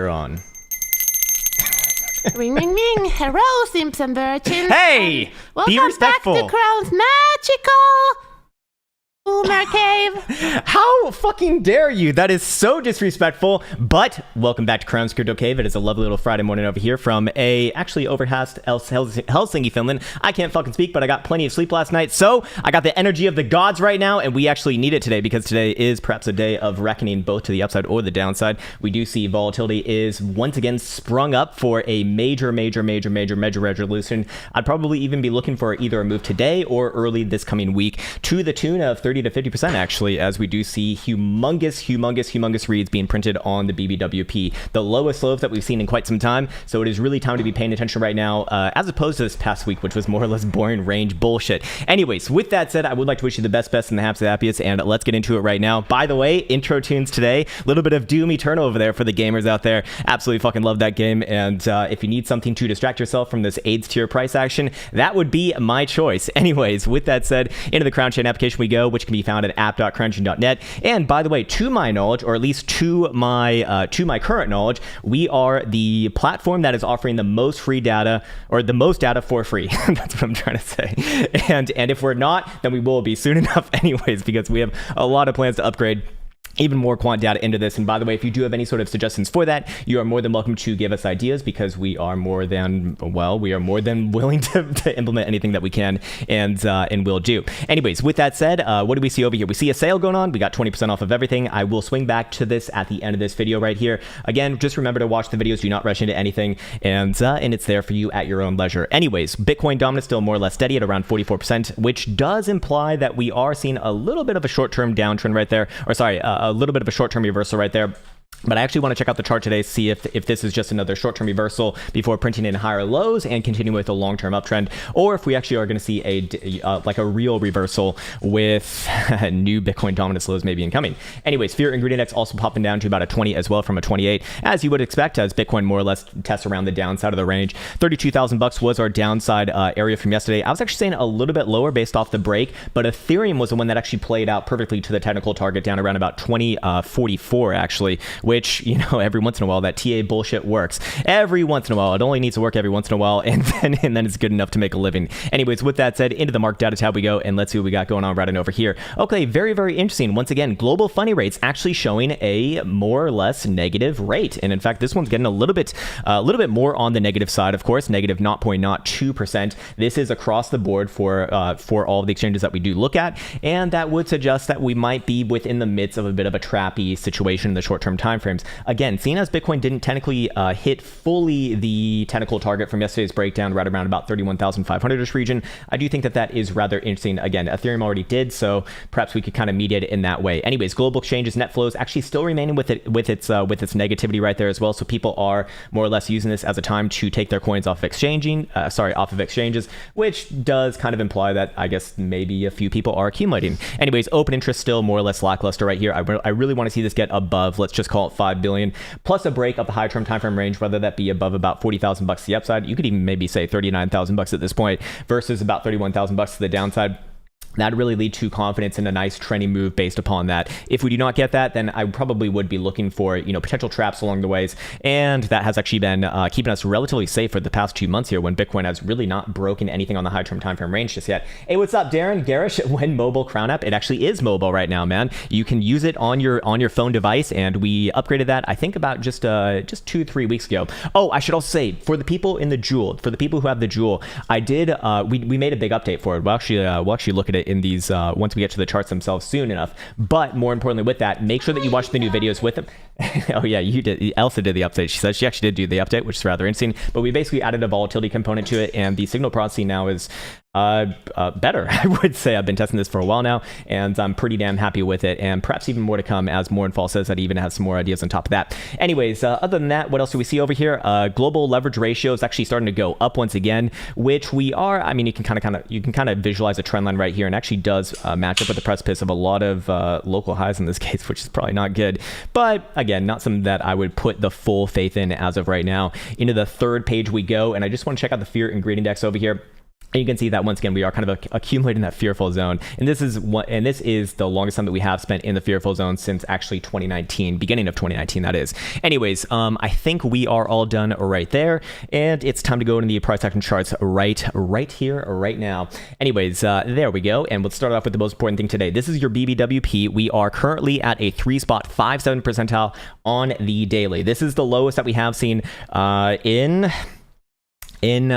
you're on. Ring, ring, ring. Hello, Simpson Virgin. Hey! Be respectful. Welcome back to Krown's magical Boomer Cave. How fucking dare you? That is so disrespectful. But welcome back to Krown's Crypto Cave. It is a lovely little Friday morning over here from a actually overcast Helsinki, Finland. I can't fucking speak, but I got plenty of sleep last night. So I got the energy of the gods right now, and we actually need it today because today is perhaps a day of reckoning both to the upside or the downside. We do see volatility is once again sprung up for a major resolution. I'd probably even be looking for either a move today or early this coming week to the tune of 30 to 50% actually, as we do see humongous reads being printed on the BBWP, the lowest lows that we've seen in quite some time. So it is really time to be paying attention right now, as opposed to this past week, which was more or less boring range bullshit. Anyways, with that said, I would like to wish you the best and the happiest, and let's get into it right now. By the way, intro tunes today, a little bit of Doom Eternal over there for the gamers out there. Absolutely fucking love that game, and if you need something to distract yourself from this AIDS tier price action, that would be my choice. Anyways, with that said, into the Krown Chain application we go, which can be found at app.krownchain.net. And by the way, to my knowledge, or at least to my current knowledge, we are the platform that is offering the most free data, or the most data for free. That's what I'm trying to say. And if we're not, then we will be soon enough anyways, because we have a lot of plans to upgrade even more quant data into this. And by the way, if you do have any sort of suggestions for that, you are more than welcome to give us ideas, because we are more than willing to implement anything that we can and will do. Anyways, with that said, what do we see over here? We see a sale going on. We got 20% off of everything. I will swing back to this at the end of this video right here. Again, just remember to watch the videos. Do not rush into anything, and it's there for you at your own leisure. Anyways, Bitcoin dominance still more or less steady at around 44%, which does imply that we are seeing a little bit of a short-term downtrend right there, or sorry, a little bit of a short-term reversal right there. But I actually want to check out the chart today, see if this is just another short-term reversal before printing in higher lows and continuing with a long-term uptrend, or if we actually are going to see a real reversal with new Bitcoin dominance lows maybe incoming. Anyways, Fear Ingredient Index also popping down to about a 20 as well from a 28, as you would expect, as Bitcoin more or less tests around the downside of the range. $32,000 was our downside area from yesterday. I was actually saying a little bit lower based off the break, but Ethereum was the one that actually played out perfectly to the technical target, down around about 2044 actually, which, you know, every once in a while that TA bullshit works. Every once in a while. It only needs to work every once in a while, and then it's good enough to make a living. Anyways, with that said, into the market data tab we go, and let's see what we got going on right on over here. Okay, very interesting. Once again, global funding rates actually showing a more or less negative rate, and in fact, this one's getting a little bit more on the negative side, of course, negative 0.02%. This is across the board for all of the exchanges that we do look at, and that would suggest that we might be within the midst of a bit of a trappy situation in the short-term time frames. Again, seeing as Bitcoin didn't technically hit fully the technical target from yesterday's breakdown, right around about 31,500-ish region, I do think that is rather interesting. Again, Ethereum already did, so perhaps we could kind of mediate it in that way. Anyways, global exchanges net flows actually still remaining with its negativity right there as well. So people are more or less using this as a time to take their coins off of exchanges, which does kind of imply that I guess maybe a few people are accumulating. Anyways, open interest still more or less lackluster right here. I really want to see this get above, let's just call it 5 billion, plus a break of the high term time frame range, whether that be above about $40,000 to the upside. You could even maybe say $39,000 at this point versus about $31,000 to the downside. That'd really lead to confidence in a nice trending move based upon that. If we do not get that, then I probably would be looking for, you know, potential traps along the ways. And that has actually been keeping us relatively safe for the past 2 months here, when Bitcoin has really not broken anything on the high term time frame range just yet. Hey, what's up, Darren? Garish, when mobile Krown app? It actually is mobile right now, man. You can use it on your phone device, and we upgraded that I think about just 2-3 weeks ago. Oh, I should also say, for the people in the Jewel, for the people who have the Jewel, I did we made a big update for it. We'll actually look at it in these once we get to the charts themselves soon enough. But more importantly with that, make sure that you watch the new videos with them. Oh yeah, you did. Elsa did the update. She said she actually did do the update, which is rather interesting. But we basically added a volatility component to it, and the signal processing now is better. I would say I've been testing this for a while now, and I'm pretty damn happy with it, and perhaps even more to come as more info says that it even has some more ideas on top of that. Anyways, other than that, what else do we see over here? Global leverage ratio is actually starting to go up once again, which we are, I mean, you can kind of visualize a trend line right here, and actually does match up with the precipice of a lot of local highs in this case, which is probably not good. But again, not something that I would put the full faith in as of right now. Into the third page we go, and I just want to check out the Fear Ingredient Index over here. And you can see that once again, we are kind of accumulating that fearful zone. And this is the longest time that we have spent in the fearful zone since actually 2019, beginning of 2019, that is. Anyways, I think we are all done right there. And it's time to go into the price action charts right here, right now. Anyways, there we go. And we'll start off with the most important thing today. This is your BBWP. We are currently at a 3.57 percentile on the daily. This is the lowest that we have seen in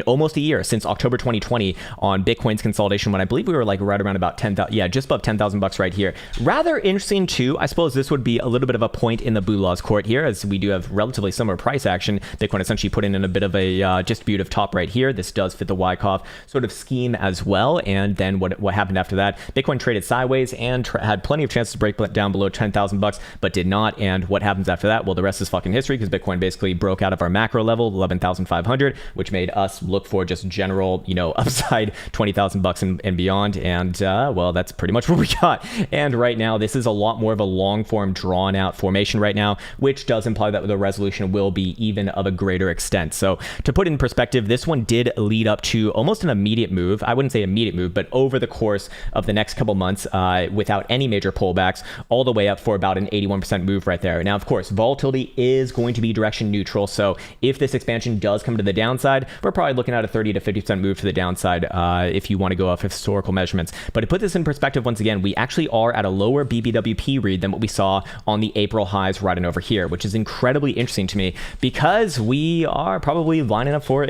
almost a year, since October 2020 on Bitcoin's consolidation, when I believe we were like right around about 10,000, yeah, just above 10,000 bucks right here. Rather interesting too. I suppose this would be a little bit of a point in the Boolaw's court here, as we do have relatively similar price action. Bitcoin essentially put in a bit of a distributive top right here. This does fit the Wyckoff sort of scheme as well. And then what happened after that? Bitcoin traded sideways and had plenty of chances to break down below 10,000 bucks, but did not. And what happens after that? Well, the rest is fucking history, because Bitcoin basically broke out of our macro level, 11,500. Which made us look for just general, upside 20,000 bucks and beyond. And well, that's pretty much what we got. And right now, this is a lot more of a long form, drawn out formation right now, which does imply that the resolution will be even of a greater extent. So to put in perspective, this one did lead up to almost an immediate move. I wouldn't say immediate move, but over the course of the next couple months, without any major pullbacks, all the way up for about an 81% move right there. Now, of course, volatility is going to be direction neutral. So if this expansion does come to the downside, we're probably looking at a 30 to 50% move to the downside if you want to go off historical measurements. But to put this in perspective, once again, we actually are at a lower BBWP read than what we saw on the April highs right over here, which is incredibly interesting to me, because we are probably lining up for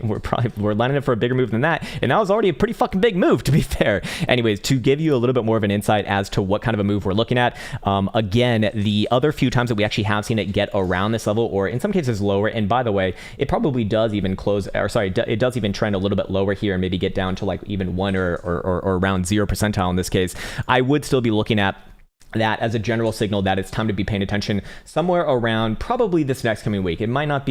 we're lining up for a bigger move than that, and that was already a pretty fucking big move, to be fair. Anyways, to give you a little bit more of an insight as to what kind of a move we're looking at, again, the other few times that we actually have seen it get around this level, or in some cases lower, and by the way, it probably does even it does even trend a little bit lower here and maybe get down to like even 1 or around 0 percentile in this case, I would still be looking at that as a general signal that it's time to be paying attention somewhere around probably this next coming week. It might not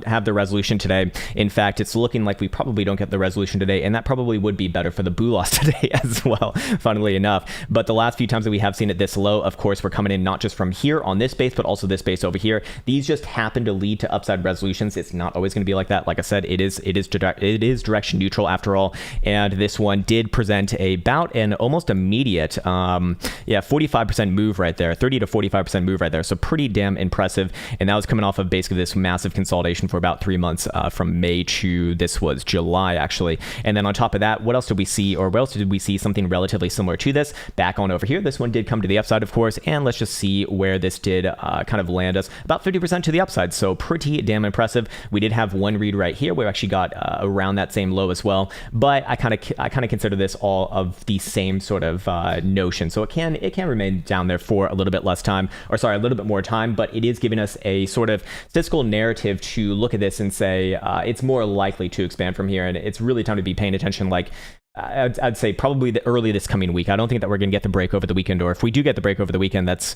have the resolution today. In fact, it's looking like we probably don't get the resolution today, and that probably would be better for the Boolaws today as well, funnily enough. But the last few times that we have seen it this low, of course, we're coming in not just from here on this base, but also this base over here. These just happen to lead to upside resolutions. It's not always going to be like that. Like I said, it is direction neutral after all. And this one did present about an almost immediate, 45% move right there, 30 to 45% move right there. So pretty damn impressive. And that was coming off of basically this massive consolidation for about 3 months from May to this was July, actually. And then on top of that, what else did we see, or what else did we see something relatively similar to this? Back on over here, this one did come to the upside, of course. And let's just see where this did kind of land us, about 50% to the upside. So pretty damn impressive. We did have one read right here. We actually got around that same low as well. But I kind of consider this all of the same sort of notion. So it can remain down there for a little bit a little bit more time, but it is giving us a sort of statistical narrative to look at this and say it's more likely to expand from here, and it's really time to be paying attention. Like I'd say probably early this coming week. I don't think that we're going to get the break over the weekend, or if we do get the break over the weekend, that's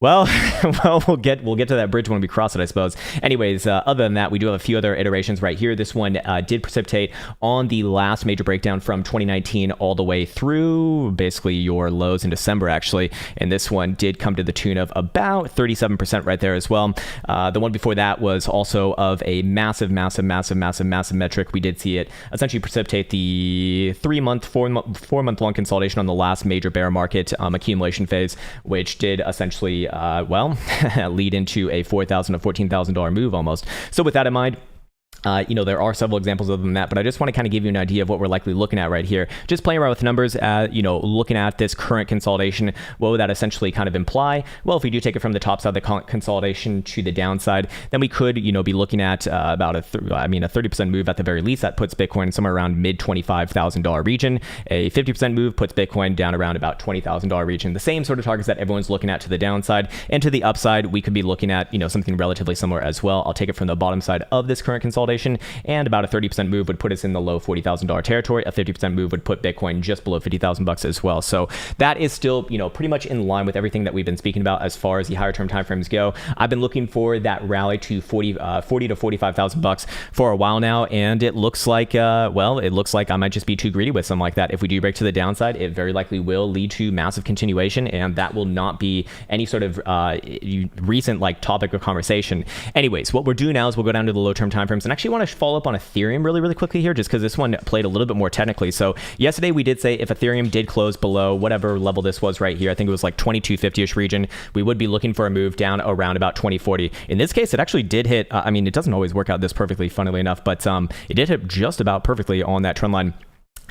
Well, we'll get to that bridge when we cross it, I suppose. Anyways, other than that, we do have a few other iterations right here. This one did precipitate on the last major breakdown from 2019 all the way through basically your lows in December, actually. And this one did come to the tune of about 37% right there as well. The one before that was also of a massive metric. We did see it essentially precipitate the 4-month long consolidation on the last major bear market accumulation phase, which did essentially lead into a $4,000 to $14,000 move almost. So with that in mind, there are several examples other than that, but I just want to kind of give you an idea of what we're likely looking at right here. Just playing around with numbers, looking at this current consolidation, what would that essentially kind of imply? Well, if we do take it from the top side of the consolidation to the downside, then we could, be looking at about a 30% move at the very least. That puts Bitcoin somewhere around mid $25,000 region. A 50% move puts Bitcoin down around about $20,000 region. The same sort of targets that everyone's looking at to the downside, and to the upside, we could be looking at, something relatively similar as well. I'll take it from the bottom side of this current consolidation, and about a 30% move would put us in the low $40,000 territory. A 50% move would put Bitcoin just below $50,000 as well. So that is still, pretty much in line with everything that we've been speaking about as far as the higher term timeframes go. I've been looking for that rally to 40 to $45,000 for a while now, and it looks like, I might just be too greedy with something like that. If we do break to the downside, it very likely will lead to massive continuation, and that will not be any sort of recent topic of conversation. Anyways, what we're doing now is we'll go down to the low term timeframes and actually actually want to follow up on Ethereum really quickly here, just because this one played a little bit more technically. So yesterday we did say if Ethereum did close below whatever level this was right here, I think it was like 2250-ish region, we would be looking for a move down around about 2040. In this case, it actually did hit, I mean, it doesn't always work out this perfectly, funnily enough, but it did hit just about perfectly on that trend line,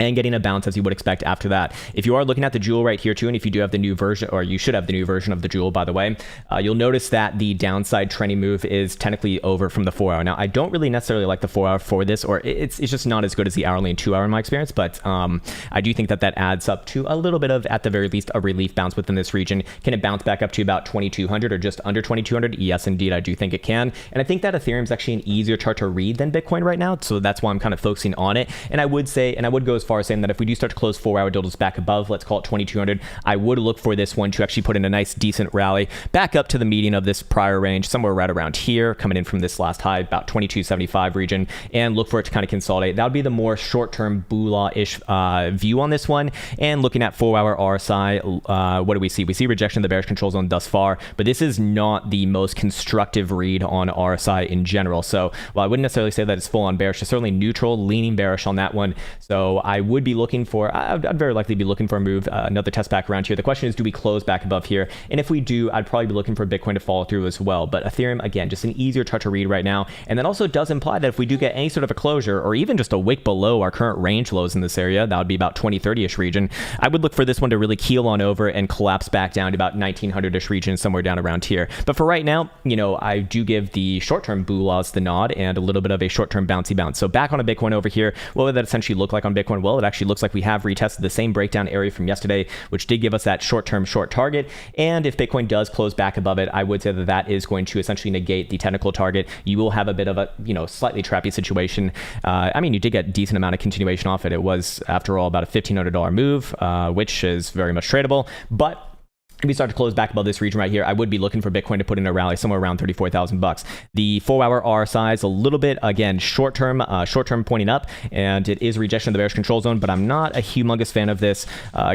and getting a bounce as you would expect after that. If you are looking at the Jewel right here too, and if you do have the new version, or you should have the new version of the Jewel, by the way, you'll notice that the downside trending move is technically over from the 4 hour. Now, I don't really necessarily like the 4 hour for this, or it's just not as good as the hourly and 2 hour in my experience, but I do think that adds up to a little bit of, at the very least, a relief bounce within this region. Can it bounce back up to about 2200 or just under 2200? Yes, indeed, I do think it can. And I think that Ethereum is actually an easier chart to read than Bitcoin right now, so that's why I'm kind of focusing on it. And I would say, and I would go as far as saying that if we do start to close 4 hour dildos back above, let's call it 2200, I would look for this one to actually put in a nice decent rally back up to the median of this prior range, somewhere right around here, coming in from this last high, about 2275 region, and look for it to kind of consolidate. That would be the more short-term Boolah-ish view on this one. And looking at 4 hour RSI, what do we see? We see rejection of the bearish control zone thus far, but this is not the most constructive read on RSI in general. So while I wouldn't necessarily say that it's full on bearish, it's certainly neutral, leaning bearish on that one. So I would be looking for, I'd very likely be looking for a move, another test back around here. The question is, do we close back above here? And if we do, I'd probably be looking for Bitcoin to follow through as well. But Ethereum, again, just an easier chart to read right now. And that also does imply that if we do get any sort of a closure, or even just a wick below our current range lows in this area, that would be about 2030-ish region, I would look for this one to really keel on over and collapse back down to about 1900-ish region, somewhere down around here. But for right now, you know, I do give the short-term Boolahs the nod and a little bit of a short-term bouncy bounce. So back on a Bitcoin over here, what would that essentially look like on Bitcoin? Well, it actually looks like we have retested the same breakdown area from yesterday, which did give us that short-term short target. And if Bitcoin does close back above it, I would say that that is going to essentially negate the technical target. You will have a bit of a, you know, slightly trappy situation. I mean, you did get a decent amount of continuation off it. It was, after all, about a $1,500 move, which is very much tradable. But if we start to close back above this region right here, I would be looking for Bitcoin to put in a rally somewhere around 34,000 bucks. The 4 hour RSI is a little bit, again, short-term pointing up, and it is rejection of the bearish control zone, but I'm not a humongous fan of this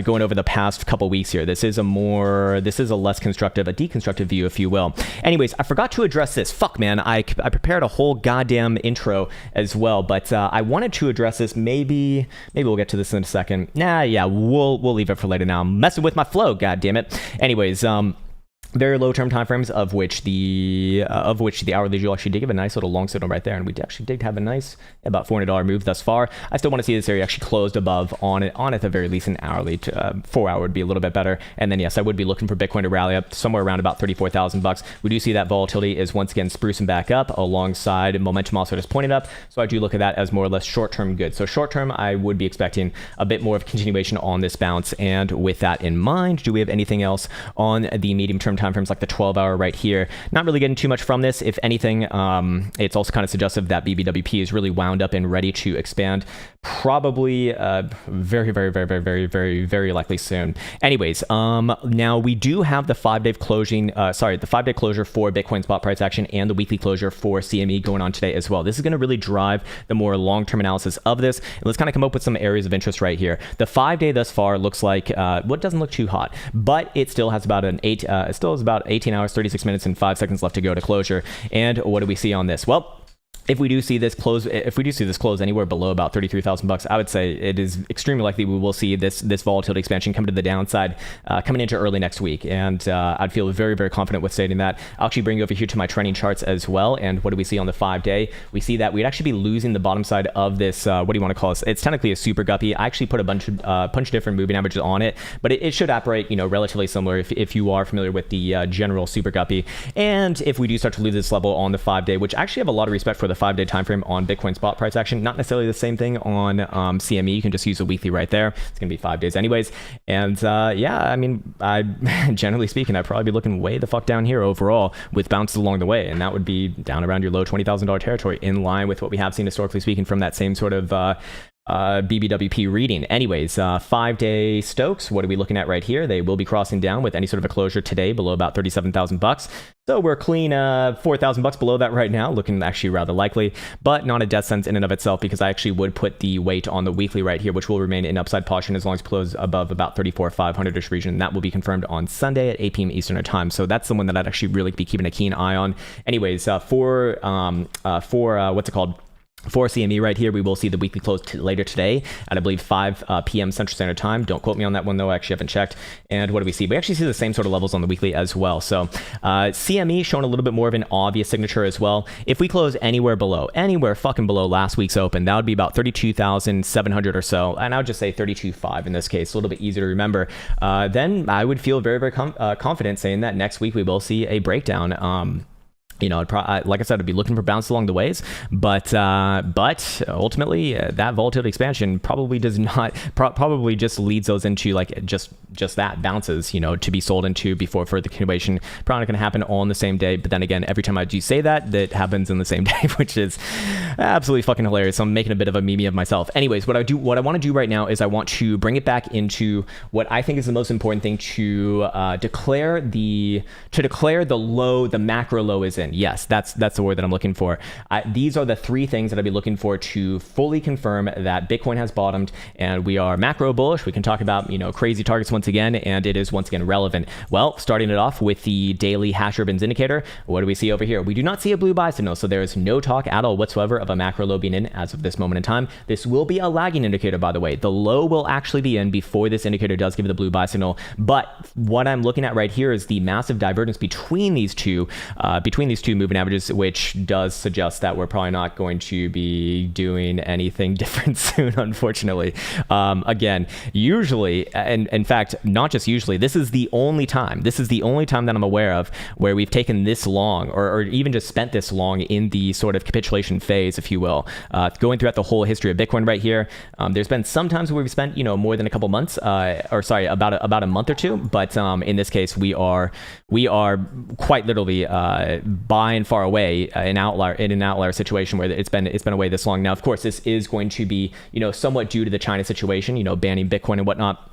going over the past couple weeks here. This is a less constructive, a deconstructive view, if you will. Anyways, I forgot to address this. Fuck, man. I prepared a whole goddamn intro as well, but I wanted to address this. Maybe we'll get to this in a second. Nah, yeah, we'll leave it for later now. I'm messing with my flow, goddammit. Anyways, very low term timeframes, of which the hourly Jewel actually did give a nice little long signal right there, and we actually did have a nice about $400 move thus far. I still want to see this area actually closed above on at the very least an hourly. 4 hour would be a little bit better, and then yes, I would be looking for Bitcoin to rally up somewhere around about 34,000 bucks. We do see that volatility is once again sprucing back up alongside momentum also just pointed up, so I do look at that as more or less short term good. So short term, I would be expecting a bit more of continuation on this bounce. And with that in mind, do we have anything else on the medium term timeframes like the 12 hour right here? Not really getting too much from this. If anything, it's also kind of suggestive that BBWP is really wound up and ready to expand, probably very likely soon. Anyways, now we do have the 5-day closing, the 5-day closure for Bitcoin spot price action and the weekly closure for CME going on today as well. This is going to really drive the more long-term analysis of this. And let's kind of come up with some areas of interest right here. The 5-day thus far looks like what doesn't look too hot, but it still has about it still has about 18 hours, 36 minutes, and 5 seconds left to go to closure. And what do we see on this? Well, if we do see this close anywhere below about 33,000 bucks, I would say it is extremely likely we will see this volatility expansion come to the downside coming into early next week. And I'd feel very confident with stating that. I'll actually bring you over here to my trending charts as well. And what do we see on the 5-day? We see that we'd actually be losing the bottom side of this. What do you want to call this? It's technically a super guppy. I actually put a bunch of different moving averages on it, but it should operate, relatively similar if you are familiar with the general super guppy. And if we do start to lose this level on the 5-day, which I actually have a lot of respect for the 5-day time frame on Bitcoin spot price action, not necessarily the same thing on CME. You can just use a weekly right there. It's gonna be 5 days anyways. And yeah, I mean, I generally speaking, I'd probably be looking way the fuck down here overall with bounces along the way, and that would be down around your low $20,000 territory, in line with what we have seen historically speaking from that same sort of BBWP reading. Anyways, 5-day Stokes, what are we looking at right here? They will be crossing down with any sort of a closure today below about 37,000 bucks. So we're clean 4,000 bucks below that right now, looking actually rather likely, but not a death sentence in and of itself, because I actually would put the weight on the weekly right here, which will remain in upside posture as long as it closes above about 34,500-ish region. That will be confirmed on Sunday at 8 p.m. Eastern time. So that's the one that I'd actually really be keeping a keen eye on. Anyways, for what's it called? For CME right here, we will see the weekly close later today at, I believe, 5 p.m. Central Standard Time. Don't quote me on that one, though. I actually haven't checked. And what do we see? We actually see the same sort of levels on the weekly as well. So CME showing a little bit more of an obvious signature as well. If we close anywhere fucking below last week's open, that would be about 32,700 or so. And I would just say 32.5 in this case, a little bit easier to remember. Then I would feel very, very confident saying that next week we will see a breakdown. Like I said, I'd be looking for bounce along the ways, but ultimately that volatility expansion probably does not, probably just leads those into like just that bounces, to be sold into before further continuation. Probably not going to happen all in the same day. But then again, every time I do say that happens in the same day, which is absolutely fucking hilarious. So I'm making a bit of a meme of myself. Anyways, what I want to do right now is I want to bring it back into what I think is the most important thing to declare the low, the macro low is in. Yes, that's the word that I'm looking for. These are the 3 things that I'd be looking for to fully confirm that Bitcoin has bottomed and we are macro bullish. We can talk about, crazy targets once again, and it is once again relevant. Well, starting it off with the daily hash ribbons indicator, what do we see over here? We do not see a blue buy signal, so there is no talk at all whatsoever of a macro low being in as of this moment in time. This will be a lagging indicator, by the way. The low will actually be in before this indicator does give the blue buy signal. But what I'm looking at right here is the massive divergence between these two moving averages, which does suggest that we're probably not going to be doing anything different soon, unfortunately. Again, usually, and in fact, not just usually, this is the only time that I'm aware of where we've taken this long or even just spent this long in the sort of capitulation phase, if you will, going throughout the whole history of Bitcoin right here. There's been some times where we've spent, more than a couple months, about a month or two. But in this case, we are quite literally by and far away in an outlier situation where it's been away this long. Now, of course, this is going to be, somewhat due to the China situation, banning Bitcoin and whatnot.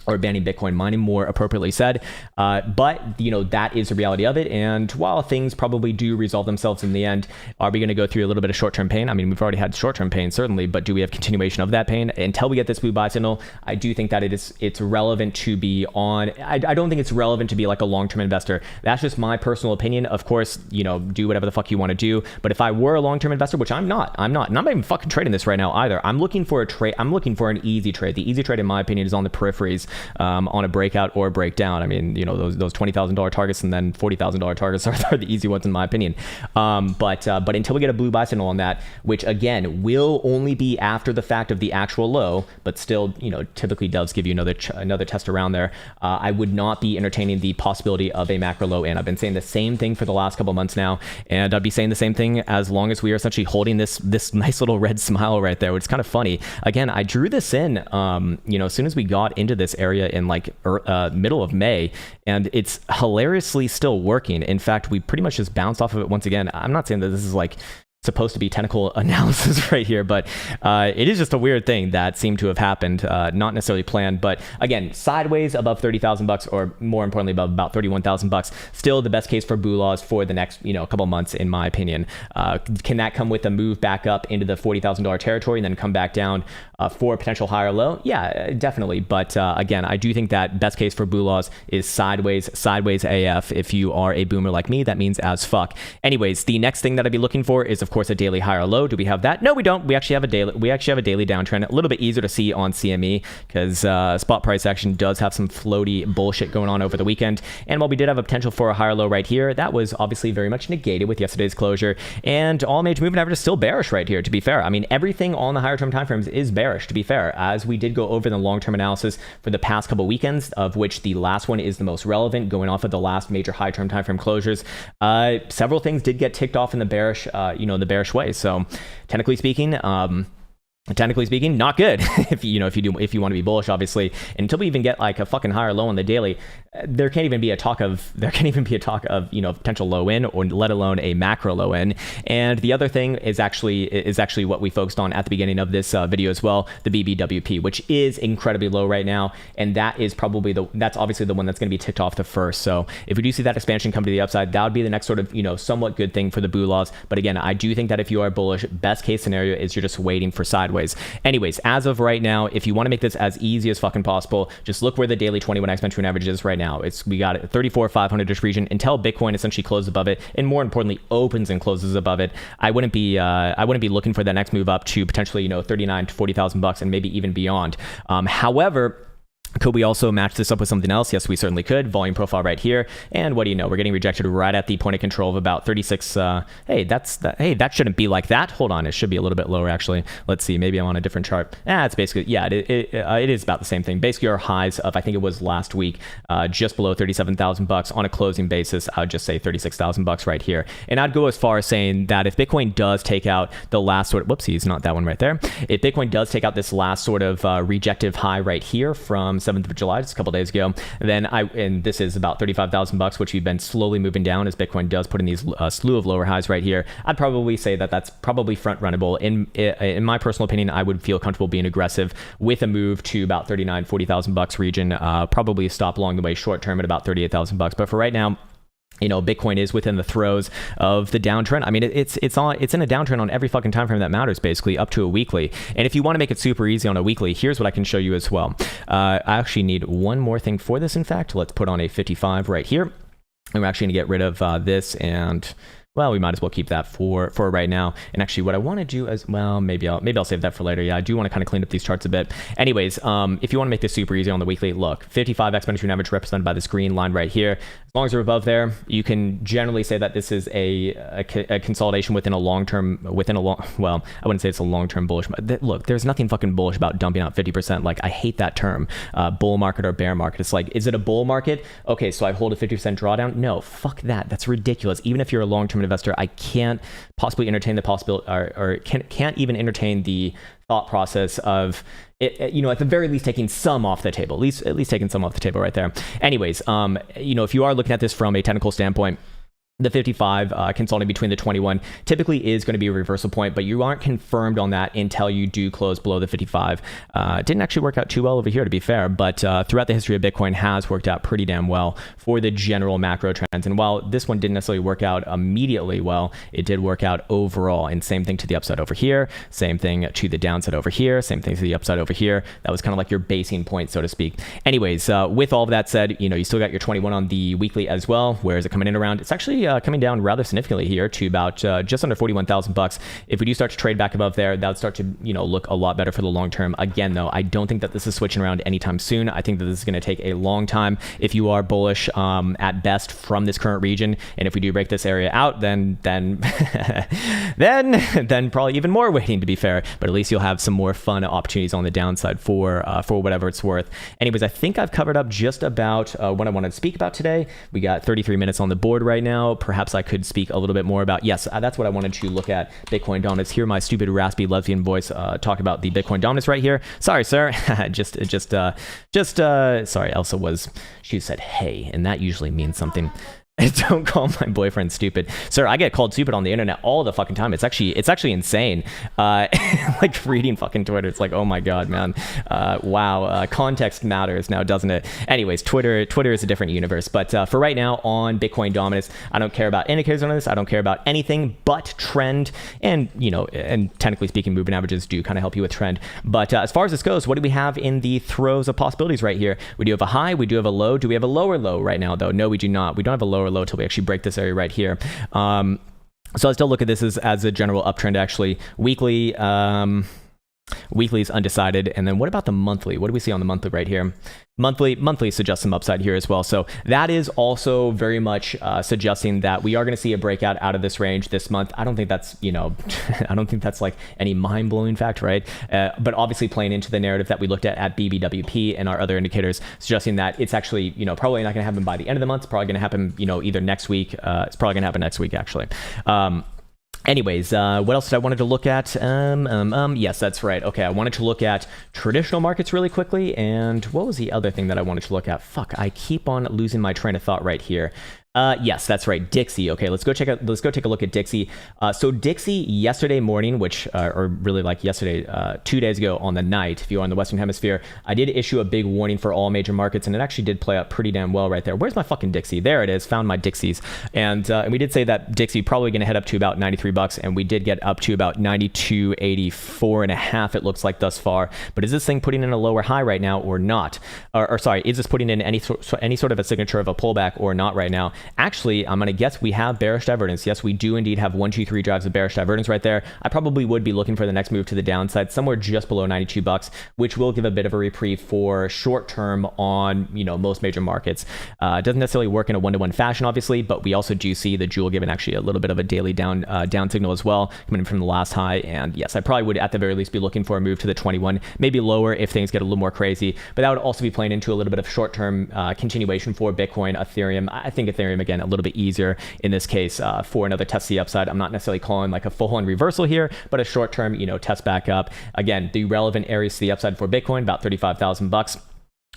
Or banning Bitcoin mining, more appropriately said. But, that is the reality of it. And while things probably do resolve themselves in the end, are we going to go through a little bit of short-term pain? I mean, we've already had short-term pain, certainly, but do we have continuation of that pain? Until we get this blue buy signal, I do think that it's relevant to be on. I don't think it's relevant to be like a long-term investor. That's just my personal opinion. Of course, do whatever the fuck you want to do. But if I were a long-term investor, which I'm not, and I'm not even fucking trading this right now either. I'm looking for a trade. I'm looking for an easy trade. The easy trade, in my opinion, is on the peripheries. On a breakout or breakdown. I mean, those $20,000 targets and then $40,000 targets are the easy ones in my opinion. But until we get a blue buy signal on that, which again will only be after the fact of the actual low, but still, typically does give you another test around there. I would not be entertaining the possibility of a macro low in. I've been saying the same thing for the last couple months now, and I'd be saying the same thing as long as we are essentially holding this nice little red smile right there, which is kind of funny. Again, I drew this in, as soon as we got into this area in middle of May, and it's hilariously still working. In fact, we pretty much just bounced off of it once again. I'm not saying that this is like supposed to be technical analysis right here, but it is just a weird thing that seemed to have happened, not necessarily planned, but again, sideways above $30,000, or more importantly, above about $31,000. Still the best case for BULAs for the next, couple months, in my opinion. Can that come with a move back up into the $40,000 territory and then come back down for a potential higher low? Yeah, definitely. But again, I do think that best case for BULAs is sideways AF. If you are a boomer like me, that means as fuck. Anyways, the next thing that I'd be looking for is, of course, a daily higher low. Do we have that? No, we don't. We actually have a daily downtrend. A little bit easier to see on CME because spot price action does have some floaty bullshit going on over the weekend. And while we did have a potential for a higher low right here, that was obviously very much negated with yesterday's closure. And all major movement averages still bearish right here, to be fair. I mean, everything on the higher term timeframes is bearish, to be fair, as we did go over the long-term analysis for the past couple weekends, of which the last one is the most relevant, going off of the last major high term timeframe closures. Several things did get ticked off in the bearish, the bearish way. So technically speaking, not good. if you want to be bullish, obviously. And until we even get like a fucking higher low on the daily, there can't even be a talk of potential low in, or let alone a macro low in. And the other thing is actually what we focused on at the beginning of this video as well, the BBWP, which is incredibly low right now, and that is probably that's obviously the one that's going to be ticked off the first. So if we do see that expansion come to the upside, that would be the next sort of somewhat good thing for the BULAs. But again, I do think that if you are bullish, best case scenario is you're just waiting for sideways sideways. Anyways, as of right now, if you want to make this as easy as fucking possible, just look where the daily 21 exponential average is right now. We got a 34,500-ish region until Bitcoin essentially closes above it, and more importantly, opens and closes above it. I wouldn't be looking for the next move up to potentially 39 to 40,000 bucks and maybe even beyond. However, could we also match this up with something else? Yes, we certainly could. Volume profile right here. And what do you know? We're getting rejected right at the point of control of about 36. Hey, that shouldn't be like that. Hold on. It should be a little bit lower, actually. Let's see. Maybe I'm on a different chart. It's basically, yeah, it is about the same thing. Basically, our highs of, I think it was last week, just below 37,000 bucks on a closing basis. I would just say 36,000 bucks right here. And I'd go as far as saying that if Bitcoin does take out the last sort of, whoopsies, not that one right there. If Bitcoin does take out this last sort of rejective high right here from 7th of July, just a couple days ago, then and this is about 35,000 bucks, which we've been slowly moving down as Bitcoin does put in these slew of lower highs right here. I'd probably say that that's probably front runnable. In my personal opinion, I would feel comfortable being aggressive with a move to about 39, 40,000 bucks region. Probably stop along the way short term at about 38,000 bucks. But for right now, Bitcoin is within the throes of the downtrend. I mean, it's in a downtrend on every fucking time frame that matters, basically, up to a weekly. And if you want to make it super easy on a weekly, here's what I can show you as well. I actually need one more thing for this. In fact, let's put on a 55 right here. And we're actually going to get rid of this and... well, we might as well keep that for right now. And actually, what I want to do as well, maybe I'll save that for later. Yeah, I do want to kind of clean up these charts a bit. Anyways, if you want to make this super easy on the weekly, look, 55 exponential average represented by this green line right here. As long as you're above there, you can generally say that this is a consolidation within a long-term, well, I wouldn't say it's a long-term bullish. Look, there's nothing fucking bullish about dumping out 50%. Like, I hate that term, bull market or bear market. It's like, is it a bull market? Okay, so I hold a 50% drawdown? No, fuck that. That's ridiculous. Even if you're a long-term investor, I can't possibly entertain the possibility or can't even entertain the thought process of it, at the very least taking some off the table, at least taking some off the table right there. Anyways, if you are looking at this from a technical standpoint, the 55 consolidating between the 21 typically is going to be a reversal point, but you aren't confirmed on that until you do close below the 55. It didn't actually work out too well over here, to be fair, but throughout the history of Bitcoin has worked out pretty damn well for the general macro trends. And while this one didn't necessarily work out immediately well, it did work out overall. And same thing to the upside over here, same thing to the downside over here, same thing to the upside over here. That was kind of like your basing point, so to speak. Anyways, with all of that said, you still got your 21 on the weekly as well. Where is it coming in around? It's actually coming down rather significantly here to about just under 41,000 bucks. If we do start to trade back above there, that would start to look a lot better for the long term. Again, though, I don't think that this is switching around anytime soon. I think that this is going to take a long time. If you are bullish at best from this current region, and if we do break this area out, then then probably even more waiting, to be fair. But at least you'll have some more fun opportunities on the downside for whatever it's worth. Anyways, I think I've covered up just about what I wanted to speak about today. We got 33 minutes on the board right now. Perhaps I could speak a little bit more about, yes, that's what I wanted to look at, Bitcoin dominance. Hear my stupid raspy lesbian voice talk about the Bitcoin dominance right here. Sorry, sir. Sorry, Elsa she said hey, and that usually means something. Don't call my boyfriend stupid, sir. I get called stupid on the internet all the fucking time. It's actually insane. Like reading fucking Twitter, it's like, oh my god, man. Wow. Context matters now, doesn't it? Anyways, Twitter is a different universe. But for right now, on Bitcoin dominance, I don't care about indicators on this. I don't care about anything but trend. And and technically speaking, moving averages do kind of help you with trend. But as far as this goes, what do we have in the throes of possibilities right here? We do have a high. We do have a low. Do we have a lower low right now, though? No, we do not. We don't have a lower low till we actually break this area right here. So I still look at this as a general uptrend, actually. Weekly is undecided. And then what about the monthly? What do we see on the monthly right here? Monthly suggests some upside here as well. So that is also very much suggesting that we are going to see a breakout out of this range this month. I don't think that's, I don't think that's like any mind-blowing fact, right? But obviously playing into the narrative that we looked at BBWP and our other indicators, suggesting that it's actually, probably not going to happen by the end of the month. It's probably going to happen, either next week. It's probably going to happen next week, actually. Anyways, what else did I wanted to look at? Yes, that's right. Okay, I wanted to look at traditional markets really quickly. And what was the other thing that I wanted to look at? Fuck, I keep on losing my train of thought right here. Yes, that's right. Dixie. Okay, let's go take a look at Dixie. So Dixie yesterday morning, which, or really like yesterday, 2 days ago on the night, if you're on the Western Hemisphere, I did issue a big warning for all major markets, and it actually did play out pretty damn well right there. Where's my fucking Dixie? There it is. Found my Dixies. And we did say that Dixie probably going to head up to about $93, and we did get up to about 92.84 and a half. It looks like thus far. But is this thing putting in a lower high right now or not? Or sorry, is this putting in any sort of a signature of a pullback or not right now? Actually, I'm going to guess we have bearish divergence. Yes, we do indeed have 1, 2, 3 drives of bearish divergence right there. I probably would be looking for the next move to the downside, somewhere just below $92, which will give a bit of a reprieve for short term on, most major markets. It doesn't necessarily work in a one-to-one fashion, obviously, but we also do see the jewel giving actually a little bit of a daily down signal as well, coming in from the last high. And yes, I probably would at the very least be looking for a move to the 21, maybe lower if things get a little more crazy. But that would also be playing into a little bit of short-term continuation for Bitcoin, Ethereum. I think Ethereum, again, a little bit easier in this case for another test the upside. I'm not necessarily calling like a full-on reversal here, but a short-term, test back up. Again, the relevant areas to the upside for Bitcoin, about $35,000.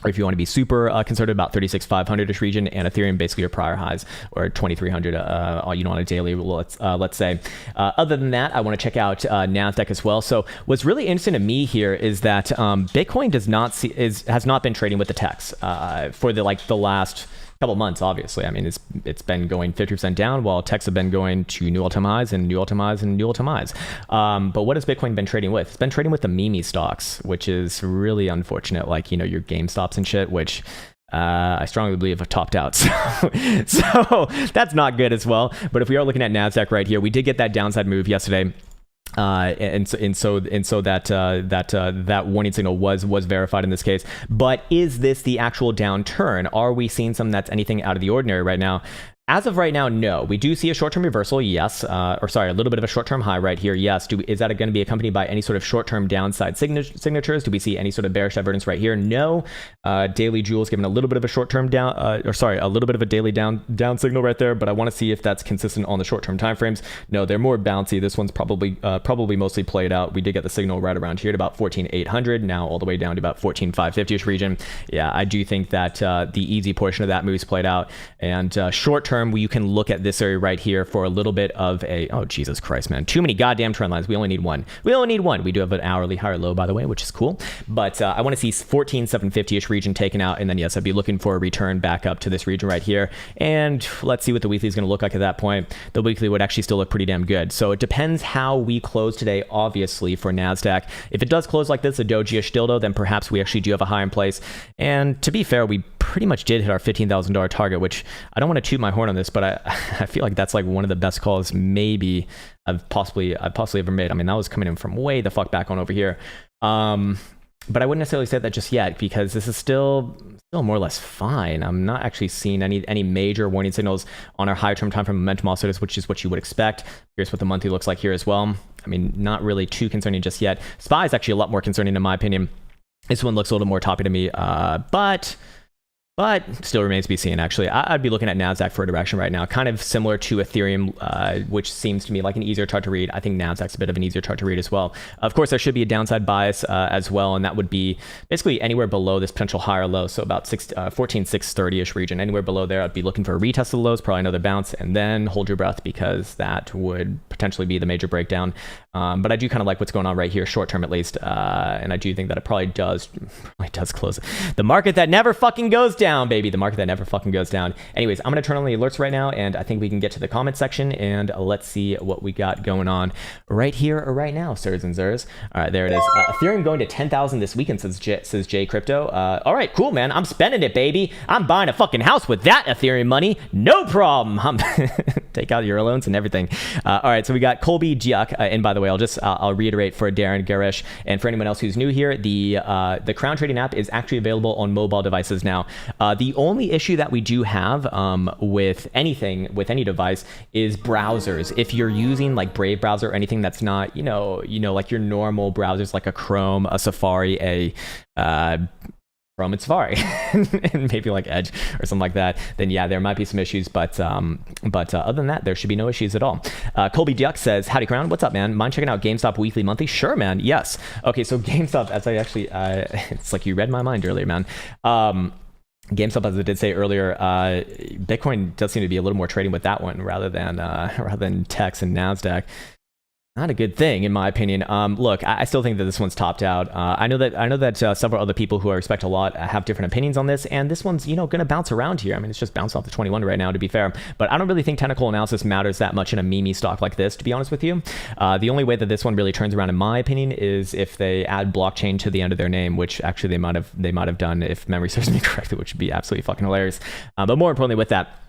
Or if you want to be super conservative, about 36,500-ish region, and Ethereum basically your prior highs, or 2,300 on a daily, let's say. Other than that, I want to check out Nasdaq as well. So what's really interesting to me here is that Bitcoin has not been trading with the techs for the last couple months. Obviously, I mean it's been going 50% down, while techs have been going to new all-time highs and new all-time highs and new all-time highs. But what has Bitcoin been trading with? It's been trading with the meme stocks, which is really unfortunate, like your GameStops and shit, which I strongly believe have topped out. So that's not good as well. But if we are looking at Nasdaq right here, we did get that downside move yesterday. And so that warning signal was verified in this case. But is this the actual downturn? Are we seeing something that's anything out of the ordinary right now? As of right now, no. We do see a short-term reversal, yes. A little bit of a short-term high right here, yes. Is that going to be accompanied by any sort of short-term downside signatures? Do we see any sort of bearish divergence right here? No. Daily Jewel's giving a little bit of a short-term down, a little bit of a daily down signal right there. But I want to see if that's consistent on the short-term timeframes. No, they're more bouncy. This one's probably mostly played out. We did get the signal right around here at about 14,800. Now all the way down to about 14,550-ish region. Yeah, I do think that the easy portion of that move's played out, and short-term, you can look at this area right here for a little bit of a, oh Jesus Christ, man, too many goddamn trend lines. We only need one. We do have an hourly higher low, by the way, which is cool. But I want to see 14,750-ish region taken out, and then yes, I'd be looking for a return back up to this region right here. And let's see what the weekly is going to look like at that point. The weekly would actually still look pretty damn good. So it depends how we close today, obviously, for Nasdaq. If it does close like this, a doji-ish dildo, then perhaps we actually do have a high in place. And to be fair, we pretty much did hit our $15,000 target, which I don't want to toot my horn on this, but I feel like that's like one of the best calls maybe I've possibly ever made. I mean, that was coming in from way the fuck back on over here. But I wouldn't necessarily say that just yet, because this is still more or less fine. I'm not actually seeing any major warning signals on our high term time frame momentum oscillators, which is what you would expect. Here's what the monthly looks like here as well. I mean, not really too concerning just yet. SPY is actually a lot more concerning in my opinion. This one looks a little more toppy to me, but still remains to be seen, actually. I'd be looking at Nasdaq for a direction right now, kind of similar to Ethereum, which seems to me like an easier chart to read. I think Nasdaq's a bit of an easier chart to read as well. Of course, there should be a downside bias as well, and that would be basically anywhere below this potential higher low, so about 14,630-ish region. Anywhere below there, I'd be looking for a retest of the lows, probably another bounce, and then hold your breath, because that would potentially be the major breakdown. But I do kind of like what's going on right here, short term at least, and I do think that it probably does close. The market that never fucking goes down, baby. The market that never fucking goes down. Anyways, I'm going to turn on the alerts right now, and I think we can get to the comment section, and let's see what we got going on right here or right now, sirs and zers. All right, there it is. Ethereum going to 10,000 this weekend, says Jay Crypto. All right, cool, man. I'm spending it, baby. I'm buying a fucking house with that Ethereum money. No problem. Take out your loans and everything. All right, so we got Colby Giuk, and by the way, I'll reiterate for Darren Garish and for anyone else who's new here, the Krown trading app is actually available on mobile devices now. The only issue that we do have with any device is browsers. If you're using like Brave browser or anything that's not, like your normal browsers, like a Chrome, a Safari, a Chrome and Safari, and maybe like Edge or something like that, then yeah, there might be some issues, but other than that, there should be no issues at all. Colby Duck says, howdy Krown, what's up, man? Mind checking out GameStop weekly, monthly? Sure, man, yes. Okay, so GameStop, as I actually, it's like you read my mind earlier, man. GameStop, as I did say earlier, Bitcoin does seem to be a little more trading with that one rather than techs and Nasdaq. Not a good thing, in my opinion. Look, I still think that this one's topped out. I know that several other people who I respect a lot have different opinions on this, and this one's going to bounce around here. I mean, it's just bounced off the 21 right now, to be fair. But I don't really think technical analysis matters that much in a meme stock like this, to be honest with you. The only way that this one really turns around, in my opinion, is if they add blockchain to the end of their name, which actually they might have done, if memory serves me correctly, which would be absolutely fucking hilarious. But more importantly, with that.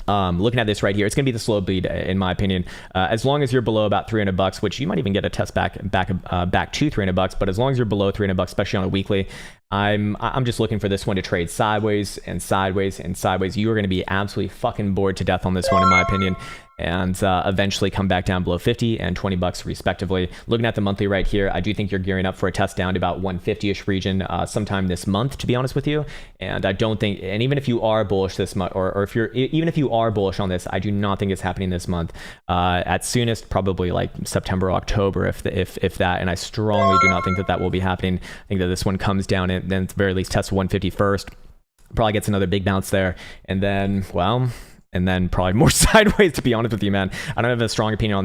Looking at this right here, it's going to be the slow bleed, in my opinion. As long as you're below about $300, which you might even get a test back to $300, but as long as you're below $300, especially on a weekly, I'm just looking for this one to trade sideways and sideways and sideways. You are going to be absolutely fucking bored to death on this one, in my opinion, and eventually come back down below 50 and $20 respectively. Looking at the monthly right here, I do think you're gearing up for a test down to about 150-ish region sometime this month, to be honest with you. And I don't think, and even if you are bullish this month, or even if you are bullish on this, I do not think it's happening this month. At soonest, probably like September, October, if that. And I strongly do not think that will be happening. I think that this one comes down and then at the very least tests 150 first. Probably gets another big bounce there, and then probably more sideways, to be honest with you, man. I don't have a strong opinion on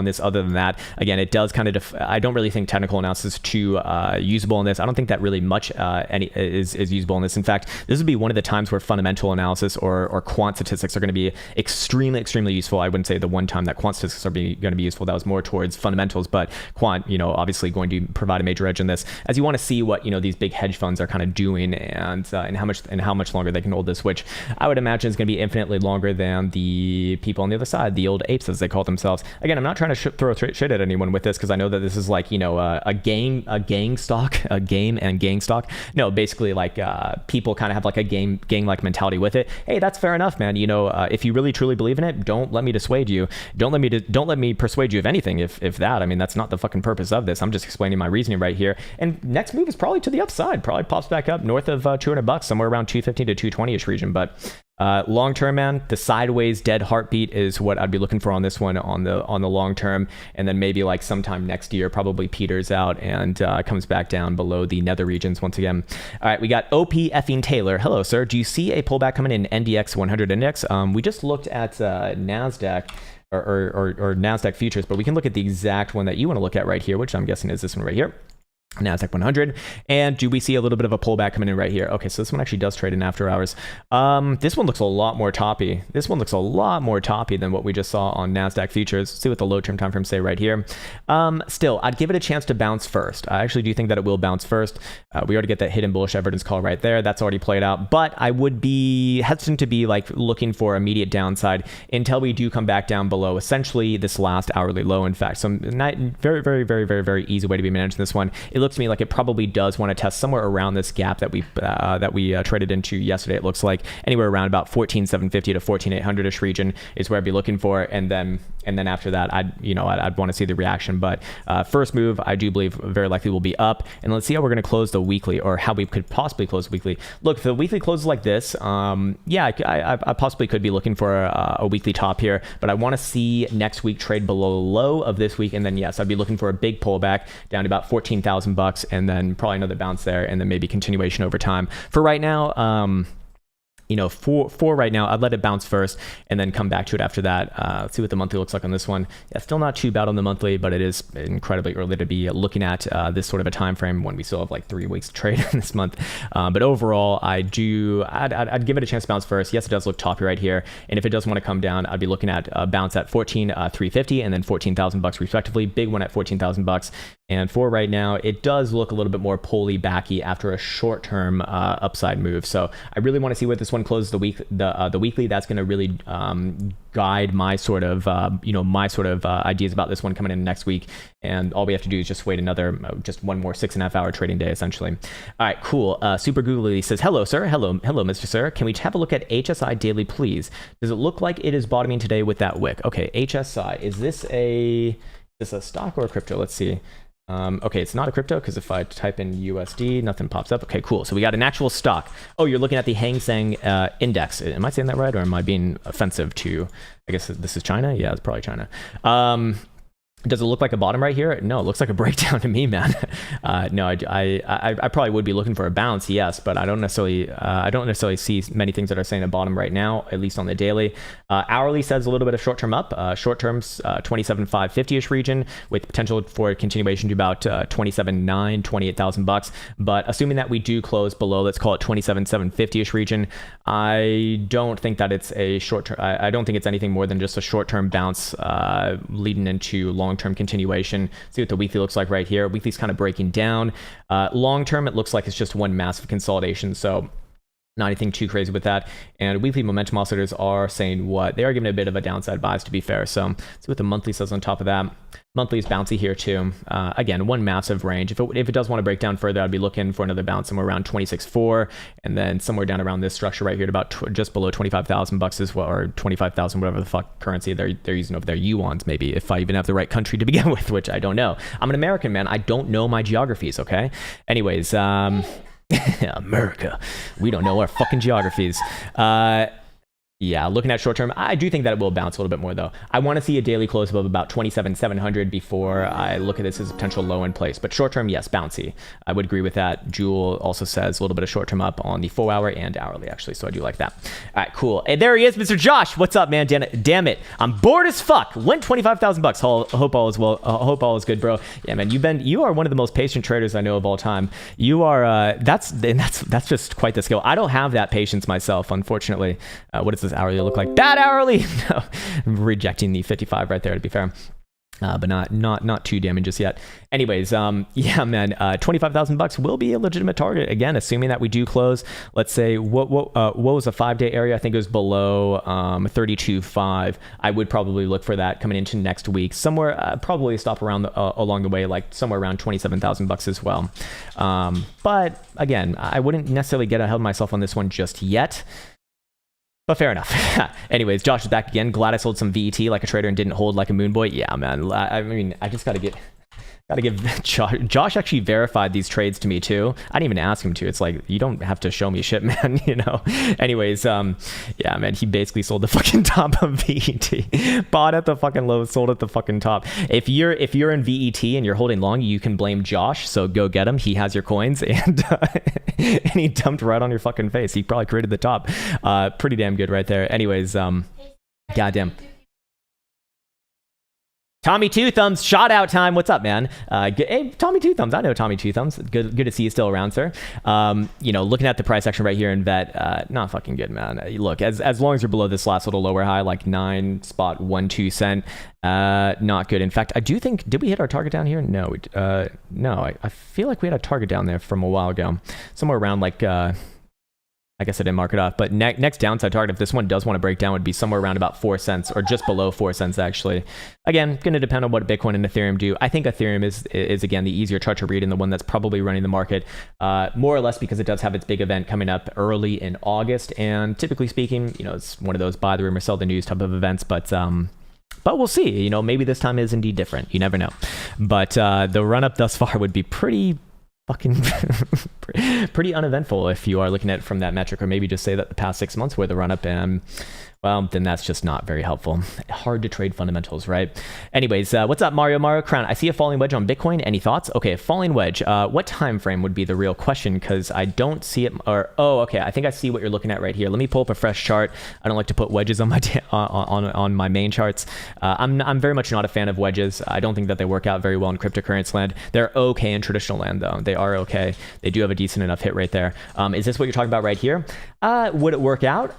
this other than that. Again, it does kind of I don't really think technical analysis is too usable in this. I don't think that really much is usable in this. In fact, this would be one of the times where fundamental analysis or quant statistics are going to be extremely useful. I wouldn't say the one time that quant statistics are going to be useful. That was more towards fundamentals, but quant, obviously going to provide a major edge in this, as you want to see what these big hedge funds are kind of doing, and how much longer they can hold this, which I would imagine is going to be infinitely longer than the people on the other side, the old apes, as they call themselves. Again, I'm not trying to throw shit at anyone with this, because I know that this is like a game and gang stock. No, basically like people kind of have like a gang like mentality with it. Hey, that's fair enough, man. If you really truly believe in it, don't let me dissuade you. Don't let me persuade you of anything. If that, I mean, that's not the fucking purpose of this. I'm just explaining my reasoning right here. And next move is probably to the upside. Probably pops back up north of $200, somewhere around 250 to 220ish region. But long term, man, the sideways dead heartbeat is what I'd be looking for on this one on the long term, and then maybe like sometime next year probably peters out and comes back down below the nether regions once again. All right, we got OP effing Taylor. Hello, sir. Do you see a pullback coming in NDX 100 index? We just looked at Nasdaq or Nasdaq futures, but we can look at the exact one that you want to look at right here, which I'm guessing is this one right here. Nasdaq 100. And do we see a little bit of a pullback coming in right here? Okay, so this one actually does trade in after hours. This one looks a lot more toppy. This one looks a lot more toppy than what we just saw on Nasdaq futures. Let's see what the low term time frames say right here. Still, I'd give it a chance to bounce first. I actually do think that it will bounce first. We already get that hidden bullish evidence call right there. That's already played out, but I would be hesitant to be like looking for immediate downside until we do come back down below essentially this last hourly low. In fact, so very easy way to be managing this one. It looks to me like it probably does want to test somewhere around this gap that we traded into yesterday. It looks like anywhere around about 14,750 to 14,800ish region is where I'd be looking for, and then after that I'd want to see the reaction. But first move, I do believe very likely will be up, and let's see how we're going to close the weekly, or how we could possibly close the weekly. Look, if the weekly closes like this, I possibly could be looking for a weekly top here, but I want to see next week trade below the low of this week, and then yes, I'd be looking for a big pullback down to about 14,000 bucks, and then probably another bounce there, and then maybe continuation over time. For right now, for right now, I'd let it bounce first and then come back to it after that. Let's see what the monthly looks like on this one. Yeah, still not too bad on the monthly, but it is incredibly early to be looking at this sort of a time frame when we still have like 3 weeks to trade in this month. But overall, I'd give it a chance to bounce first. Yes, it does look toppy right here, and if it does want to come down, I'd be looking at a bounce at 14,350 and then 14,000 bucks respectively. Big one at 14,000 bucks. And for right now, it does look a little bit more pulley backy after a short-term upside move. So I really want to see what this one closes the weekly. That's going to really guide my sort of ideas about this one coming in next week. And all we have to do is just wait just one more 6.5 hour trading day, essentially. All right, cool. Super Googly says, hello, sir. Hello, Mr. Sir. Can we have a look at HSI daily, please? Does it look like it is bottoming today with that wick? Okay, HSI. Is this a stock or a crypto? Let's see. Okay, it's not a crypto, because if I type in USD, nothing pops up. Okay, cool. So we got an actual stock. Oh, you're looking at the Hang Seng index. Am I saying that right, or am I being offensive to, I guess this is China? Yeah, it's probably China. Does it look like a bottom right here? No, it looks like a breakdown to me, man. No, I probably would be looking for a bounce, yes, but I don't necessarily see many things that are saying a bottom right now, at least on the daily. Hourly says a little bit of short term up. Short terms 27,550-ish region with potential for a continuation to about 27,900, 28,000 bucks. But assuming that we do close below, let's call it 27,750-ish region, I don't think that it's a short term. I don't think it's anything more than just a short term bounce leading into long-term continuation. See what the weekly looks like right here. Weekly's kind of breaking down. Long-term, it looks like it's just one massive consolidation. So not anything too crazy with that. And weekly momentum oscillators are saying what? They are giving a bit of a downside bias, to be fair. So see what the monthly says on top of that. Monthly is bouncy here too. Again, one massive range. If it does want to break down further, I'd be looking for another bounce somewhere around 26.4, and then somewhere down around this structure right here at about just below 25,000 bucks as well, or 25,000, whatever the fuck currency they're using over there, yuans maybe, if I even have the right country to begin with, which I don't know. I'm an American, man. I don't know my geographies. Okay. Anyways, America, we don't know our fucking geographies. Yeah, looking at short term, I do think that it will bounce a little bit more though. I want to see a daily close above about 27,700 before I look at this as a potential low in place. But short term, yes, bouncy. I would agree with that. Jewel also says a little bit of short term up on the 4 hour and hourly actually, so I do like that. All right, cool. And there he is, Mr. Josh. What's up, man? Damn it, I'm bored as fuck. Went 25,000 bucks. Hope all is well. Hope all is good, bro. Yeah, man, you are one of the most patient traders I know of all time. You are. That's just quite the skill. I don't have that patience myself, unfortunately. What does this hourly look like? Bad hourly. No, I'm rejecting the 55 right there, to be fair. But not too damning just yet. Anyways, yeah, man, 25,000 bucks will be a legitimate target again, assuming that we do close. Let's say what was a 5-day area? I think it was below 32.5. I would probably look for that coming into next week. Somewhere probably stop around along the way, like somewhere around 27,000 bucks as well. But again, I wouldn't necessarily get ahead of myself on this one just yet. But fair enough. Anyways, Josh is back again. Glad I sold some VET like a trader and didn't hold like a moon boy. Yeah, man. I mean, I just gotta give Josh actually verified these trades to me too. I didn't even ask him to. It's like, you don't have to show me shit, man, you know. Anyways, yeah, man, he basically sold the fucking top of VET. Bought at the fucking low, sold at the fucking top. If you're in VET and you're holding long, you can blame Josh, so go get him. He has your coins, and and he dumped right on your fucking face. He probably created the top. Pretty damn good right there. Anyways, goddamn. Tommy Two Thumbs, shout out time. What's up, man? Hey, Tommy Two Thumbs. I know Tommy Two Thumbs. Good to see you still around, sir. You know, looking at the price action right here in VET, not fucking good, man. Look, as long as you're below this last little lower high, like 9.12 cent, not good. In fact, I do think, did we hit our target down here? No, no. I feel like we had a target down there from a while ago, somewhere around like. I guess I didn't mark it off, but next downside target, if this one does want to break down, would be somewhere around about 4 cents or just below 4 cents, actually. Again, going to depend on what Bitcoin and Ethereum do. I think Ethereum is again, the easier chart to read and the one that's probably running the market, more or less because it does have its big event coming up early in August. And typically speaking, you know, it's one of those buy the rumor, sell the news type of events, but we'll see. You know, maybe this time is indeed different. You never know. But the run up thus far would be pretty uneventful if you are looking at it from that metric, or maybe just say that the past 6 months were the run up, and well, then that's just not very helpful. Hard to trade fundamentals, right? Anyways, what's up, Mario Crown? I see a falling wedge on Bitcoin. Any thoughts? Okay, a falling wedge. What time frame would be the real question? Because I don't see it. Or okay, I think I see what you're looking at right here. Let me pull up a fresh chart. I don't like to put wedges on my on my main charts. I'm very much not a fan of wedges. I don't think that they work out very well in cryptocurrency land. They're okay in traditional land, though. They are okay. They do have a decent enough hit right there. Is this what you're talking about right here? Would it work out?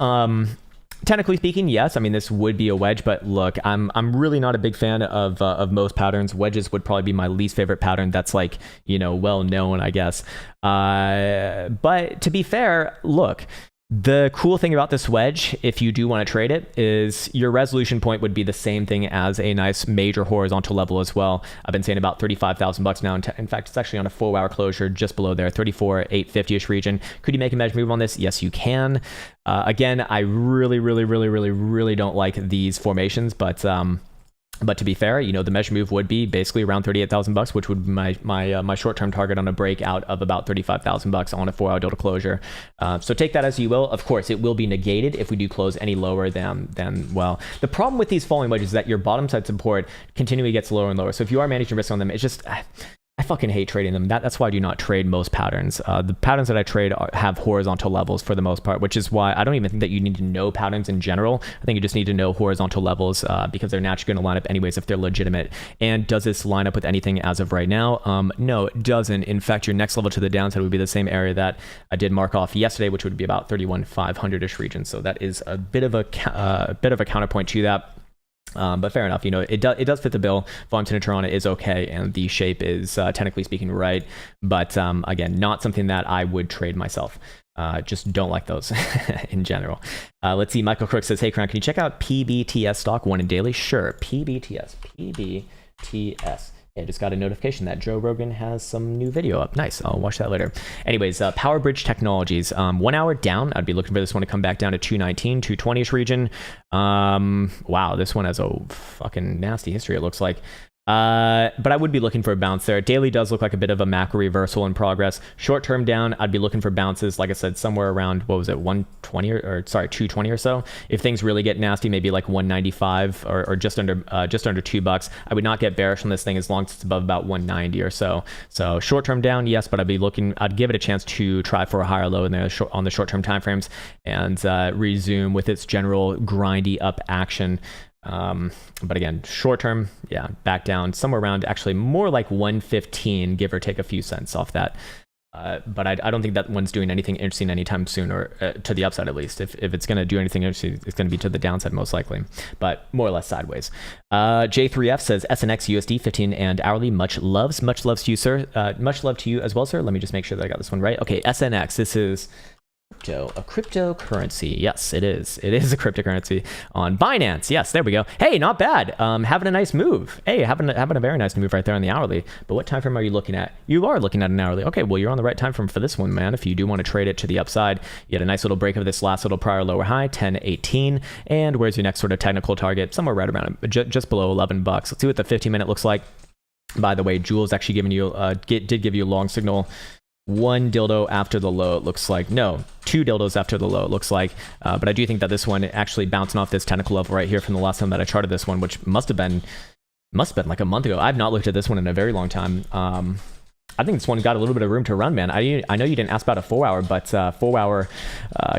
Technically speaking, yes. I mean, this would be a wedge, but look, I'm really not a big fan of most patterns. Wedges would probably be my least favorite pattern. That's like, you know, well known, I guess. But to be fair, look, the cool thing about this wedge, if you do want to trade it, is your resolution point would be the same thing as a nice major horizontal level as well. I've been saying about 35,000 bucks now. In fact, it's actually on a 4-hour closure just below there, 34,850-ish region. Could you make a measure move on this? Yes, you can. Again, I really don't like these formations, but But to be fair, the measure move would be basically around 38,000 bucks, which would be my short-term target on a breakout of about 35,000 bucks on a 4-hour delta closure. So take that as you will. Of course, it will be negated if we do close any lower than well. The problem with these falling wedges is that your bottom side support continually gets lower and lower. So if you are managing risk on them, it's just I fucking hate trading them. That's why I do not trade most patterns. The patterns that I trade have horizontal levels for the most part, which is why I don't even think that you need to know patterns in general. I think you just need to know horizontal levels because they're naturally going to line up anyways if they're legitimate. And does this line up with anything as of right now? No, it doesn't. In fact, your next level to the downside would be the same area that I did mark off yesterday, which would be about 31,500-ish region. So that is a bit of a counterpoint to that. But fair enough, it does fit the bill. Volume signature on it is okay, and the shape is technically speaking right. But again, not something that I would trade myself. Just don't like those in general. Let's see. Michael Crook says, "Hey, Krown, can you check out PBTS stock 1 and daily?" Sure. PBTS. I just got a notification that Joe Rogan has some new video up. Nice. I'll watch that later. Anyways, Power Bridge Technologies. 1 hour down. I'd be looking for this one to come back down to 219, 220-ish region. Wow, this one has a fucking nasty history, it looks like. But I would be looking for a bounce there. Daily does look like a bit of a macro reversal in progress. Short term down, I'd be looking for bounces, like I said, somewhere around, 220 or so. If things really get nasty, maybe like 195 or just under $2. I would not get bearish on this thing as long as it's above about 190 or so. So short term down, yes, but I'd give it a chance to try for a higher low in there on the short term timeframes and resume with its general grindy up action. But again, short term, yeah, back down somewhere around actually more like 115, give or take a few cents off that. But I don't think that one's doing anything interesting anytime soon, or to the upside at least. If it's going to do anything interesting, it's going to be to the downside most likely, but more or less sideways. J3F says SNX USD 15 and hourly, much loves to you, sir. Much love to you as well, sir. Let me just make sure that I got this one right. Okay, SNX, this is a cryptocurrency. Yes, it is. It is a cryptocurrency on Binance. Yes, there we go. Hey, not bad. Having a nice move. Hey, having a very nice move right there on the hourly. But what time frame are you looking at? You are looking at an hourly. Okay, well, you're on the right time frame for this one, man. If you do want to trade it to the upside, you had a nice little break of this last little prior lower high, 10.18. And where's your next sort of technical target? Somewhere right around just below $11. Let's see what the 15-minute looks like. By the way, Jules actually did give you a long signal. 1 dildo after the low, it looks like. No, 2 dildos after the low, it looks like. But I do think that this one actually bouncing off this technical level right here from the last time that I charted this one, which must have been like a month ago. I've not looked at this one in a very long time. I think this one got a little bit of room to run, man. I know you didn't ask about a 4-hour, but 4-hour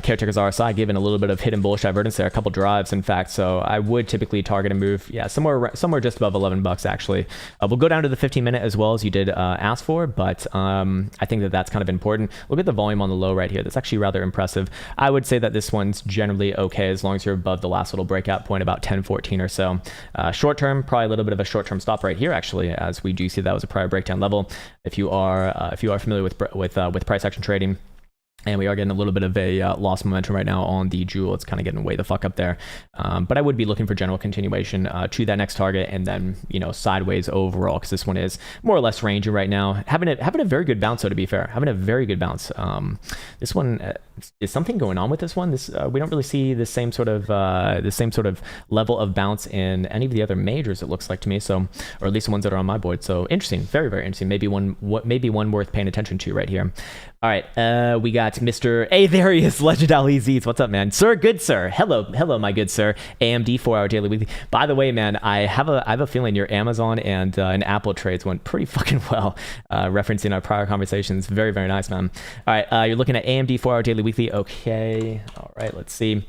Caretakers RSI given a little bit of hidden bullish divergence there, a couple drives, in fact. So I would typically target a move, yeah, somewhere just above $11 actually. We'll go down to the 15-minute as well as you did ask for, but I think that's kind of important. Look at the volume on the low right here. That's actually rather impressive. I would say that this one's generally okay as long as you're above the last little breakout point, about 10.14 or so. Short term, probably a little bit of a short term stop right here actually, as we do see that was a prior breakdown level. If you are familiar with price action trading, and we are getting a little bit of a loss momentum right now on the Jewel. It's kind of getting way the fuck up there. But I would be looking for general continuation to that next target, and then sideways overall, because this one is more or less ranging right now. Having a very good bounce, though, to be fair. Having a very good bounce. This one is something going on with this one. We don't really see the same sort of level of bounce in any of the other majors, it looks like to me. So, or at least the ones that are on my board. So interesting, very very interesting. Maybe one worth paying attention to right here. All right, we got Mr. Hey, there he is, Legend Ali Z's. What's up, man? Sir, good sir. Hello, my good sir. AMD 4-hour daily weekly. By the way, man, I have a feeling your Amazon and Apple trades went pretty fucking well. Referencing our prior conversations, very very nice, man. All right, you're looking at AMD 4-hour daily weekly. Okay, all right, let's see.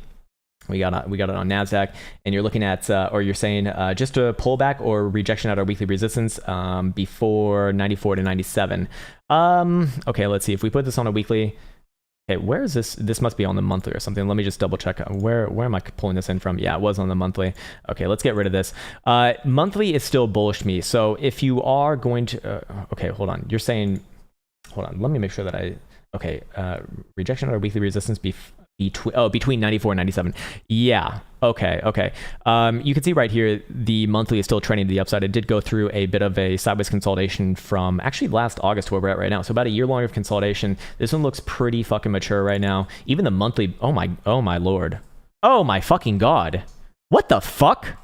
We got it on Nasdaq, and you're looking at, or you're saying just a pullback or rejection at our weekly resistance before 94 to 97. Okay, let's see if we put this on a weekly. Okay, where is this? This must be on the monthly or something. Let me just double check. Where am I pulling this in from? Yeah, it was on the monthly. Okay, let's get rid of this. Monthly is still bullish to me. So if you are going to, okay, hold on. You're saying, hold on. Let me make sure that okay, rejection at our weekly resistance between 94 and 97. Yeah. Okay. You can see right here the monthly is still trending to the upside. It did go through a bit of a sideways consolidation from actually last August to where we're at right now. So about a year long of consolidation. This one looks pretty fucking mature right now. Even the monthly. Oh my lord. Oh my fucking god. What the fuck?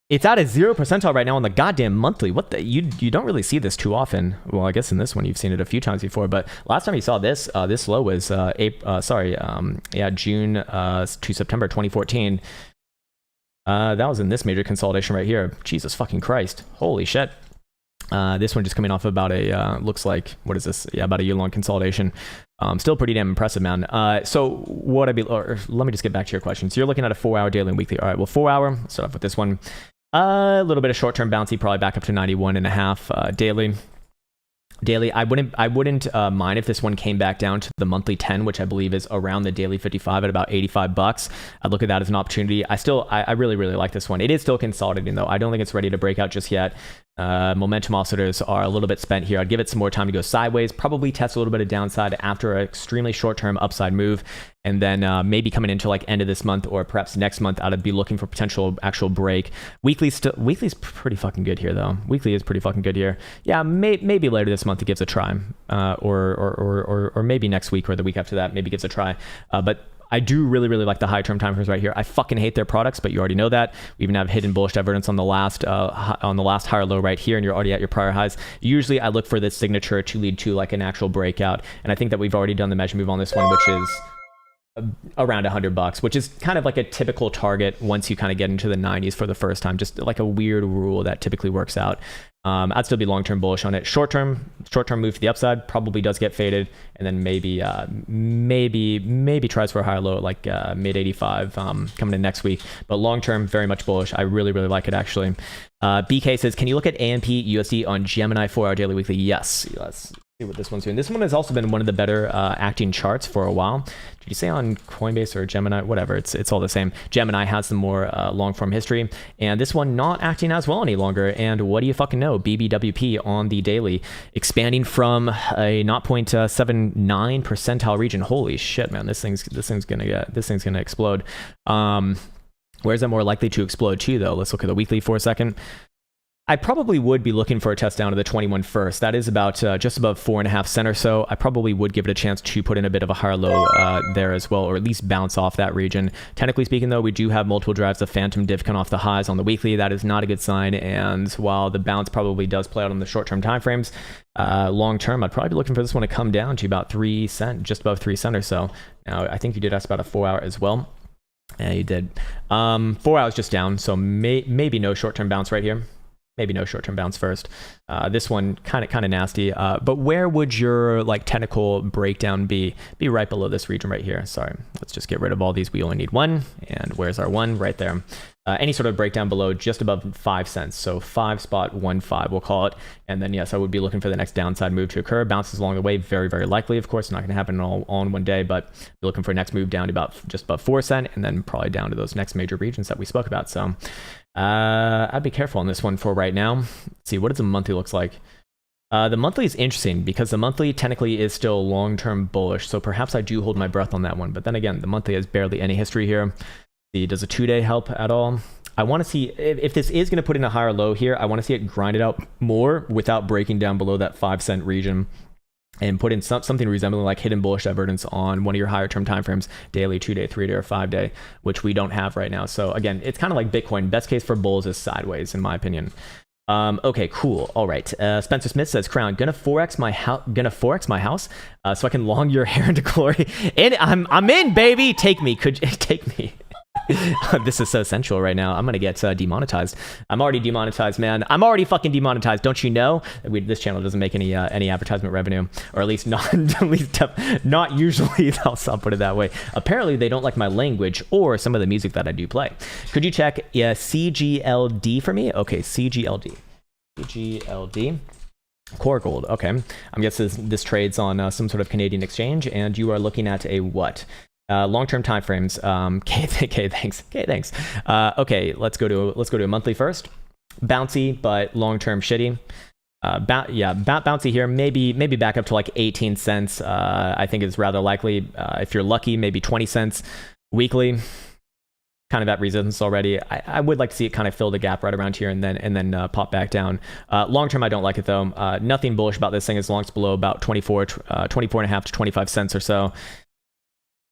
It's at a 0 percentile right now on the goddamn monthly. What the? You don't really see this too often. Well, I guess in this one you've seen it a few times before, but last time you saw this this low was June to September 2014. That was in this major consolidation right here. Jesus fucking Christ. Holy shit. This one just coming off about a looks like, what is this? Yeah, about a year-long consolidation. Still pretty damn impressive, man. So what let me just get back to your question. So you're looking at a 4-hour daily and weekly. All right, well, 4-hour, start off with this one. A little bit of short-term bouncy, probably back up to 91.5 daily. I wouldn't mind if this one came back down to the monthly 10, which I believe is around the daily 55 at about $85. I'd look at that as an opportunity. I really like this one. It is still consolidating though. I don't think it's ready to break out just yet. Momentum oscillators are a little bit spent here. I'd give it some more time to go sideways, probably test a little bit of downside after an extremely short-term upside move, and then maybe coming into like end of this month or perhaps next month, I'd be looking for potential actual break. Weekly's pretty fucking good here though. Weekly is pretty fucking good here. Yeah, maybe later this month it gives a try, or maybe next week or the week after that maybe gives a try. But I do really like the high term time frames right here. I fucking hate their products, but you already know that. We even have hidden bullish divergence on the last higher low right here, and you're already at your prior highs. Usually I look for this signature to lead to like an actual breakout, and I think that we've already done the measure move on this one, which is around $100, which is kind of like a typical target once you kind of get into the 90s for the first time. Just like a weird rule that typically works out. I'd still be long-term bullish on it. Short-term move to the upside probably does get faded, and then maybe tries for a higher low at like mid 85 coming in next week. But long-term, very much bullish. I really like it actually. BK says, can you look at AMP USD on Gemini 4-hour daily weekly? Yes. Let's see what this one's doing. This one has also been one of the better acting charts for a while. Did you say on Coinbase or Gemini? Whatever, it's all the same. Gemini has some more long form history, and this one not acting as well any longer. And what do you fucking know? BBWP on the daily expanding from a 0.79 percentile region. Holy shit, man! This thing's gonna explode. Where's that more likely to explode to though? Let's look at the weekly for a second. I probably would be looking for a test down to the 21 first. That is about just above 4.5 cents or so. I probably would give it a chance to put in a bit of a higher low there as well, or at least bounce off that region. Technically speaking, though, we do have multiple drives of phantom div coming off the highs on the weekly. That is not a good sign. And while the bounce probably does play out on the short-term timeframes, long-term, I'd probably be looking for this one to come down to about 3 cents, just above 3 cents or so. Now, I think you did ask about a 4-hour as well. Yeah, you did. 4 hours just down, so maybe no short-term bounce right here. Maybe no short-term bounce first. This one kind of nasty. But where would your like technical breakdown be? Be right below this region right here. Sorry, let's just get rid of all these. We only need one. And where's our one? Right there. Any sort of breakdown below just above 5 cents. So 5.15 we'll call it. And then yes, I would be looking for the next downside move to occur. Bounces along the way, very likely. Of course, not going to happen all in one day, but be looking for a next move down to about just above 4 cents, and then probably down to those next major regions that we spoke about. So I'd be careful on this one for right now. Let's see, what does the monthly looks like? The monthly is interesting because the monthly technically is still long-term bullish. So perhaps I do hold my breath on that one. But then again, the monthly has barely any history here. See, does a 2-day help at all? I want to see if this is going to put in a higher low here. I want to see it grind it out more without breaking down below that 5 cent region, and put in something resembling like hidden bullish divergence on one of your higher term timeframes, daily, 2-day, 3-day, or 5-day, which we don't have right now. So again, it's kind of like Bitcoin. Best case for bulls is sideways, in my opinion. Okay, cool. All right. Spencer Smith says, Krown, gonna forex my house so I can long your hair into glory. And I'm in, baby. Take me. Could you take me? This is so sensual right now. I'm gonna get demonetized. I'm already demonetized, man. I'm already fucking demonetized. Don't you know? This channel doesn't make any advertisement revenue, or at least not not usually. I'll put it that way. Apparently, they don't like my language or some of the music that I do play. Could you check CGLD for me? Okay, CGLD. Core Gold. Okay, I'm guessing this trades on some sort of Canadian exchange, and you are looking at a what? Long-term time frames. Thanks. Okay, let's go to a monthly first. Bouncy, but long-term shitty. Bouncy here. Maybe back up to like 18 cents. I think it's rather likely. If you're lucky, maybe 20 cents weekly. Kind of at resistance already. I would like to see it kind of fill the gap right around here and then pop back down. Long term, I don't like it though. Nothing bullish about this thing as long as it's below about 24 and a half to 25 cents or so.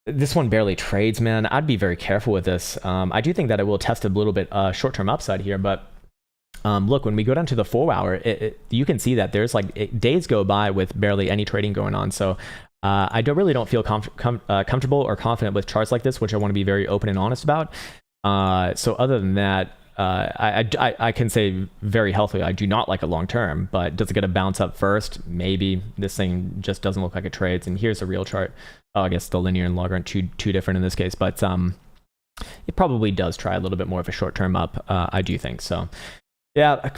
This one barely trades, man. I'd be very careful with this. I do think that it will test a little bit short-term upside here, but look, when we go down to the 4 hour, you can see that there's like days go by with barely any trading going on. So I really don't feel comfortable or confident with charts like this, which I want to be very open and honest about. So other than that, I can say very healthily, I do not like it long term, but does it get a bounce up first? Maybe. This thing just doesn't look like it trades. And here's a real chart. Oh, I guess the linear and log aren't too different in this case, but it probably does try a little bit more of a short term up. I do think so. Yeah,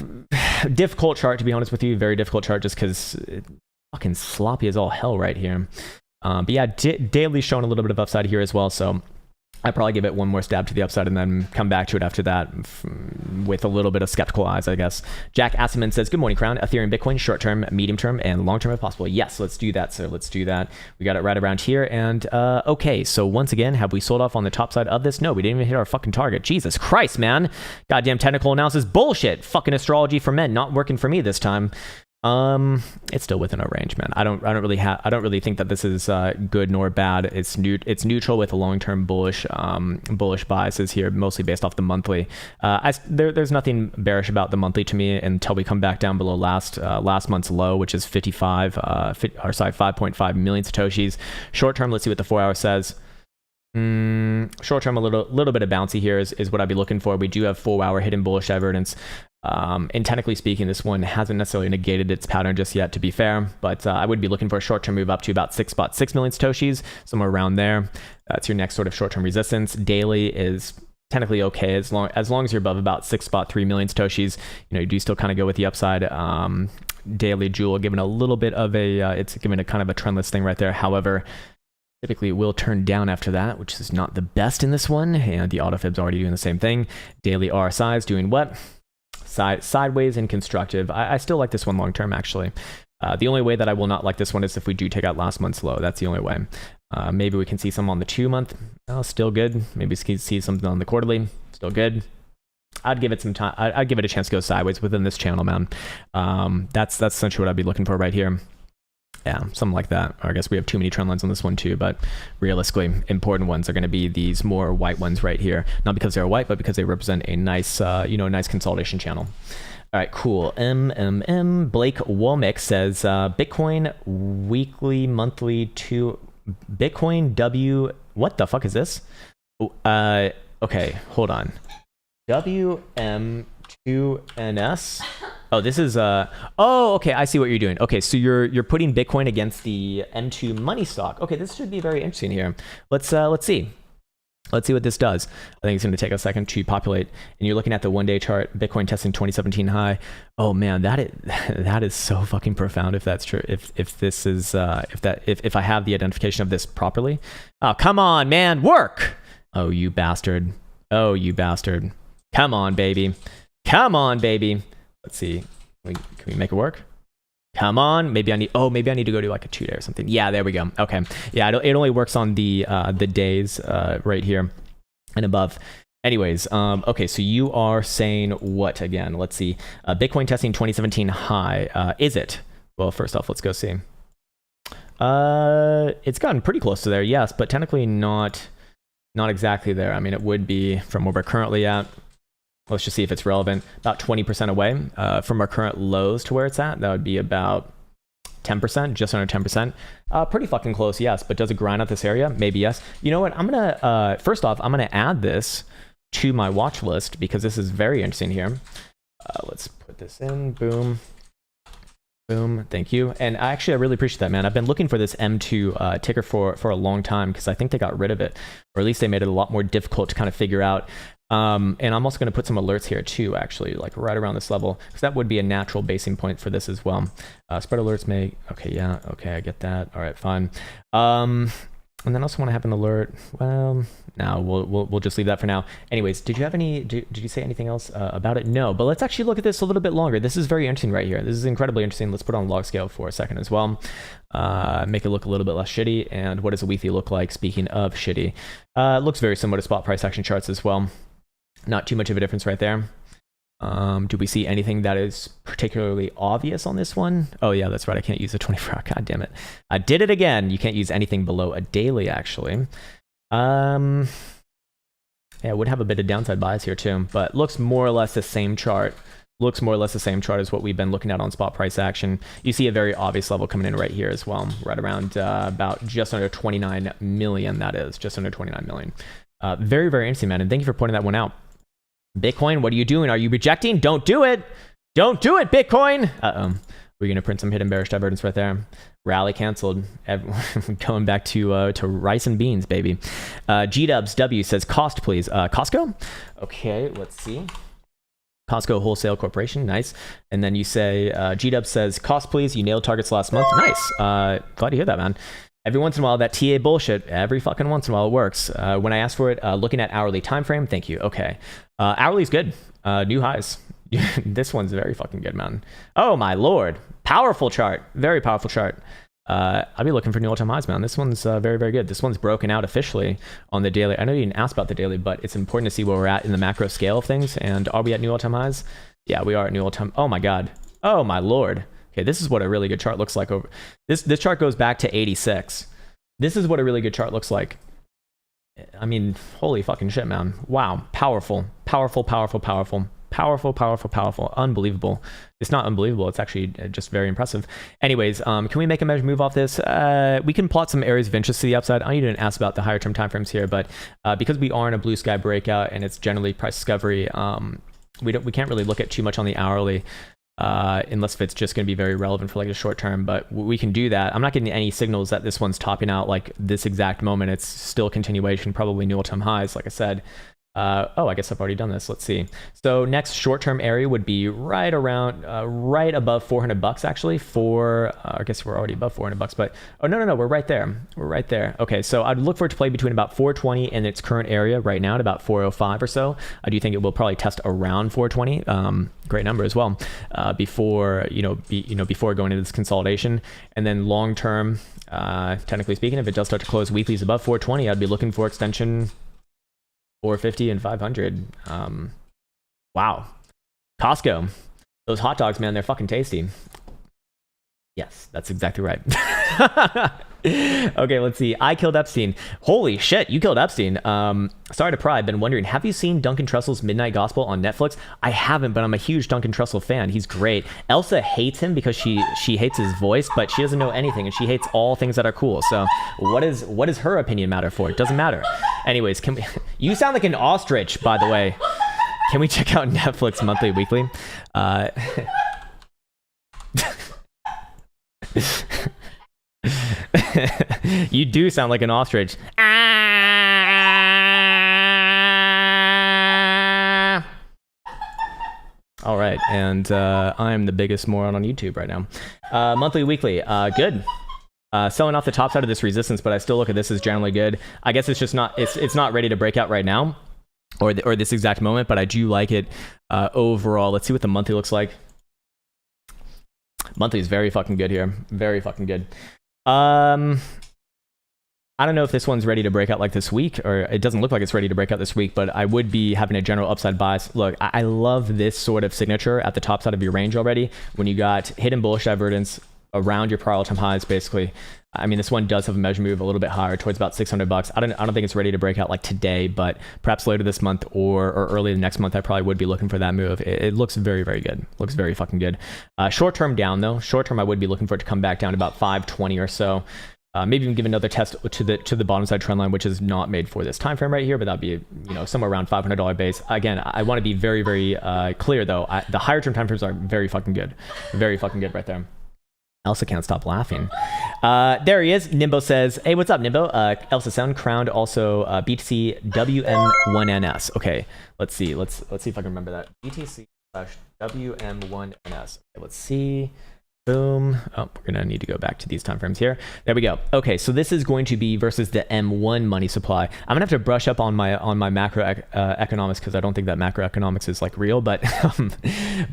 difficult chart, to be honest with you. Very difficult chart just because it's fucking sloppy as all hell right here. But yeah, daily showing a little bit of upside here as well. So I'd probably give it one more stab to the upside and then come back to it after that with a little bit of skeptical eyes, I guess. Jack Asselman says, good morning, Krown. Ethereum, Bitcoin, short-term, medium-term, and long-term if possible. Yes, let's do that, sir. Let's do that. We got it right around here. And okay, so once again, have we sold off on the top side of this? No, we didn't even hit our fucking target. Jesus Christ, man. Goddamn technical analysis bullshit. Fucking astrology for men. Not working for me this time. It's still within our range, man. I don't really think that this is good nor bad. It's neutral with a long-term bullish biases here, mostly based off the monthly. There's nothing bearish about the monthly to me until we come back down below last month's low, which is 5.5 million satoshis. Short term, let's see what the 4 hour says. Short term, a little bit of bouncy here is what I'd be looking for. We do have 4 hour hidden bullish evidence. And technically speaking, this one hasn't necessarily negated its pattern just yet, to be fair, but I would be looking for a short-term move up to about 6.6 million satoshis, somewhere around there. That's your next sort of short-term resistance. Daily is technically okay as long as you're above about 6.3 million satoshis. You do still kind of go with the upside. Daily Jewel given a little bit of it's given a kind of a trendless thing right there. However, typically it will turn down after that, which is not the best in this one, and the AutoFib's already doing the same thing. Daily RSI is doing what? Sideways and constructive. I still like this one long term, actually. The only way that I will not like this one is if we do take out last month's low. That's the only way. Maybe we can see some on the 2 month. Oh, still good. Maybe we can see something on the quarterly. Still good. I'd give it some time. I'd give it a chance to go sideways within this channel, man. That's essentially what I'd be looking for right here. Yeah, something like that. Or I guess we have too many trend lines on this one too, but realistically, important ones are going to be these more white ones right here. Not because they're white, but because they represent a nice, nice consolidation channel. All right, cool. Blake Womack says, Bitcoin weekly, monthly to Bitcoin W. What the fuck is this? Okay, hold on. WM2NS. Oh, this is okay, I see what you're doing. Okay, so you're putting Bitcoin against the M2 money stock. Okay, this should be very interesting here. Let's see. Let's see what this does. I think it's going to take a second to populate. And you're looking at the 1 day chart, Bitcoin testing 2017 high. Oh man, that is so fucking profound if that's true. If this is if I have the identification of this properly. Oh, come on, man, work. Oh, you bastard. Oh, you bastard. Come on, baby. Come on, baby. Let's see. Can we make it work? Come on. Maybe I need to go to like a 2 day or something. Yeah, there we go. Okay. Yeah, it only works on the days right here and above. Anyways, okay, so you are saying what again? Let's see. Bitcoin testing 2017 high. Is it? Well, first off, let's go see. It's gotten pretty close to there, yes, but technically not exactly there. I mean, it would be from where we're currently at. Let's just see if it's relevant. About 20% away from our current lows to where it's at. That would be about 10%, just under 10%. Pretty fucking close, yes. But does it grind out this area? Maybe yes. You know what? I'm going to, first off, I'm going to add this to my watch list because this is very interesting here. Let's put this in. Boom. Boom. Thank you. And I really appreciate that, man. I've been looking for this M2 ticker for a long time because I think they got rid of it, or at least they made it a lot more difficult to kind of figure out. And I'm also going to put some alerts here too, actually, like right around this level, because that would be a natural basing point for this as well. Spread alerts may, okay, yeah, okay, I get that. All right, fine. And then I also want to have an alert. Well, no, we'll just leave that for now. Anyways, did you say anything else about it? No, but let's actually look at this a little bit longer. This is very interesting right here. This is incredibly interesting. Let's put on log scale for a second as well. Make it look a little bit less shitty. And what does a weekly look like? Speaking of shitty, it looks very similar to spot price action charts as well. Not too much of a difference right there. Do we see anything that is particularly obvious on this one? Oh yeah, that's right. I can't use a 24 hour. God damn it. I did it again. You can't use anything below a daily, actually. Yeah, it would have a bit of downside bias here too, but looks more or less the same chart. Looks more or less the same chart as what we've been looking at on spot price action. You see a very obvious level coming in right here as well, right around about just under 29 million. That is just under 29 million. Very, very interesting, man. And thank you for pointing that one out. Bitcoin, what are you doing? Are you rejecting? Don't do it. Don't do it, Bitcoin. We're going to print some hidden bearish divergence right there. Rally canceled. Going back to rice and beans, baby. G-Dubs W says cost, please. Costco? Okay, let's see. Costco Wholesale Corporation, nice. And then you say, G-Dub says, cost please, you nailed targets last month. Nice. Glad to hear that, man. Every once in a while, that TA bullshit, every fucking once in a while it works. When I asked for it, looking at hourly time frame, thank you. Okay. Hourly's good. New highs. This one's very fucking good, man. Oh my lord. Powerful chart. Very powerful chart. I'll be looking for new all-time highs, man. This one's very, very good. This one's broken out officially on the daily. I know you didn't ask about the daily, but it's important to see where we're at in the macro scale of things. And are we at new all-time highs? Yeah, we are at new all-time. Oh my god. Oh my lord. Okay, this is what a really good chart looks like. Over this chart goes back to 86. This is what a really good chart looks like. I mean, holy fucking shit, man. Wow. Powerful. Powerful, powerful, powerful. Powerful, powerful, powerful. Unbelievable. It's not unbelievable. It's actually just very impressive. Anyways, can we make a measure move off this? We can plot some areas of interest to the upside. I need to ask about the higher term timeframes here, but because we are in a blue sky breakout and it's generally price discovery, we can't really look at too much on the hourly unless if it's just going to be very relevant for like a short term, but we can do that. I'm not getting any signals that this one's topping out like this exact moment. It's still continuation, probably new all-time highs, like I said. Oh, I guess I've already done this. Let's see. So next short-term area would be right around, right above $400 actually. I guess we're already above $400, but oh no, we're right there. We're right there. Okay, so I'd look for it to play between about 420 and its current area right now at about 405 or so. I do think it will probably test around 420. Great number as well. Before before going into this consolidation, and then long-term, technically speaking, if it does start to close weeklies above 420, I'd be looking for extension. 450 and 500. Wow. Costco. Those hot dogs, man, they're fucking tasty. Yes, that's exactly right. Okay, let's see. I killed Epstein. Holy shit, you killed Epstein. Sorry to pry. I've been wondering, have you seen Duncan Trussell's Midnight Gospel on Netflix? I haven't, but I'm a huge Duncan Trussell fan. He's great. Elsa hates him because she hates his voice, but she doesn't know anything, and she hates all things that are cool. So what does her opinion matter for? It doesn't matter. Anyways, you sound like an ostrich, by the way. Can we check out Netflix monthly, weekly? You do sound like an ostrich. All right, and I'm the biggest moron on YouTube right now. Monthly, weekly, good. Selling off the top side of this resistance, but I still look at this as generally good. I guess it's just not it's not ready to break out right now, or this exact moment, but I do like it overall. Let's see what the monthly looks like. Monthly is very fucking good here. Very fucking good. I don't know if this one's ready to break out like this week, or it doesn't look like it's ready to break out this week, but I would be having a general upside bias. Look, I love this sort of signature at the top side of your range already. When you got hidden bullish divergence around your prior all-time highs, basically. I mean, this one does have a measure move a little bit higher towards about $600. I don't think it's ready to break out like today, but perhaps later this month or early the next month, I probably would be looking for that move. It looks very, very good. Looks very fucking good. Short term down though. Short term, I would be looking for it to come back down to about 520 or so. Maybe even give another test to the bottom side trend line, which is not made for this time frame right here, but that'd be somewhere around $500 base. Again, I want to be very, very clear though. The higher term time frames are very fucking good right there. Elsa can't stop laughing. There he is. Nimbo says, hey, what's up, Nimbo? Elsa sound crowned also BTC WM1NS. Okay, let's see. Let's see if I can remember that. BTC/WM1NS. Okay, let's see. Boom. Oh, we're gonna need to go back to these timeframes here. There we go. Okay, so this is going to be versus the M1 money supply. I'm gonna have to brush up on my macro economics because I don't think that macroeconomics is like real, but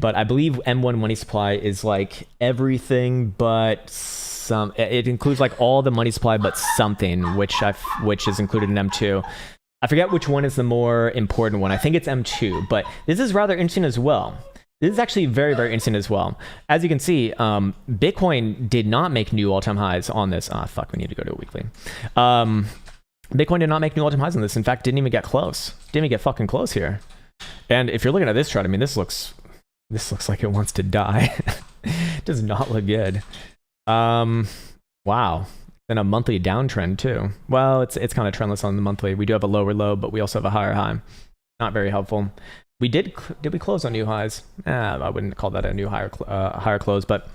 but I believe M1 money supply is like everything but some. It includes like all the money supply but something, which is included in M2. I forget which one is the more important one. I think it's M2, but this is rather interesting as well. This is actually very, very interesting as well. As you can see, Bitcoin did not make new all-time highs on this. Fuck, we need to go to a weekly. Bitcoin did not make new all-time highs on this. In fact, didn't even get close. Didn't even get fucking close here. And if you're looking at this chart, I mean, this looks like it wants to die. Does not look good. Wow. Then a monthly downtrend too. Well, it's kind of trendless on the monthly. We do have a lower low, but we also have a higher high. Not very helpful. We did we close on new highs? I wouldn't call that a new higher close, but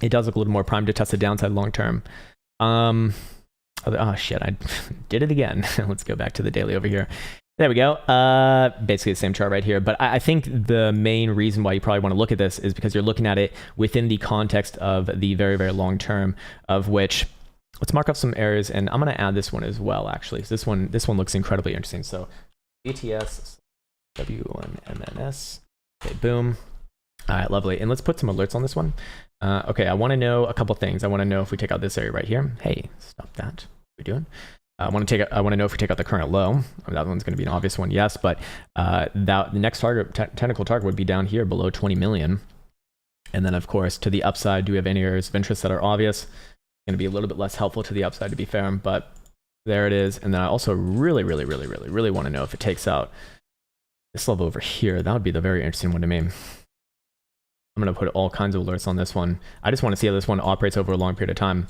it does look a little more primed to test the downside long term. Oh shit, I did it again. Let's go back to the daily over here. There we go. Basically the same chart right here. But I think the main reason why you probably want to look at this is because you're looking at it within the context of the very, very long term, of which, let's mark up some areas. And I'm going to add this one as well, actually. So this one looks incredibly interesting. So BTS, WMNS. Okay, boom. All right, lovely. And let's put some alerts on this one. Okay, I want to know a couple things. I want to know if we take out this area right here. Hey, stop that. What are we doing? I want to know if we take out the current low. I mean, that one's going to be an obvious one, yes. But the next target, technical target, would be down here below 20 million. And then, of course, to the upside, do we have any areas of interest that are obvious? It's going to be a little bit less helpful to the upside, to be fair. But there it is. And then I also really want to know if it takes out this level over here. That would be the very interesting one to me. I'm going to put all kinds of alerts on this one. I just want to see how this one operates over a long period of time.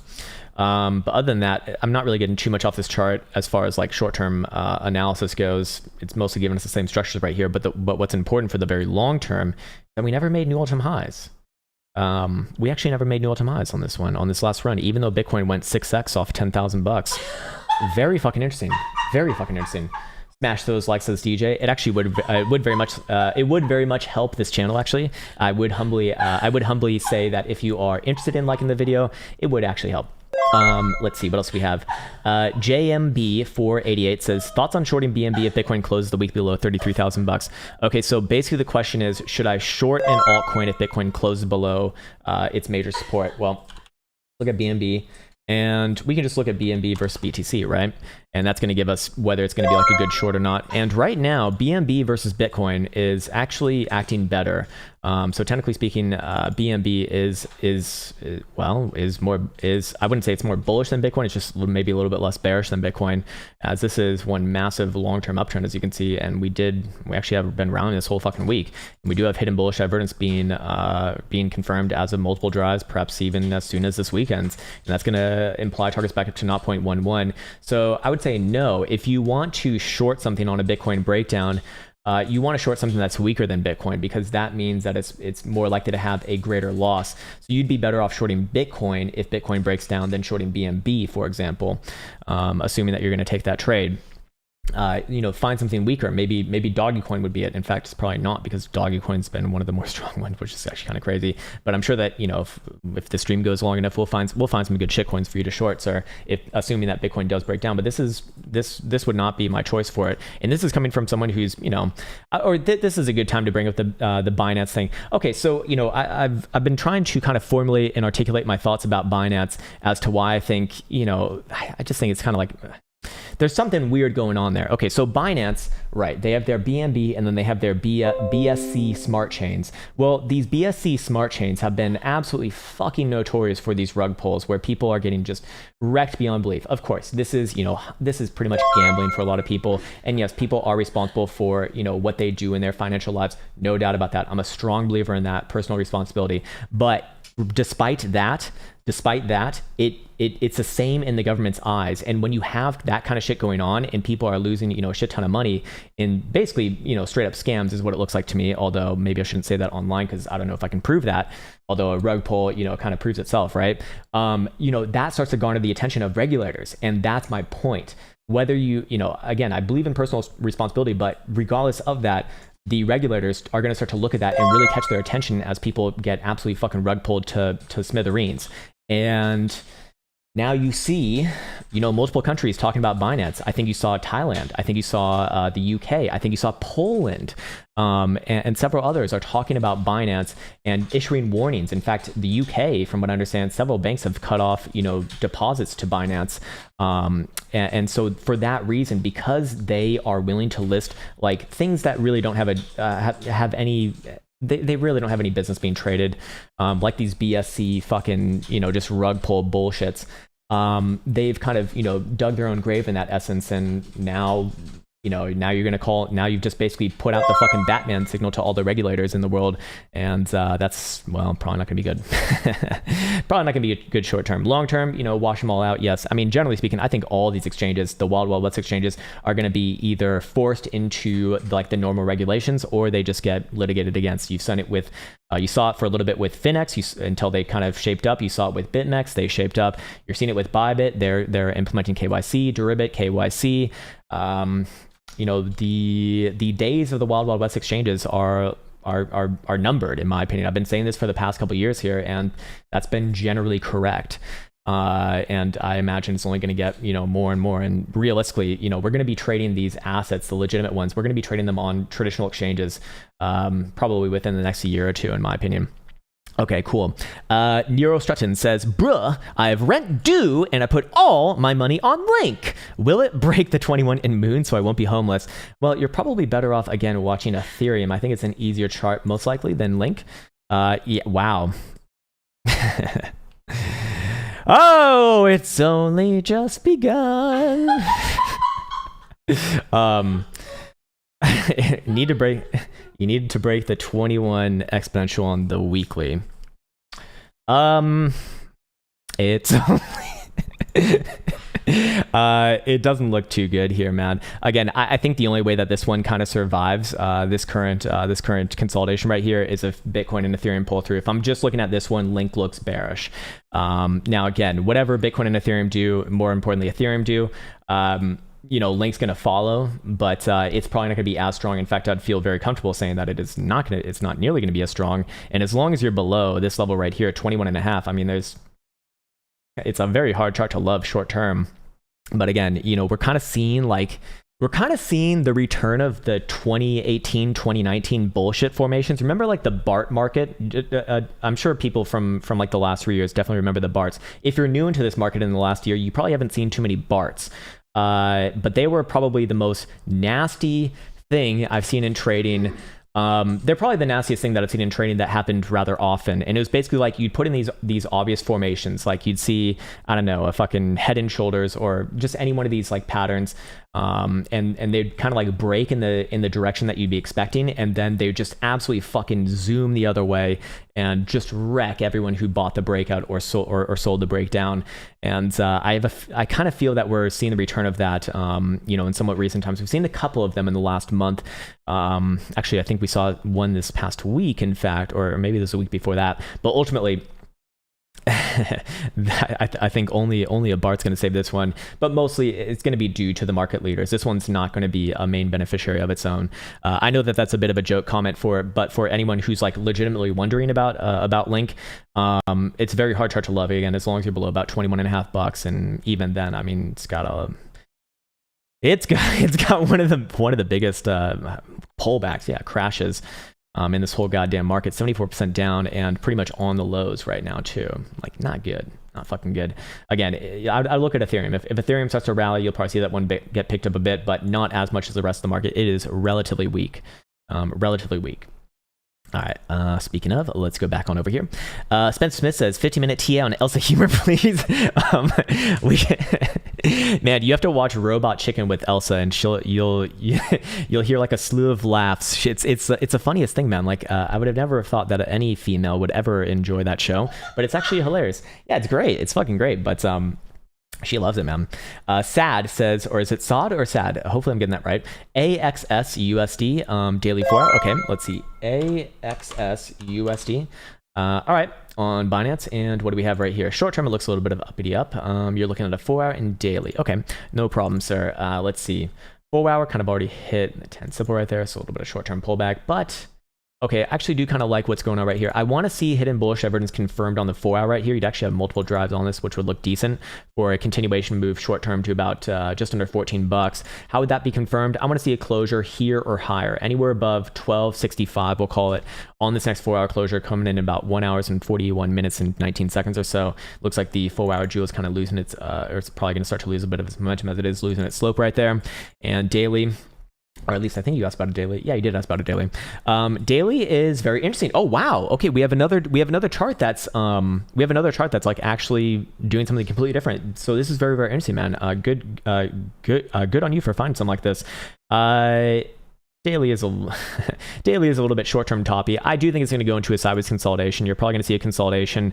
But other than that, I'm not really getting too much off this chart as far as like short-term analysis goes. It's mostly giving us the same structures right here. But what's important for the very long term, that we never made new all-time highs. We actually never made new all-time highs on this one, on this last run, even though Bitcoin went 6x off $10,000. Very fucking interesting. Very fucking interesting. Smash those likes to this DJ. It actually would very much help this channel. Actually, I would humbly say that if you are interested in liking the video, it would actually help. Let's see what else we have. JMB488 says thoughts on shorting BNB if Bitcoin closes the week below $33,000. Okay, so basically the question is, should I short an altcoin if Bitcoin closes below its major support? Well, look at BNB. And we can just look at BNB versus BTC, right? And that's going to give us whether it's going to be like a good short or not. And right now, BNB versus Bitcoin is actually acting better. So technically speaking, BNB is I wouldn't say it's more bullish than Bitcoin. It's just maybe a little bit less bearish than Bitcoin, as this is one massive long-term uptrend, as you can see. And we actually have been rounding this whole fucking week. And we do have hidden bullish divergence being confirmed as of multiple drives, perhaps even as soon as this weekend. And that's going to imply targets back up to 0.11. So I would say no. If you want to short something on a Bitcoin breakdown, you want to short something that's weaker than Bitcoin, because that means that it's more likely to have a greater loss. So you'd be better off shorting Bitcoin if Bitcoin breaks down than shorting BNB, for example, assuming that you're going to take that trade. Find something weaker. Maybe Dogecoin would be it. In fact, it's probably not, because Dogecoin's been one of the more strong ones, which is actually kind of crazy. But I'm sure that if the stream goes long enough, we'll find some good shitcoins for you to short, sir. Assuming that Bitcoin does break down. But this would not be my choice for it. And this is coming from someone who's this is a good time to bring up the Binance thing. Okay, so I've been trying to kind of formulate and articulate my thoughts about Binance as to why I think I just think it's kind of like, there's something weird going on there. Okay, so Binance, right, they have their BNB and then they have their BSC smart chains. Well, these BSC smart chains have been absolutely fucking notorious for these rug pulls where people are getting just wrecked beyond belief. Of course, this is pretty much gambling for a lot of people. And yes, people are responsible for, what they do in their financial lives. No doubt about that. I'm a strong believer in that, personal responsibility. But despite that, it's the same in the government's eyes. And when you have that kind of shit going on and people are losing, a shit ton of money in basically, straight up scams is what it looks like to me. Although maybe I shouldn't say that online, because I don't know if I can prove that. Although a rug pull, kind of proves itself, right? That starts to garner the attention of regulators. And that's my point. Whether again, I believe in personal responsibility, but regardless of that, the regulators are going to start to look at that and really catch their attention as people get absolutely fucking rug pulled to smithereens. And now you see, multiple countries talking about Binance. I think you saw Thailand. I think you saw the UK. I think you saw Poland. And several others are talking about Binance and issuing warnings. In fact, the UK, from what I understand, several banks have cut off, deposits to Binance. And so for that reason, because they are willing to list like things that really don't have have any. They really don't have any business being traded, like these BSC fucking, just rug pull bullshits. they've kind of, dug their own grave in that essence, and now now you've just basically put out the fucking Batman signal to all the regulators in the world, and that's, well, probably not gonna be good. Probably not gonna be good short term. Long term, wash them all out. Yes, I mean, generally speaking, I think all these exchanges, the Wild Wild West exchanges, are gonna be either forced into like the normal regulations, or they just get litigated against. You've seen it with you saw it for a little bit with Finex until they kind of shaped up. You saw it with BitMEX, they shaped up. You're seeing it with Bybit, they're implementing KYC, Deribit, KYC. The days of the Wild Wild West exchanges are numbered, in my opinion. I've been saying this for the past couple of years here, and that's been generally correct. And I imagine it's only going to get, more and more. And realistically, we're going to be trading these assets, the legitimate ones, we're going to be trading them on traditional exchanges, probably within the next year or two, in my opinion. Okay, cool. Nero Strutton says, bruh, I have rent due and I put all my money on Link. Will it break the 21 in Moon so I won't be homeless? Well, you're probably better off, again, watching Ethereum. I think it's an easier chart, most likely, than Link. Yeah, wow. Oh, it's only just begun. You need to break the 21 exponential on the weekly. It's it doesn't look too good here, man. Again, I think the only way that this one kind of survives this current consolidation right here is if Bitcoin and Ethereum pull through. If I'm just looking at this one, Link looks bearish. Now again, whatever Bitcoin and Ethereum do, more importantly Ethereum do, Link's going to follow, but it's probably not going to be as strong. In fact, I'd feel very comfortable saying that it's not nearly going to be as strong. And as long as you're below this level right here, 21.5, I mean, it's a very hard chart to love short term. But again, we're kind of seeing the return of the 2018, 2019 bullshit formations. Remember like the BART market? I'm sure people from like the last 3 years definitely remember the BARTs. If you're new into this market in the last year, you probably haven't seen too many BARTs. But they were probably the most nasty thing I've seen in trading. They're probably the nastiest thing that I've seen in trading that happened rather often. And it was basically like you'd put in these obvious formations, like you'd see, I don't know, a fucking head and shoulders or just any one of these like patterns. And they'd kind of like break in the direction that you'd be expecting, and then they would just absolutely fucking zoom the other way and just wreck everyone who bought the breakout or sold the breakdown. And I kind of feel that we're seeing the return of that, in somewhat recent times. We've seen a couple of them in the last month. Actually, I think we saw one this past week, in fact, or maybe this was a week before that. But ultimately, I think only a BART's going to save this one, but mostly it's going to be due to the market leaders. This one's not going to be a main beneficiary of its own. I know that that's a bit of a joke comment but for anyone who's like legitimately wondering about Link, it's a very hard chart to love. Again, as long as you're below about $21.5, and even then, I mean, it's got one of the biggest pullbacks, crashes. In this whole goddamn market, 74% down and pretty much on the lows right now too. Like, not good, not fucking good. Again, I look at Ethereum. If Ethereum starts to rally, you'll probably see that one get picked up a bit, but not as much as the rest of the market. It is relatively weak, All right, speaking of, let's go back on over here. Spencer Smith says, 15-minute TA on Elsa humor, please. Man, you have to watch Robot Chicken with Elsa, and you'll hear like a slew of laughs. It's the funniest thing, man. Like, I would have never thought that any female would ever enjoy that show, but it's actually hilarious. Yeah, it's great. It's fucking great, but she loves it, man. Sad says, or is it Sad or Sad? Hopefully I'm getting that right. AXSUSD daily 4 hour. Okay, let's see. AXSUSD. All right, on Binance. And what do we have right here? Short term, it looks a little bit of uppity up. You're looking at a 4 hour and daily. Okay, no problem, sir. Let's see. 4 hour kind of already hit the 10 simple right there. So a little bit of short term pullback, but okay, I actually do kind of like what's going on right here. I want to see hidden bullish evidence confirmed on the 4 hour right here. You'd actually have multiple drives on this, which would look decent for a continuation move short term to about just under $14. How would that be confirmed? I want to see a closure here or higher, anywhere above 1265, we'll call it, on this next 4 hour closure, coming in about 1 hour and 41 minutes and 19 seconds or so. Looks like the 4 hour jewel is kind of losing its, or it's probably going to start to lose a bit of its momentum as it is losing its slope right there. And daily, or at least I think you asked about a daily. Yeah, you did ask about a daily. Daily is very interesting. Oh wow. Okay, we have another chart that's like actually doing something completely different. So this is very, very interesting, man. Good on you for finding something like this. Daily is a little bit short-term toppy. I do think it's going to go into a sideways consolidation. You're probably going to see a consolidation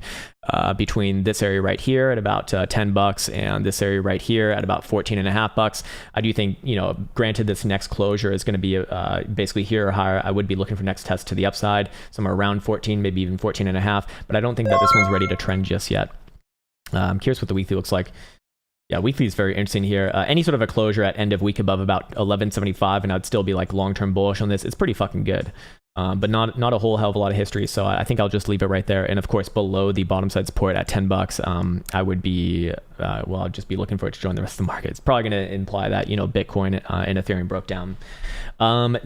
between this area right here at about $10 and this area right here at about $14.50. I do think, granted this next closure is going to be basically here or higher. I would be looking for next test to the upside, somewhere around 14, maybe even 14.5. But I don't think that this one's ready to trend just yet. I'm curious what the weekly looks like. Yeah, weekly is very interesting here. Any sort of a closure at end of week above about 1175, and I'd still be like long-term bullish on this. It's pretty fucking good, but not a whole hell of a lot of history. So I think I'll just leave it right there. And of course, below the bottom side support at $10, I would be I'll just be looking for it to join the rest of the market. It's probably going to imply that Bitcoin and Ethereum broke down.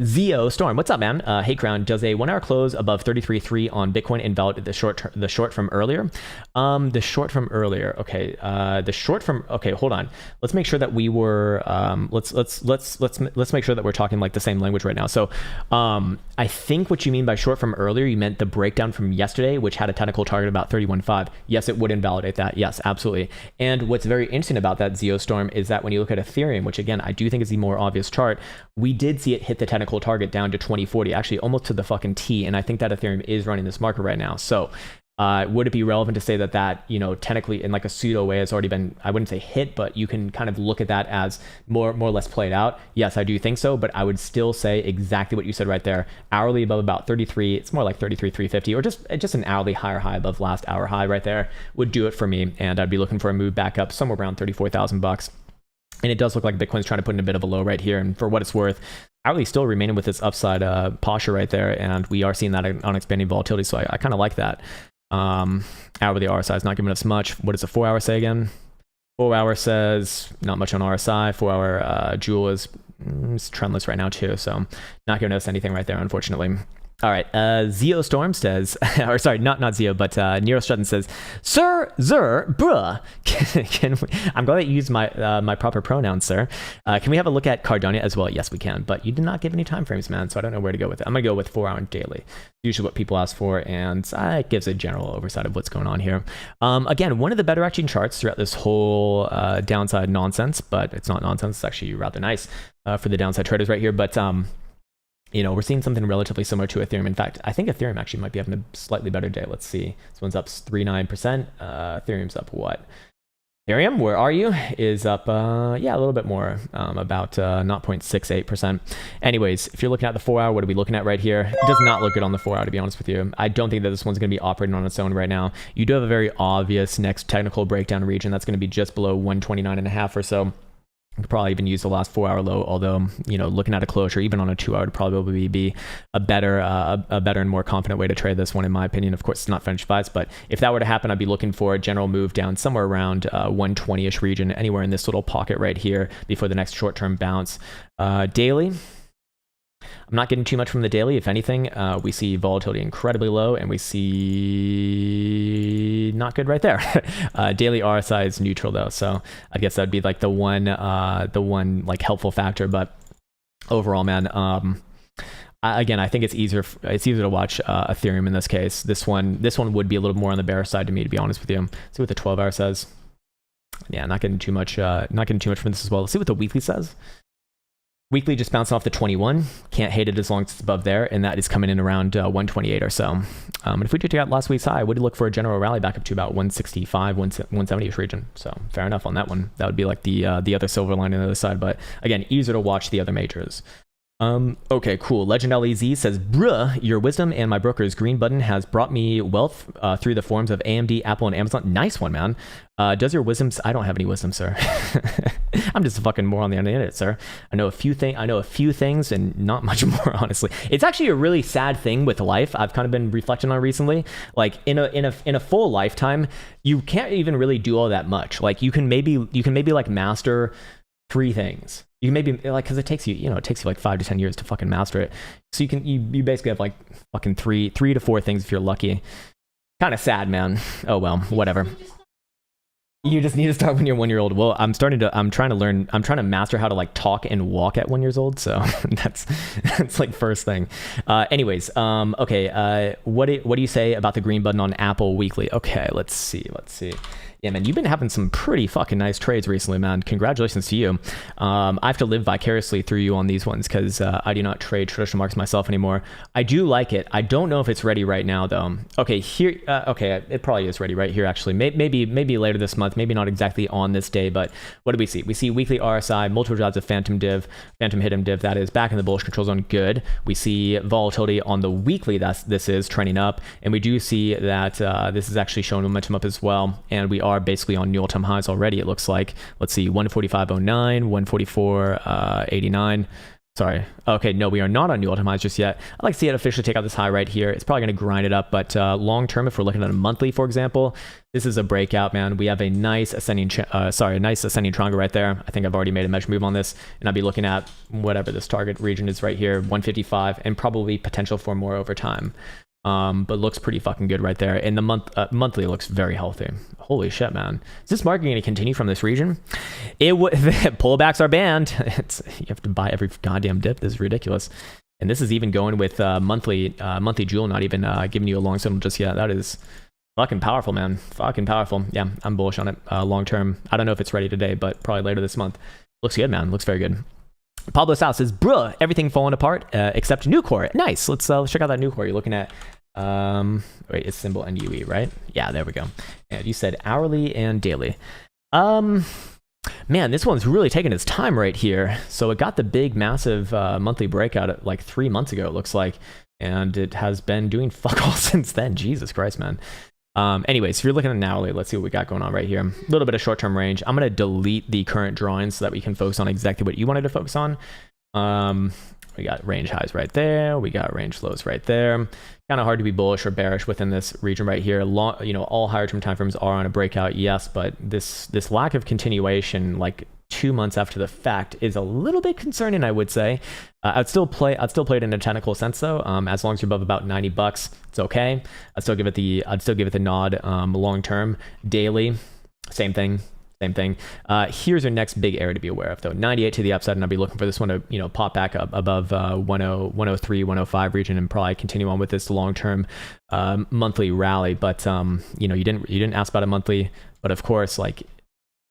Zio Storm, what's up, man? Hey, Krown, does a 1 hour close above 33.3 on Bitcoin invalidate the short from earlier? The short from earlier. Okay. Okay, hold on. Let's make sure that we were. Let's make sure that we're talking like the same language right now. So, I think what you mean by short from earlier, you meant the breakdown from yesterday, which had a technical target about 31.5. Yes, it would invalidate that. Yes, absolutely. And what's very interesting about that Zio Storm is that when you look at Ethereum, which again I do think is the more obvious chart, we did see it hit the technical target down to 2040, actually almost to the fucking T. And I think that Ethereum is running this market right now. So would it be relevant to say that technically in like a pseudo way has already been, I wouldn't say hit, but you can kind of look at that as more or less played out? Yes, I do think so, but I would still say exactly what you said right there. Hourly above about 33, it's more like 33,350, or just an hourly higher high above last hour high right there would do it for me. And I'd be looking for a move back up somewhere around $34,000. And it does look like Bitcoin's trying to put in a bit of a low right here. And for what it's worth, hourly still remaining with this upside posture right there. And we are seeing that on expanding volatility. So I kind of like that. Hourly RSI is not giving us much. What does the 4 hour say again? 4 hour says not much on RSI. 4 hour Joule is trendless right now too. So not giving us anything right there, unfortunately. All right, Zio Storm says, or sorry, not Zio, but Nero Strutton says, Sir, bruh, I'm glad that you used my proper pronouns, sir. Can we have a look at Cardano as well? Yes, we can, but you did not give any time frames, man, so I don't know where to go with it. I'm going to go with 4 hour and daily, usually what people ask for, and it gives a general oversight of what's going on here. Again, one of the better acting charts throughout this whole downside nonsense, but it's not nonsense, it's actually rather nice for the downside traders right here, but we're seeing something relatively similar to Ethereum. In fact, I think Ethereum actually might be having a slightly better day. Let's see. This one's up 3.9%. Ethereum's up what? Ethereum, where are you? Is up, a little bit more, about 0.68%. Anyways, if you're looking at the 4 hour, what are we looking at right here? It does not look good on the 4 hour, to be honest with you. I don't think that this one's going to be operating on its own right now. You do have a very obvious next technical breakdown region that's going to be just below 129.5 or so. You could probably even use the last 4 hour low, although looking at a closure even on a 2 hour would probably be a better and more confident way to trade this one, in my opinion. Of course, it's not finished advice, but if that were to happen, I'd be looking for a general move down somewhere around 120-ish region, anywhere in this little pocket right here before the next short-term bounce. Daily, I'm not getting too much from the daily. If anything, we see volatility incredibly low, and we see not good right there. Daily RSI is neutral though, so I guess that'd be like the one like helpful factor. But overall, man, again, I think it's easier to watch Ethereum in this case. This one would be a little more on the bear side to me, to be honest with you. Let's see what the 12 hour says. Yeah, not getting too much from this as well. Let's see what the weekly says. Weekly just bounced off the 21. Can't hate it as long as it's above there, and that is coming in around 128 or so. And if we took out last week's high, I would look for a general rally back up to about 165, 170-ish region. So fair enough on that one. That would be like the other silver line on the other side. But again, easier to watch the other majors. Okay, cool. Legend LEZ says, bruh, your wisdom and my broker's green button has brought me wealth through the forms of AMD, Apple, and Amazon. Nice one, man. Does your wisdom... I don't have any wisdom, sir. I'm just a fucking moron on the internet, sir. I know a few things and not much more, honestly. It's actually a really sad thing with life. I've kind of been reflecting on recently. Like in a full lifetime, you can't even really do all that much. Like you can maybe like master 3 things. You can maybe like, because it takes you like 5 to 10 years to fucking master it. So you basically have like fucking 3 to 4 things if you're lucky. Kind of sad, man. Oh well, whatever. You just need to start when you're 1 year old. Well, I'm trying to master how to like talk and walk at 1 year old. So that's like first thing. Okay. What do you say about the green button on Apple Weekly? Okay, let's see. Yeah, man, you've been having some pretty fucking nice trades recently, man. Congratulations to you. I have to live vicariously through you on these ones because I do not trade traditional markets myself anymore. I do like it. I don't know if it's ready right now, though. Okay, here. Okay, it probably is ready right here, actually. Maybe later this month. Maybe not exactly on this day, but what do we see? We see weekly RSI, multiple jobs of phantom hidden div. That is back in the bullish control zone. Good. We see volatility on the weekly. This is trending up, and we do see that this is actually showing momentum up as well, and we are basically on new all-time highs already, it looks like. Let's see, 145.09, 144.89. Sorry. Okay, no, we are not on new all-time highs just yet. I'd like to see it officially take out this high right here. It's probably going to grind it up, but long term, if we're looking at a monthly, for example, this is a breakout, man. We have a nice ascending triangle right there. I think I've already made a measure move on this, and I'll be looking at whatever this target region is right here, 155, and probably potential for more over time. But looks pretty fucking good right there. And the monthly looks very healthy. Holy shit, man. Is this market going to continue from this region? Pullbacks are banned. You have to buy every goddamn dip. This is ridiculous. And this is even going with monthly jewel, not even giving you a long signal just yet. That is fucking powerful, man. Fucking powerful. Yeah, I'm bullish on it long term. I don't know if it's ready today, but probably later this month. Looks good, man. Looks very good. Pablo Sal says, bruh, everything falling apart except Nucor. Nice. Let's check out that Nucor. You're looking at, wait, it's symbol NUE, right? Yeah, there we go. And you said hourly and daily. Man, this one's really taking its time right here. So it got the big, massive monthly breakout at like 3 months ago, it looks like. And it has been doing fuck all since then. Jesus Christ, man. Anyways, if you're looking at an hourly, let's see what we got going on right here. A little bit of short-term range. I'm going to delete the current drawings so that we can focus on exactly what you wanted to focus on. We got range highs right there. We got range lows right there. Kind of hard to be bullish or bearish within this region right here. All higher term timeframes are on a breakout, yes, but this lack of continuation, like 2 months after the fact, is a little bit concerning, I would say. I'd still play it in a technical sense though. As long as you're above about $90, it's okay. I'd still give it the nod. Long term, daily, same thing. Here's our next big area to be aware of though. 98 to the upside, and I'll be looking for this one to pop back up above 103, 105 region, and probably continue on with this long-term monthly rally. But you didn't ask about a monthly, but of course,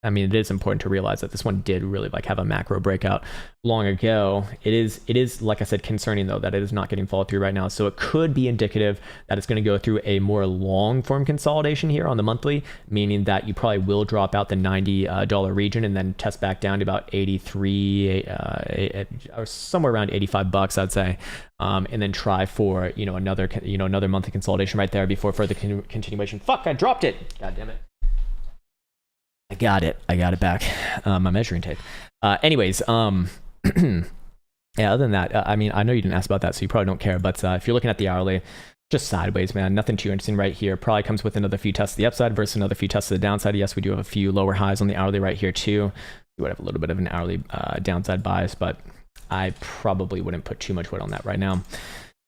it is important to realize that this one did really have a macro breakout long ago. It is like I said, concerning though that it is not getting followed through right now. So it could be indicative that it's going to go through a more long form consolidation here on the monthly, meaning that you probably will drop out the $90 region and then test back down to about 83 or somewhere around $85, I'd say, and then try for another monthly consolidation right there before further continuation. Fuck, I dropped it. God damn it. I got it back. My measuring tape. Anyways, yeah, other than that, I know you didn't ask about that, so you probably don't care, but if you're looking at the hourly, just sideways, man. Nothing too interesting right here. Probably comes with another few tests to the upside versus another few tests to the downside. Yes, we do have a few lower highs on the hourly right here too. We would have a little bit of an hourly downside bias, but I probably wouldn't put too much weight on that right now.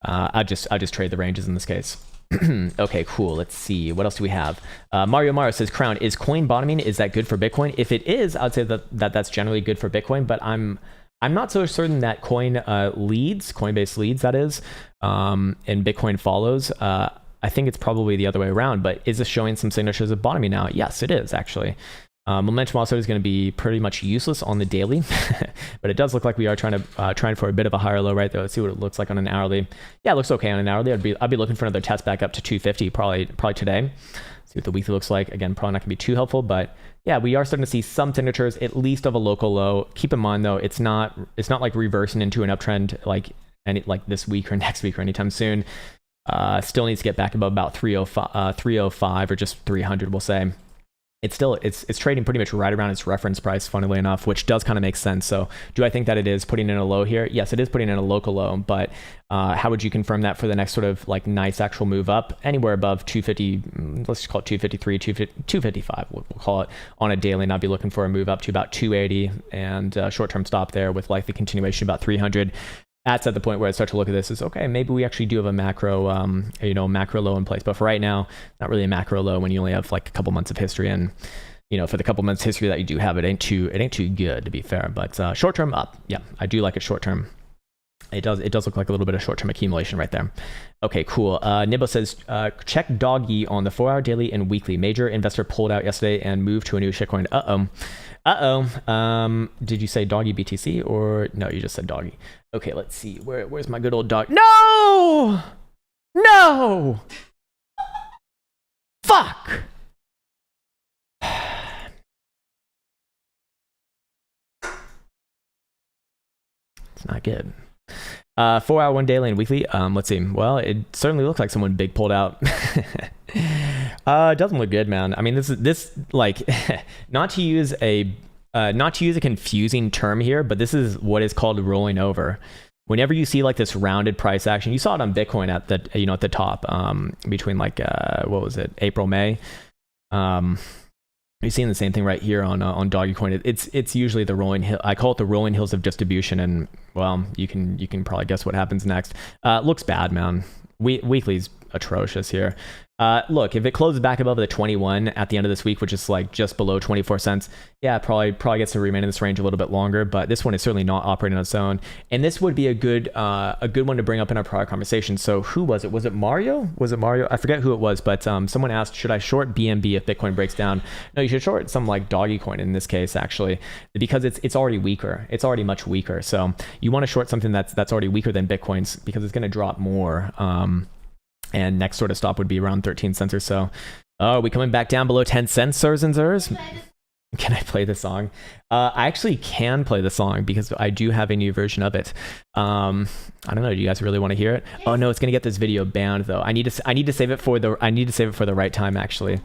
I just trade the ranges in this case. Okay, cool. Let's see. What else do we have? Mario Maro says, Krown, is coin bottoming? Is that good for Bitcoin? If it is, I'd say that's generally good for Bitcoin, but I'm not so certain that Coinbase leads, that is, and Bitcoin follows. I think it's probably the other way around, but is this showing some signatures of bottoming now? Yes, it is actually. Momentum also is going to be pretty much useless on the daily, but it does look like we are trying for a bit of a higher low right there. Let's see what it looks like on an hourly. Yeah, it looks okay on an hourly. I'd be looking for another test back up to 250 probably today. See what the weekly looks like. Again, probably not going to be too helpful, but yeah, we are starting to see some signatures at least of a local low. Keep in mind though, it's not like reversing into an uptrend like this week or next week or anytime soon. Still needs to get back above about 305 or just 300, we'll say. It's trading pretty much right around its reference price, funnily enough, which does kind of make sense. So do I think that it is putting in a low here? Yes, it is putting in a local low, but how would you confirm that for the next sort of nice actual move up? Anywhere above 250, let's just call it 253, 255, we'll call it on a daily, and I'd be looking for a move up to about 280 and short-term stop there with likely continuation about 300. That's at the point where I start to look at this as, okay, maybe we actually do have a macro, macro low in place. But for right now, not really a macro low when you only have a couple months of history. And for the couple months history that you do have, it ain't too good, to be fair. But short term up, yeah, I do like it short term. It does look like a little bit of short term accumulation right there. Okay, cool. Nibbo says check doggy on the 4-hour daily and weekly. Major investor pulled out yesterday and moved to a new shitcoin. Did you say doggy BTC or no? You just said doggy. Okay, let's see. Where's my good old dog? No. Fuck. It's not good. 4-hour, 1 daily and weekly. Let's see. Well, it certainly looks like someone big pulled out. It doesn't look good, man. I mean, this like not to use a confusing term here, but this is what is called rolling over. Whenever you see like this rounded price action, you saw it on Bitcoin at the at the top between like what was it, April, May. You're seeing the same thing right here on Dogecoin. It's usually the rolling hill. I call it the rolling hills of distribution, and well, you can probably guess what happens next. Looks bad, man. Weekly's atrocious here. Look, if it closes back above the 21 at the end of this week, which is like just below 24 cents, yeah, probably gets to remain in this range a little bit longer. But this one is certainly not operating on its own, and this would be a good one to bring up in our prior conversation. So who was it? Was it Mario? I forget who it was, but someone asked, should I short BNB if Bitcoin breaks down? No, you should short something like Dogecoin in this case, actually, because it's already weaker. It's already much weaker. So you want to short something that's already weaker than Bitcoin's because it's going to drop more. And next sort of stop would be around 13 cents or so. Oh, are we coming back down below 10 cents, sirs and sirs? Can I play the song? I actually can play the song because I do have a new version of it. I don't know. Do you guys really want to hear it? Oh no, it's gonna get this video banned though. I need to save it for the right time actually.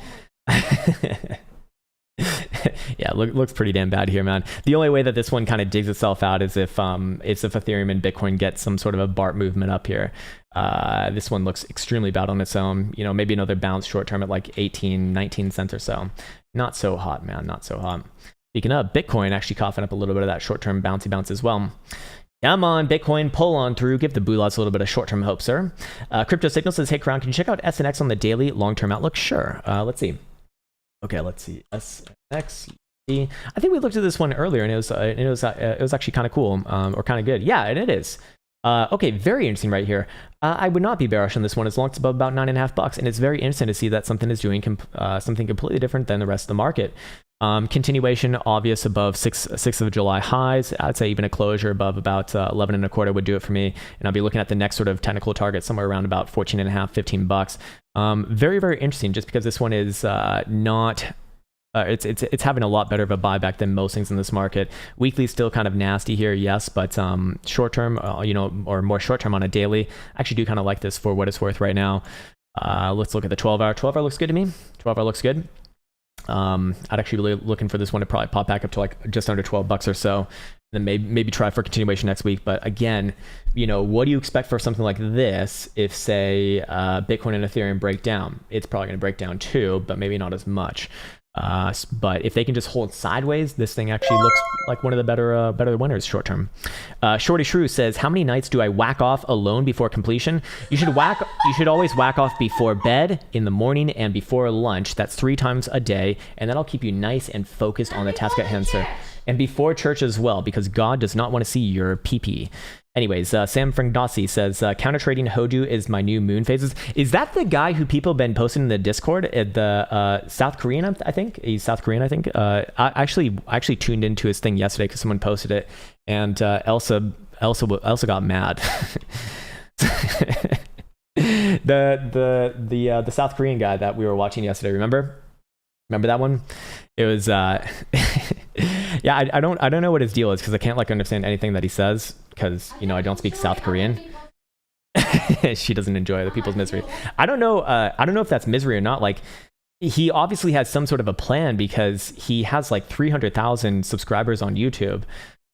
Yeah, looks pretty damn bad here, man. The only way that this one kind of digs itself out is if Ethereum and Bitcoin get some sort of a BART movement up here. This one looks extremely bad on its own. Maybe another bounce short term at like 18, 19 cents or so. Not so hot, man. Not so hot. Speaking of, Bitcoin actually coughing up a little bit of that short term bounce as well. Come on, Bitcoin, pull on through. Give the bullets a little bit of short term hope, sir. Crypto Signal says, hey, Krown, can you check out SNX on the daily long term outlook? Sure. Let's see. Okay, let's see. SNX. I think we looked at this one earlier, and it was actually kind of cool, or kind of good. Yeah, and it is. Okay, very interesting right here. I would not be bearish on this one as long as it's above about $9.5, and it's very interesting to see that something is doing something completely different than the rest of the market. Continuation obvious above 6th of July highs. I'd say even a closure above about 11.25 would do it for me, and I'll be looking at the next sort of technical target somewhere around about 14.5, $15. Very, very interesting, just because this one is not. It's having a lot better of a buyback than most things in this market. Weekly still kind of nasty here, yes, but short term, or more short term on a daily, I actually do kind of like this for what it's worth right now. Let's look at the 12-hour. 12-hour looks good to me. 12-hour looks good. I'd actually be looking for this one to probably pop back up to like just under $12 or so. Then maybe try for continuation next week. But again, what do you expect for something like this if, say, Bitcoin and Ethereum break down? It's probably going to break down too, but maybe not as much. But if they can just hold sideways, this thing actually looks like one of the better winners short term. Shorty Shrew says, how many nights do I whack off alone before completion? You should always whack off before bed, in the morning, and before lunch. That's 3 times a day, and that'll keep you nice and focused on the task at hand, sir. And before church as well, because God does not want to see your pee-pee. Anyways, Sam Frangdossi says, counter trading Hodu is my new moon phases. Is that the guy who people have been posting in the Discord at the South Korean, I think? He's South Korean, I think. I actually tuned into his thing yesterday because someone posted it, and Elsa got mad. the South Korean guy that we were watching yesterday, remember that one? It was yeah, I don't know what his deal is because I can't understand anything that he says because I don't speak South Korean. She doesn't enjoy other people's misery. I don't know if that's misery or not. Like, he obviously has some sort of a plan because he has like 300,000 subscribers on YouTube,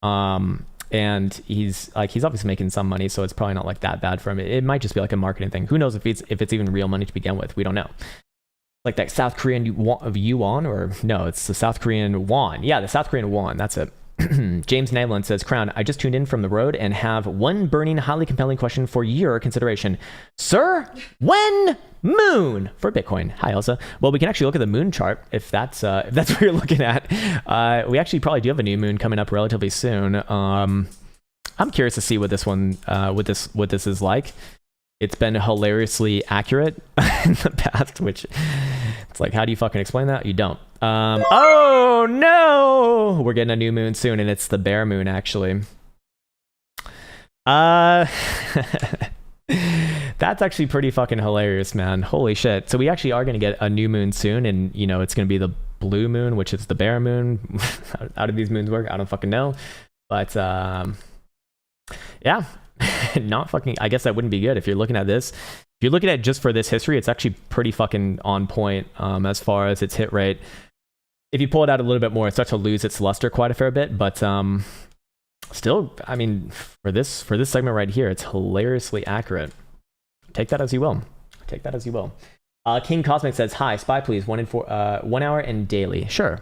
and he's obviously making some money, so it's probably not like that bad for him. It might just be like a marketing thing. Who knows if it's even real money to begin with? We don't know. Like that South Korean yuan, or no, it's the South Korean won. Yeah, the South Korean won. That's it. James Nayland says, Krown, I just tuned in from the road and have one burning, highly compelling question for your consideration. Sir, when moon for Bitcoin? Hi, Elsa. Well, we can actually look at the moon chart if that's what you're looking at. We actually probably do have a new moon coming up relatively soon. I'm curious to see what this one, what this is like. It's been hilariously accurate in the past, which it's like, how do you fucking explain that? You don't. Oh no, we're getting a new moon soon, and it's the bear moon actually. That's actually pretty fucking hilarious, man. Holy shit. So we actually are going to get a new moon soon, and you know, it's going to be the blue moon, which is the bear moon. How do these moons work? I don't fucking know. But yeah. Not fucking, I guess that wouldn't be good if you're looking at this. If you're looking at just for this history, it's actually pretty fucking on point as far as its hit rate. If you pull it out a little bit more, it starts to lose its luster quite a fair bit, but still, I mean, for this segment right here, it's hilariously accurate. Take that as you will. Take that as you will. King Cosmic says, hi, SPY please, 1 hour and daily. Sure.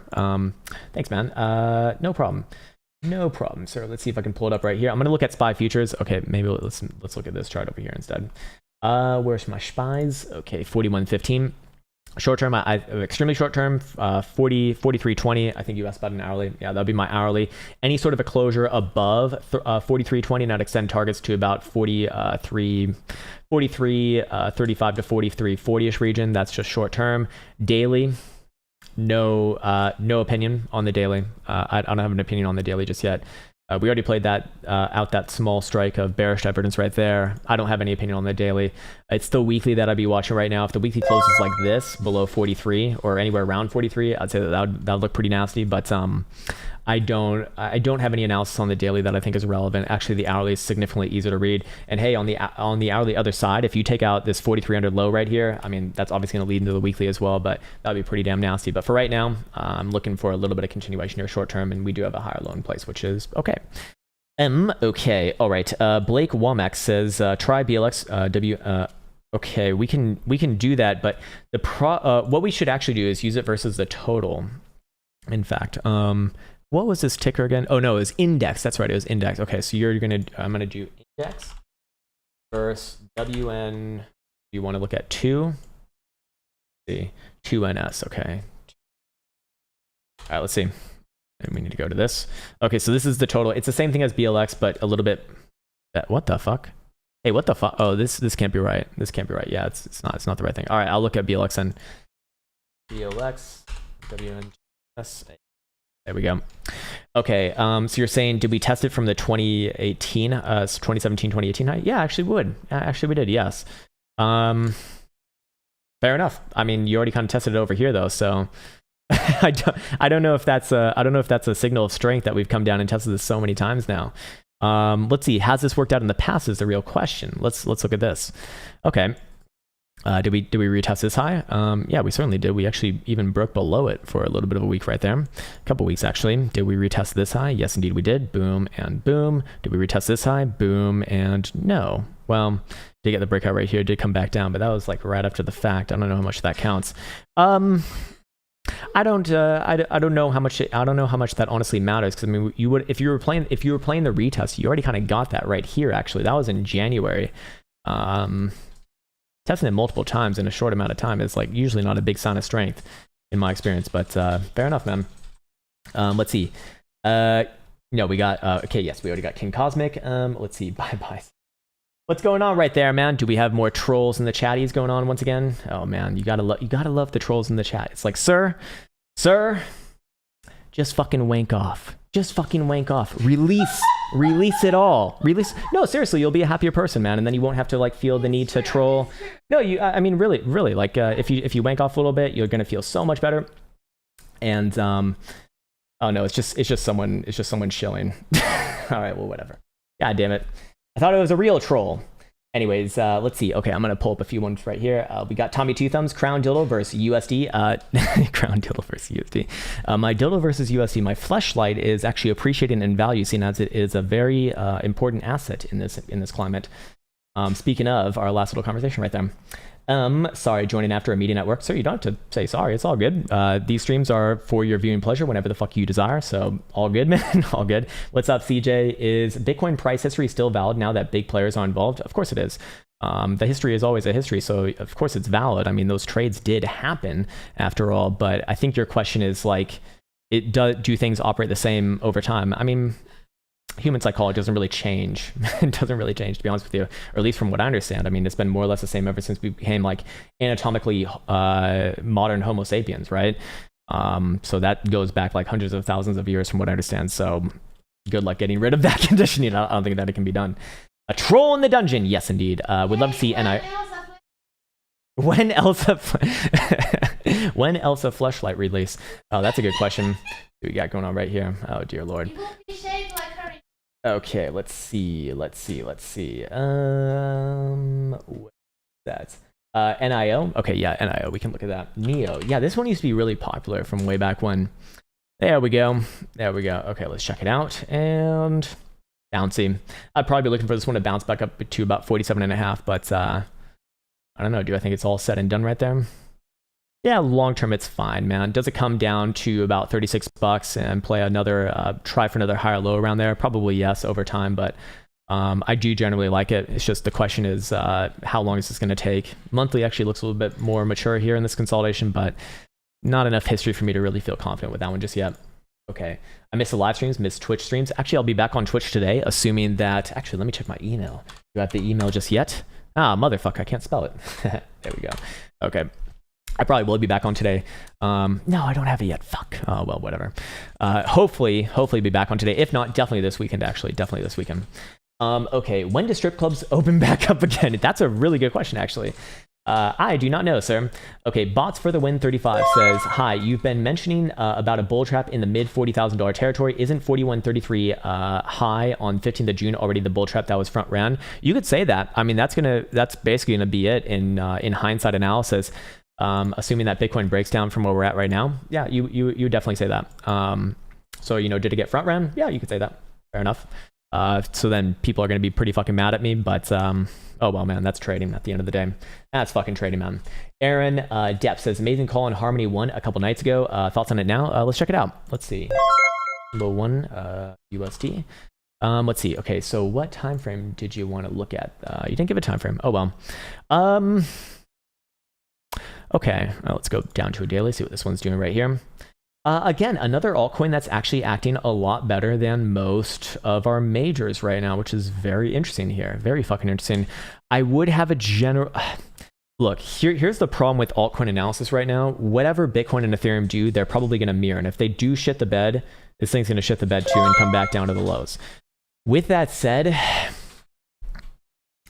Thanks, man. No problem. No problem, sir. Let's see if I can pull it up right here. I'm going to look at SPY futures. Okay, maybe let's look at this chart over here instead. Where's my SPYs? Okay, 41.15. Short term, I extremely short term, 43.20. I think you asked about an hourly. Yeah, that'll be my hourly. Any sort of a closure above 43.20, and I'd extend targets to about 35 to 43.40-ish region. That's just short term. Daily. No opinion on the daily. I don't have an opinion on the daily just yet. We already played that out, that small strike of bearish divergence right there. I don't have any opinion on the daily. It's the weekly that I'd be watching right now. If the weekly closes like this, below 43 or anywhere around 43, I'd say that would look pretty nasty. But I don't have any analysis on the daily that I think is relevant. Actually, the hourly is significantly easier to read. And hey, on the hourly other side, if you take out this 4,300 low right here, I mean, that's obviously going to lead into the weekly as well, but that'd be pretty damn nasty. But for right now, I'm looking for a little bit of continuation here short term, and we do have a higher low in place, which is okay. Okay, all right. Blake Womack says, try BLX okay, we can do that, but what we should actually do is use it versus the total. In fact, what was this ticker again? Oh no, it was index. That's right, it was index. Okay, so I'm gonna do index versus WN. You want to look at 2? Let's see, 2NS. Okay. All right, let's see. And we need to go to this. Okay, so this is the total. It's the same thing as BLX, but a little bit. What the fuck? Hey, what the fuck? Oh, this can't be right. This can't be right. Yeah, it's not the right thing. All right, I'll look at BLX and BLX WNS. There we go. Okay, so you're saying, did we test it from the 2017, 2018 high? Yeah, actually would. Actually, we did. Yes. Fair enough. I mean, you already kind of tested it over here though, so I don't know if that's a signal of strength that we've come down and tested this so many times now. Let's see. Has this worked out in the past is the real question. Let's look at this. Okay. Did we retest this high? Yeah, we certainly did. We actually even broke below it for a little bit of a week right there. A couple weeks actually. Did we retest this high? Yes, indeed we did. Boom and boom. Did we retest this high? Boom and no. Well, did get the breakout right here. Did come back down, but that was like right after the fact. I don't know how much that counts. I don't know how much that honestly matters, because I mean, you would if you were playing the retest, you already kind of got that right here. Actually, that was in January. Testing it multiple times in a short amount of time is like usually not a big sign of strength in my experience, but fair enough, man. Let's see. No, we got okay. Yes, we already got King Cosmic. Let's see. Bye. What's going on right there, man? Do we have more trolls in the chatties going on once again? Oh man, you gotta love the trolls in the chat. It's like, sir, just fucking wank off. Just fucking wank off. Release it all. No, seriously, you'll be a happier person, man, and then you won't have to like feel the need to troll. No, I mean, really, like if you wank off a little bit, you're gonna feel so much better. And oh no, it's just someone shilling. All right, well, whatever. God damn it. I thought it was a real troll. Anyways, let's see. Okay, I'm going to pull up a few ones right here. We got Tommy Two Thumbs, Krown Dildo versus USD. Krown Dildo versus USD. My dildo versus USD, my fleshlight is actually appreciating in value, seeing as it is a very important asset in this climate. Speaking of our last little conversation right there. Sorry, joining after a meeting at work. Sir, you don't have to say sorry. It's all good. These streams are for your viewing pleasure whenever the fuck you desire. So all good, man. All good. What's up, CJ? Is Bitcoin price history still valid now that big players are involved? Of course it is. The history is always a history, so of course it's valid. I mean, those trades did happen after all, but I think your question is like, do things operate the same over time? I mean, human psychology doesn't really change. It doesn't really change, to be honest with you, or at least from what I understand. I mean, it's been more or less the same ever since we became like anatomically modern Homo sapiens, right? So that goes back like hundreds of thousands of years from what I understand. So good luck getting rid of that conditioning. I don't think that it can be done. A troll in the dungeon. Yes, indeed. Would love to see when Elsa Fleshlight release? Oh, that's a good question. What we got going on right here? Oh dear lord. Okay, let's see. What's that? NIO. Okay, yeah, NIO. We can look at that. Neo. Yeah, this one used to be really popular from way back when. There we go. Okay, let's check it out. And bouncy. I'd probably be looking for this one to bounce back up to about 47.5, but I don't know. Do I think it's all said and done right there? Yeah, long term it's fine, man. Does it come down to about $36 and play another try for another higher low around there? Probably yes over time, but I do generally like it. It's just the question is how long is this going to take? Monthly actually looks a little bit more mature here in this consolidation, but not enough history for me to really feel confident with that one just yet. Okay, I missed the live streams, missed Twitch streams. Actually, I'll be back on Twitch today, assuming that... Actually, let me check my email. Do I have the email just yet? Ah, motherfucker, I can't spell it. There we go. Okay. I probably will be back on today. No, I don't have it yet. Fuck. Oh, well, whatever. Hopefully be back on today. If not, definitely this weekend, actually. Definitely this weekend. Okay, when do strip clubs open back up again? That's a really good question, actually. I do not know, sir. Okay, Bots for the Win 35 says, hi, you've been mentioning about a bull trap in the mid $40,000 territory. Isn't 4133 high on 15th of June already the bull trap that was front ran? You could say that. I mean, that's basically gonna be it in hindsight analysis. Assuming that Bitcoin breaks down from where we're at right now. Yeah, you definitely say that. So, did it get front ran? Yeah, you could say that. Fair enough. So then people are going to be pretty fucking mad at me, but oh well, man, that's trading at the end of the day. That's fucking trading, man. Aaron Depp says, amazing call on Harmony 1 a couple nights ago. Thoughts on it now? Let's check it out. Let's see. Low 1 USD. Let's see. Okay, so what time frame did you want to look at? You didn't give a time frame. Oh well. Okay, let's go down to a daily, see what this one's doing right here. Again, another altcoin that's actually acting a lot better than most of our majors right now, which is very interesting here. Very fucking interesting. I would have a general... Look, here's the problem with altcoin analysis right now. Whatever Bitcoin and Ethereum do, they're probably going to mirror. And if they do shit the bed, this thing's going to shit the bed too and come back down to the lows. With that said,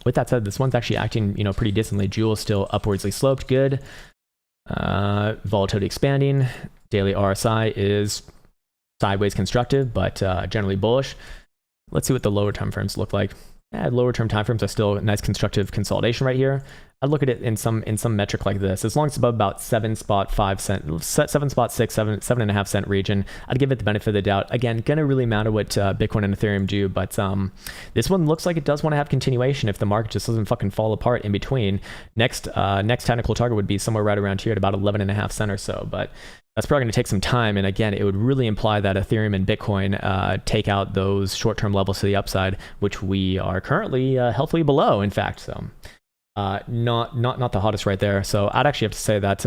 this one's actually acting, pretty decently. Jewel is still upwardsly sloped, good. Volatility expanding. Daily RSI is sideways constructive, but generally bullish. Let's see what the lower time frames look like. Lower term time frames are still a nice constructive consolidation right here. I'd look at it in some metric like this. As long as it's above about 7.5 cent, 7.6, 7.5 cent region, I'd give it the benefit of the doubt. Again, gonna really matter what Bitcoin and Ethereum do, but this one looks like it does want to have continuation if the market just doesn't fucking fall apart in between. Next technical target would be somewhere right around here at about 11.5 cent or so, but that's probably going to take some time. And again, it would really imply that Ethereum and Bitcoin take out those short-term levels to the upside, which we are currently healthily below, in fact. So not the hottest right there. So I'd actually have to say that,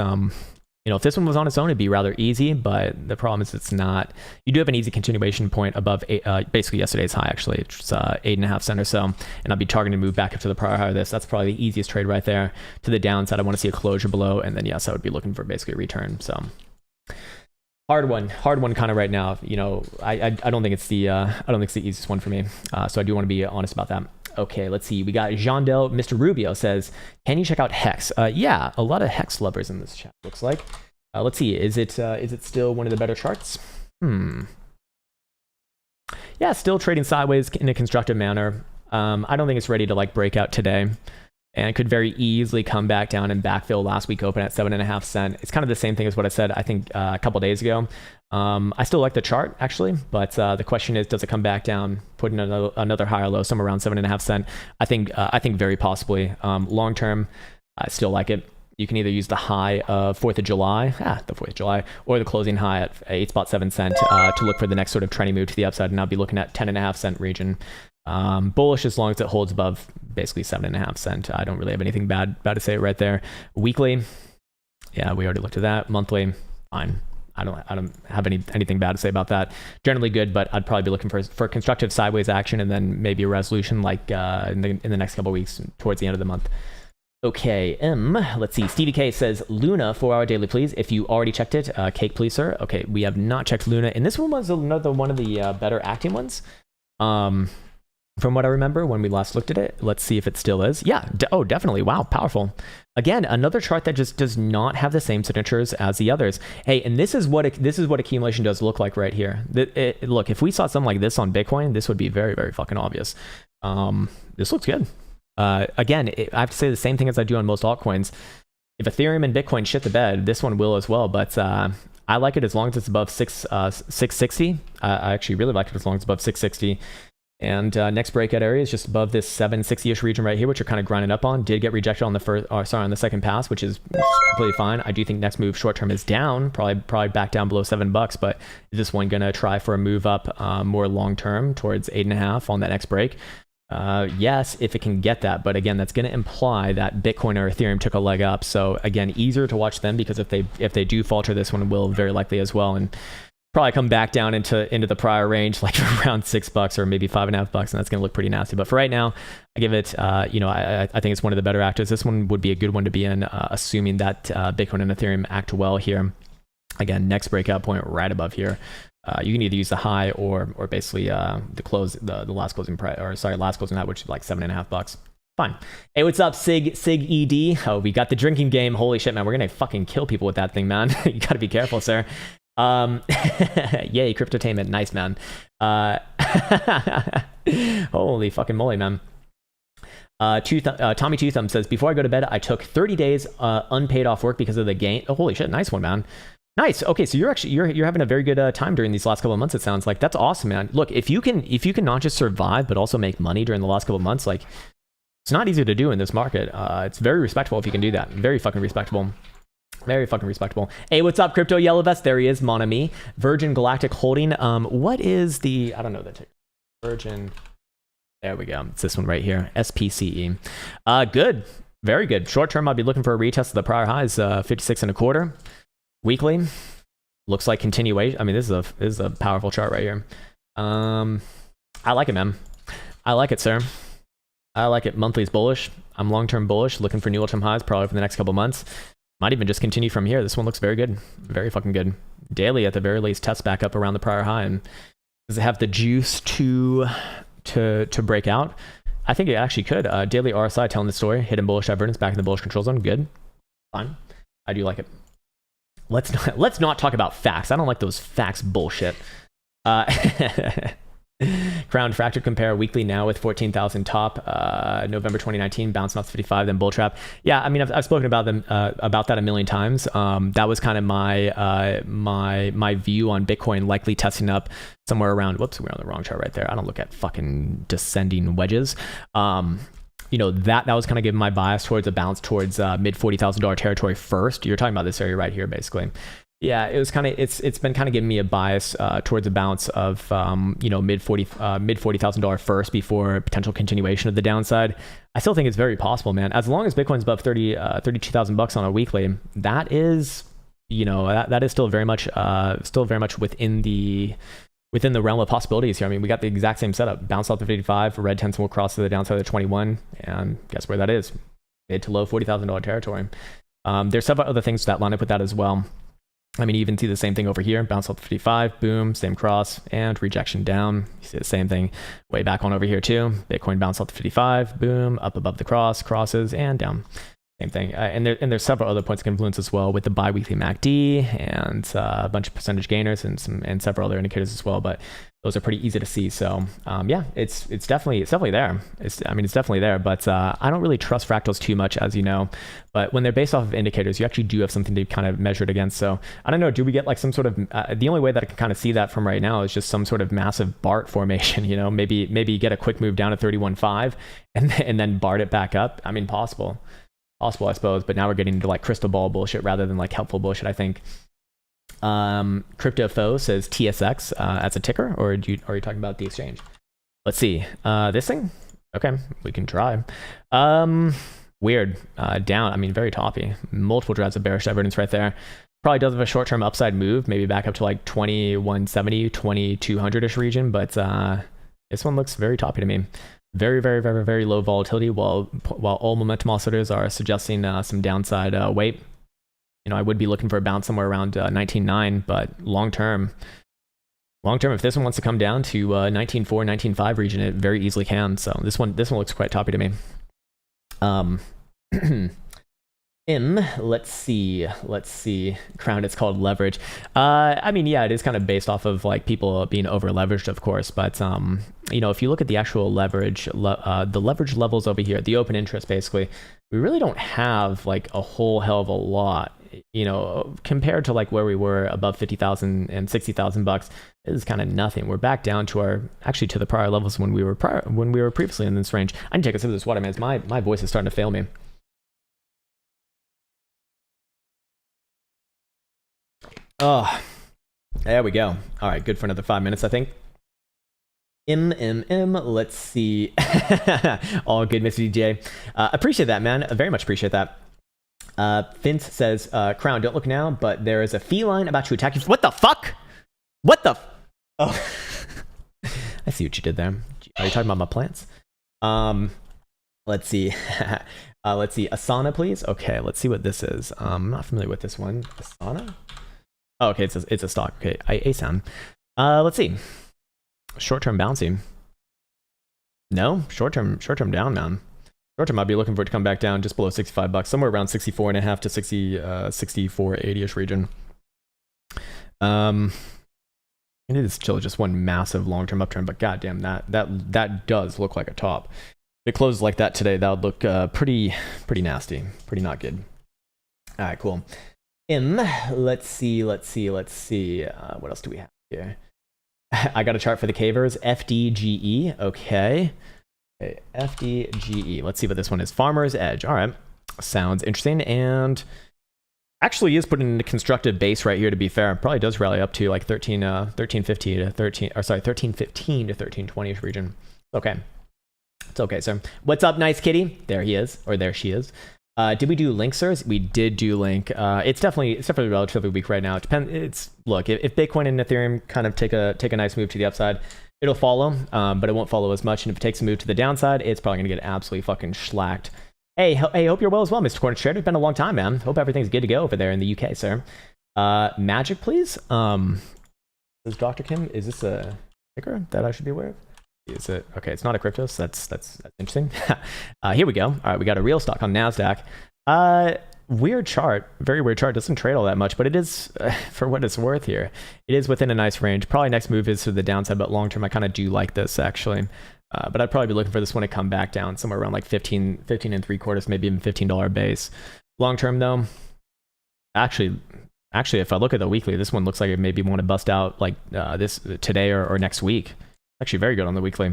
if this one was on its own, it'd be rather easy, but the problem is it's not. You do have an easy continuation point above basically yesterday's high, actually. It's 8.5 cent or so. And I'll be targeting to move back up to the prior high of this. That's probably the easiest trade right there. To the downside, I want to see a closure below. And then, yes, I would be looking for basically a return. So... Hard one kind of right now. I don't think it's the easiest one for me. So I do want to be honest about that. Okay, let's see. We got Jandel. Mr. Rubio says, can you check out Hex? Yeah, a lot of Hex lovers in this chat, looks like. Let's see. Is it still one of the better charts? Yeah, still trading sideways in a constructive manner. I don't think it's ready to break out today. and could very easily come back down and backfill last week open at 7.5 cent. It's kind of the same thing as what I said, I think, a couple days ago. I still like the chart actually, but the question is, does it come back down, put in another higher low, somewhere around 7.5 cent? I think very possibly. Long term, I still like it. You can either use the high of the 4th of July, or the closing high at 8.7 cent to look for the next sort of trendy move to the upside. And I'll be looking at 10.5 cent region. Bullish as long as it holds above basically 7.5 cent. I don't really have anything bad to say right there. Weekly, yeah, we already looked at that. Monthly, fine. I don't have anything bad to say about that. Generally good, but I'd probably be looking for constructive sideways action and then maybe a resolution like in the next couple of weeks towards the end of the month. Okay, let's see. Stevie K says, Luna, 4-hour daily, please. If you already checked it, cake, please, sir. Okay, we have not checked Luna. And this one was another one of the better acting ones. From what I remember when we last looked at it. Let's see if it still is. Yeah, definitely. Wow, powerful. Again, another chart that just does not have the same signatures as the others. Hey, and this is what accumulation does look like right here. Look, if we saw something like this on Bitcoin, this would be very, very fucking obvious. This looks good. Again, I have to say the same thing as I do on most altcoins. If Ethereum and Bitcoin shit the bed, this one will as well. But I like it as long as it's above 660. I actually really like it as long as it's above 660. And next breakout area is just above this 760-ish region right here, which you're kind of grinding up on. Did get rejected on the second pass, which is completely fine. I do think next move short term is down, probably back down below $7. But is this one gonna try for a move up more long term towards 8.5 on that next break? Yes, if it can get that, but again, that's going to imply that Bitcoin or Ethereum took a leg up. So again, easier to watch them, because if they do falter, this one will very likely as well, and probably come back down into the prior range, like around $6 or maybe $5.5, and that's going to look pretty nasty. But for right now, I give it, I think it's one of the better actors. This one would be a good one to be in, assuming that Bitcoin and Ethereum act well here. Again, next breakout point right above here. You can either use the high or basically the last closing price, or sorry, last closing high, which is like $7.5. Fine. Hey, what's up, Sig ED? Oh, we got the drinking game. Holy shit, man, we're gonna fucking kill people with that thing, man. You gotta be careful, sir. Yay, cryptotainment, nice, man. Holy fucking moly, man. Tommy Two Thumb says, before I go to bed, I took 30 days unpaid off work because of the gain. Oh, holy shit, nice one, man. Nice. Okay, so you're having a very good time during these last couple of months. It sounds like that's awesome, man. Look, if you can not just survive but also make money during the last couple of months, like, it's not easy to do in this market. It's very respectable if you can do that. Very fucking respectable. Very fucking respectable. Hey, what's up, Crypto Yellow Vest? There he is, mon ami. Virgin Galactic Holding. What is the? I don't know the ticker. Virgin. There we go. It's this one right here. SPCE. Good. Very good. Short term, I'll be looking for a retest of the prior highs. 56.25. Weekly, looks like continuation. I mean, this is a powerful chart right here. I like it, man. I like it, sir. I like it. Monthly is bullish. I'm long-term bullish, looking for new all-time highs probably for the next couple months. Might even just continue from here. This one looks very good. Very fucking good. Daily, at the very least, test back up around the prior high. And does it have the juice to break out? I think it actually could. Daily RSI telling the story. Hidden bullish divergence back in the bullish control zone. Good. Fine. I do like it. Let's not talk about facts. I don't like those facts bullshit. Krown fractured compare weekly now with 14,000 top. November 2019 bouncing off 55, then bull trap. Yeah, I mean, I've spoken about them about that a million times. That was kind of my view on Bitcoin likely testing up somewhere around. Whoops, we're on the wrong chart right there. I don't look at fucking descending wedges. That was kind of giving my bias towards a bounce towards mid $40,000 territory first. You're talking about this area right here, basically. Yeah, it was kind of it's been kind of giving me a bias towards a bounce of mid $40,000 first before potential continuation of the downside. I still think it's very possible, man. As long as Bitcoin's above $32,000 on a weekly, that is that is still very much within the realm of possibilities here. I mean, we got the exact same setup. Bounce off the 55, red tensor will cross to the downside of the 21, and guess where that is? Mid to low $40,000 territory. There's several other things that line up with that as well. I mean, you even see the same thing over here. Bounce off the 55, boom, same cross, and rejection down. You see the same thing way back on over here too. Bitcoin bounce off the 55, boom, up above the cross, crosses, and down. Same thing. And there's several other points of influence as well with the bi-weekly MACD and a bunch of percentage gainers and several other indicators as well. But those are pretty easy to see. So yeah, it's definitely there. It's definitely there. But I don't really trust fractals too much, as you know. But when they're based off of indicators, you actually do have something to kind of measure it against. So I don't know. Do we get like some sort of the only way that I can kind of see that from right now is just some sort of massive BART formation. You know, maybe get a quick move down to 31.5 and then BART it back up. I mean, possible, I suppose, but now we're getting into like crystal ball bullshit rather than like helpful bullshit, I think. CryptoFo says TSX as a ticker, or are you talking about the exchange? Let's see. This thing? Okay, we can try. Weird. Down. I mean, very toppy. Multiple drives of bearish divergence right there. Probably does have a short-term upside move, maybe back up to like 2170, 2200-ish region, but this one looks very toppy to me. Very, very, very, very low volatility, while all momentum oscillators are suggesting some downside weight. You know, I would be looking for a bounce somewhere around 19.9, but long term, if this one wants to come down to 19.4, 19.5 region, it very easily can. So this one looks quite toppy to me. Let's see. Krown, it's called leverage. I mean, yeah, it is kind of based off of like people being over leveraged, of course. But you know, if you look at the actual leverage, the leverage levels over here, the open interest, basically, we really don't have like a whole hell of a lot. You know, compared to like where we were above 50,000 and 60,000 bucks, it is kind of nothing. We're back down to to the prior levels when we were previously in this range. I need to take a sip of this water, man. My voice is starting to fail me. Oh, there we go. All right, good for another 5 minutes, I think. Let's see. All good, Mr. DJ. Appreciate that, man. I very much appreciate that. Vince says, Krown, don't look now, but there is a feline about to attack you. What the fuck? Oh, I see what you did there. Are you talking about my plants? Let's see. Let's see. Asana, please. Okay, let's see what this is. I'm not familiar with this one. Asana? Oh, okay, it's a stock. Okay, ASAN. Let's see. Short-term bouncing. No, short-term down, man. Short-term, I'd be looking for it to come back down just below 65 bucks, somewhere around 64.5 to 64.80ish region. It is still just one massive long-term upturn, but goddamn, that does look like a top. If it closes like that today, that would look pretty nasty, pretty not good. All right, cool. Let's see. What else do we have here? I got a chart for the cavers. FDGE. Okay, FDGE. Let's see what this one is. Farmer's Edge. All right, sounds interesting, and actually is putting in a constructive base right here. To be fair, probably does rally up to like 1350 to 1315 to 1320ish region. Okay, it's okay, sir. What's up, nice kitty? There he is, or there she is. Did we do link, sirs? We did do link. It's definitely relatively weak right now. Look, if Bitcoin and Ethereum kind of take a nice move to the upside, it'll follow, but it won't follow as much. And if it takes a move to the downside, it's probably gonna get absolutely fucking schlacked. Hey, hope you're well as well, Mr. Cornish Trader. It's been a long time, man. Hope everything's good to go over there in the UK, sir. Magic, please. Is Dr. Kim? Is this a ticker that I should be aware of? Is it okay? It's not a crypto, so that's interesting. Here we go. All right, we got a real stock on Nasdaq. Weird chart, very weird chart. Doesn't trade all that much, but it is for what it's worth here. It is within a nice range. Probably next move is to the downside, but long term, I kind of do like this actually. But I'd probably be looking for this one to come back down somewhere around like 15 and 3/4, maybe even $15 base. Long term though, actually, if I look at the weekly, this one looks like it maybe want to bust out like this today or next week. Actually very good on the weekly.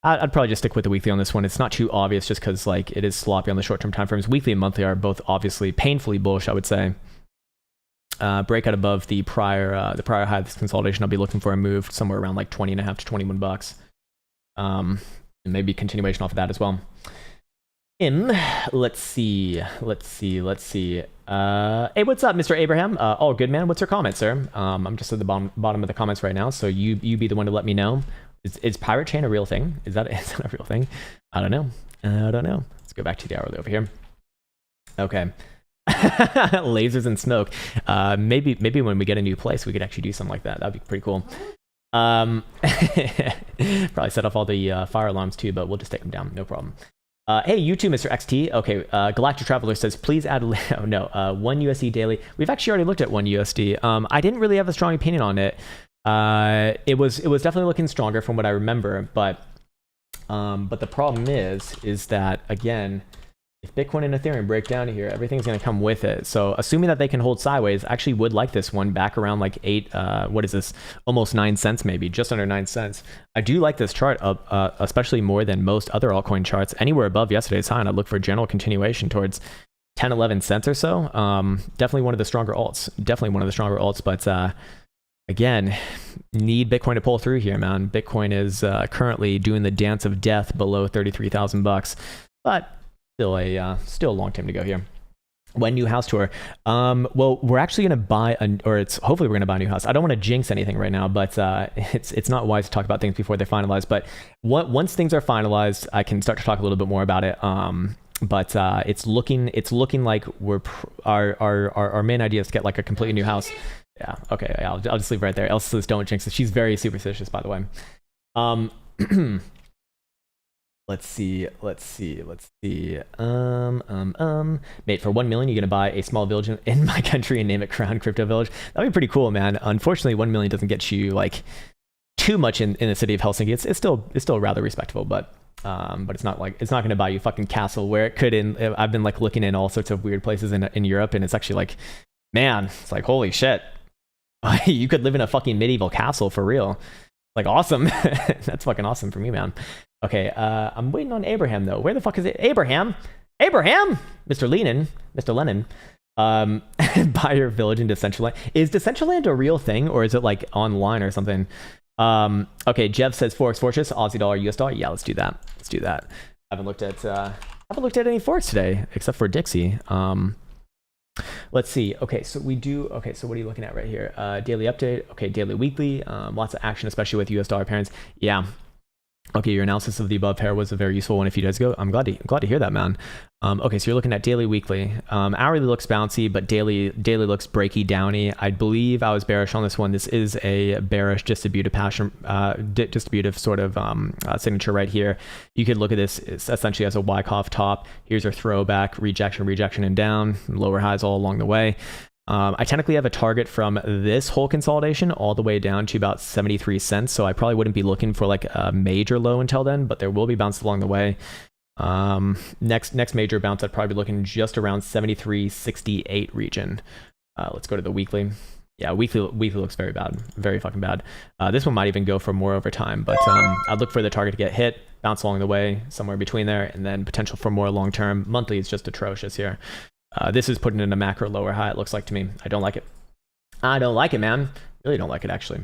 I'd probably just stick with the weekly on this one. It's not too obvious just because like it is sloppy on the short-term time frames. Weekly and monthly are both obviously painfully bullish, I would say. Breakout above the prior high of this consolidation, I'll be looking for a move somewhere around like 20.5 to 21 bucks. And maybe continuation off of that as well. Let's see. Hey, what's up, Mr. Abraham? All good, man. What's your comment, sir? I'm just at the bottom of the comments right now, so you be the one to let me know. Is Pirate Chain a real thing? Is that a real thing? I don't know. Let's go back to the hourly over here. Okay. Lasers and smoke. Maybe when we get a new place, we could actually do something like that. That'd be pretty cool. Probably set off all the fire alarms too, but we'll just take them down. No problem. Hey, you too, Mr. XT. Okay, Galactic Traveler says, please add, oh no, 1 USD daily. We've actually already looked at 1 USD. I didn't really have a strong opinion on it. It was definitely looking stronger from what I remember, but the problem is that, again, if Bitcoin and Ethereum break down here, everything's going to come with it. So assuming that they can hold sideways, I actually would like this one back around like what is this? Almost 9 cents, maybe just under 9 cents. I do like this chart up, especially more than most other altcoin charts. Anywhere above yesterday's high, and I look for general continuation towards 10, 11 cents or so. Definitely one of the stronger alts. But again, need Bitcoin to pull through here, man. Bitcoin is currently doing the dance of death below $33,000, but still a long time to go here. When new house tour? Well, we're actually going to buy hopefully we're going to buy a new house. I don't want to jinx anything right now, but it's not wise to talk about things before they're finalized. But once things are finalized, I can start to talk a little bit more about it. But it's looking like our main idea is to get like a completely new house. Yeah. Okay. I'll just leave it right there. Elsa says don't jinx it. She's very superstitious, by the way. Let's see. Mate, for 1 million, you're gonna buy a small village in my country and name it Krown Crypto Village. That'd be pretty cool, man. Unfortunately, 1 million doesn't get you like too much in the city of Helsinki. It's still rather respectable, but it's not gonna buy you a fucking castle where it could. I've been like looking in all sorts of weird places in Europe, and it's actually like, man, it's like holy shit, you could live in a fucking medieval castle for real. Like awesome. That's fucking awesome for me, man. Okay, I'm waiting on Abraham though. Where the fuck is it? Abraham, Mr. Lennon. Buy your village in Decentraland. Is Decentraland a real thing, or is it like online or something? Okay, Jeff says Forex Fortress, Aussie dollar, US dollar. Yeah, let's do that. I haven't looked at any Forex today except for Dixie. Let's see. Okay, so what are you looking at right here? Daily update. Okay, daily, weekly. Lots of action, especially with US dollar pairings. Yeah. Okay, your analysis of the above pair was a very useful one a few days ago. I'm glad to hear that, man. Okay, so you're looking at daily, weekly. Hourly looks bouncy, but daily looks breaky, downy. I believe I was bearish on this one. This is a bearish distributive sort of signature right here. You could look at this essentially as a Wyckoff top. Here's our throwback, rejection, and down. Lower highs all along the way. I technically have a target from this whole consolidation all the way down to about 73 cents. So I probably wouldn't be looking for like a major low until then, but there will be bounces along the way. Next major bounce, I'd probably be looking just around 73.68 region. Let's go to the weekly. Yeah, weekly looks very bad, very fucking bad. This one might even go for more over time, but I'd look for the target to get hit, bounce along the way, somewhere between there, and then potential for more long term. Monthly is just atrocious here. This is putting in a macro lower high, it looks like to me. I don't like it, man. Really don't like it, actually.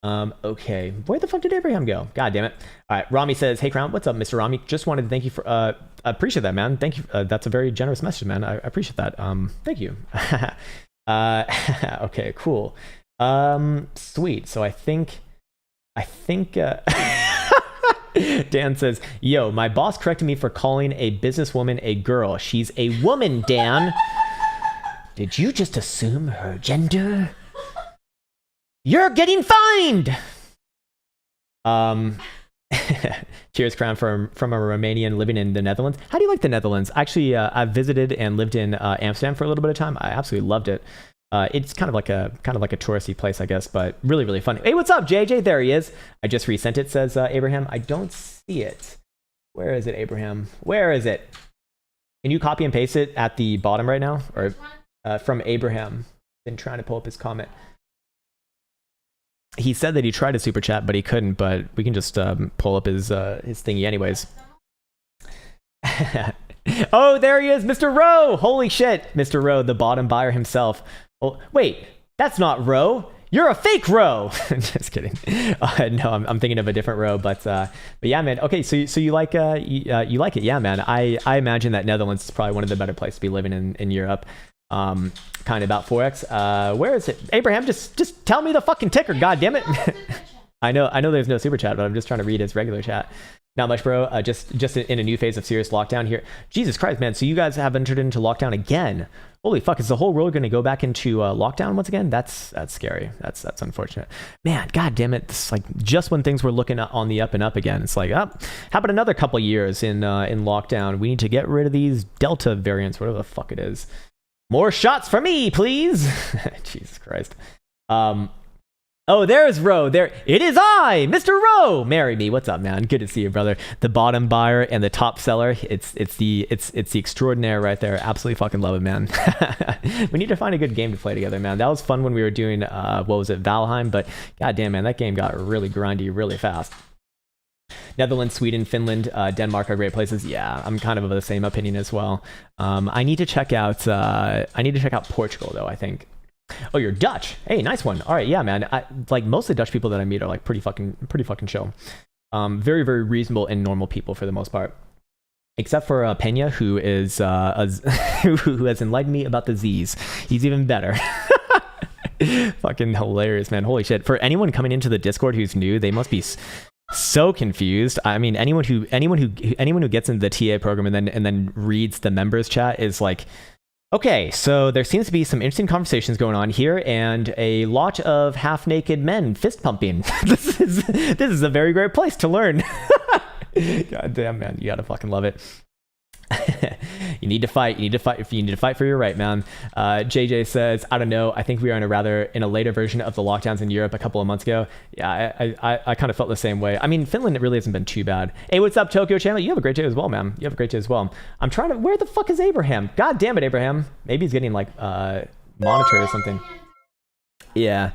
Okay, where the fuck did Abraham go? God damn it. All right, Rami says, hey, Krown, what's up, Mr. Rami? Just wanted to thank you for, I appreciate that, man. Thank you. That's a very generous message, man. I appreciate that. Thank you. Okay, cool. Sweet. So I think, Dan says, yo, my boss corrected me for calling a businesswoman a girl. She's a woman, Dan. Did you just assume her gender? You're getting fined. Cheers, Krown, from a Romanian living in the Netherlands. How do you like the Netherlands? Actually, I visited and lived in Amsterdam for a little bit of time. I absolutely loved it. It's kind of like a touristy place, I guess, but really, really fun. Hey, what's up, JJ? There he is. I just resent it, says Abraham. I don't see it. Where is it, Abraham? Where is it? Can you copy and paste it at the bottom right now? Or from Abraham. Been trying to pull up his comment. He said that he tried to super chat, but he couldn't. But we can just pull up his thingy anyways. Oh, there he is, Mr. Rowe. Holy shit, Mr. Rowe, the bottom buyer himself. Oh, wait, that's not Rowe. You're a fake Rowe. Just kidding. No, I'm thinking of a different Rowe, but yeah, man. Okay, so you like you like it, yeah, man. I imagine that Netherlands is probably one of the better places to be living in Europe. Kind of about Forex. Where is it, Abraham? Just tell me the fucking ticker. God damn it. I know there's no super chat, but I'm just trying to read his regular chat. Not much, bro. Just in a new phase of serious lockdown here. Jesus Christ, man. So you guys have entered into lockdown again. Holy fuck, is the whole world going to go back into lockdown once again? That's scary. That's unfortunate. Man, god damn it. It's like just when things were looking on the up and up again. It's like, how about another couple years in lockdown? We need to get rid of these Delta variants, whatever the fuck it is. More shots for me, please. Jesus Christ. Oh, there's Roe. There it is. Mr. Roe. Marry me. What's up, man? Good to see you, brother. The bottom buyer and the top seller. It's the extraordinaire right there. Absolutely fucking love it, man. We need to find a good game to play together, man. That was fun when we were doing what was it, Valheim? But goddamn, man, that game got really grindy really fast. Netherlands, Sweden, Finland, Denmark are great places. Yeah, I'm kind of the same opinion as well. I need to check out Portugal though, I think. Oh, you're Dutch. Hey, nice one. All right, yeah, man. Like most of the Dutch people that I meet are like pretty fucking chill. Very, very reasonable and normal people for the most part. Except for Pena, who is who has enlightened me about the Z's. He's even better. Fucking hilarious, man. Holy shit. For anyone coming into the Discord who's new, they must be so confused. I mean, anyone who gets into the TA program and then reads the members chat is like, okay, so there seems to be some interesting conversations going on here and a lot of half-naked men fist pumping. This is a very great place to learn. God damn, man, you gotta fucking love it. You need to fight for your right, man. JJ says, I don't know, I think we are in a later version of the lockdowns in Europe a couple of months ago. Yeah, I kind of felt the same way. I mean, Finland, it really hasn't been too bad. Hey, what's up, Tokyo Channel? You have a great day as well, man. You have a great day as well. I'm trying to, where the fuck is Abraham? God damn it, Abraham. Maybe he's getting like monitored or something. Yeah.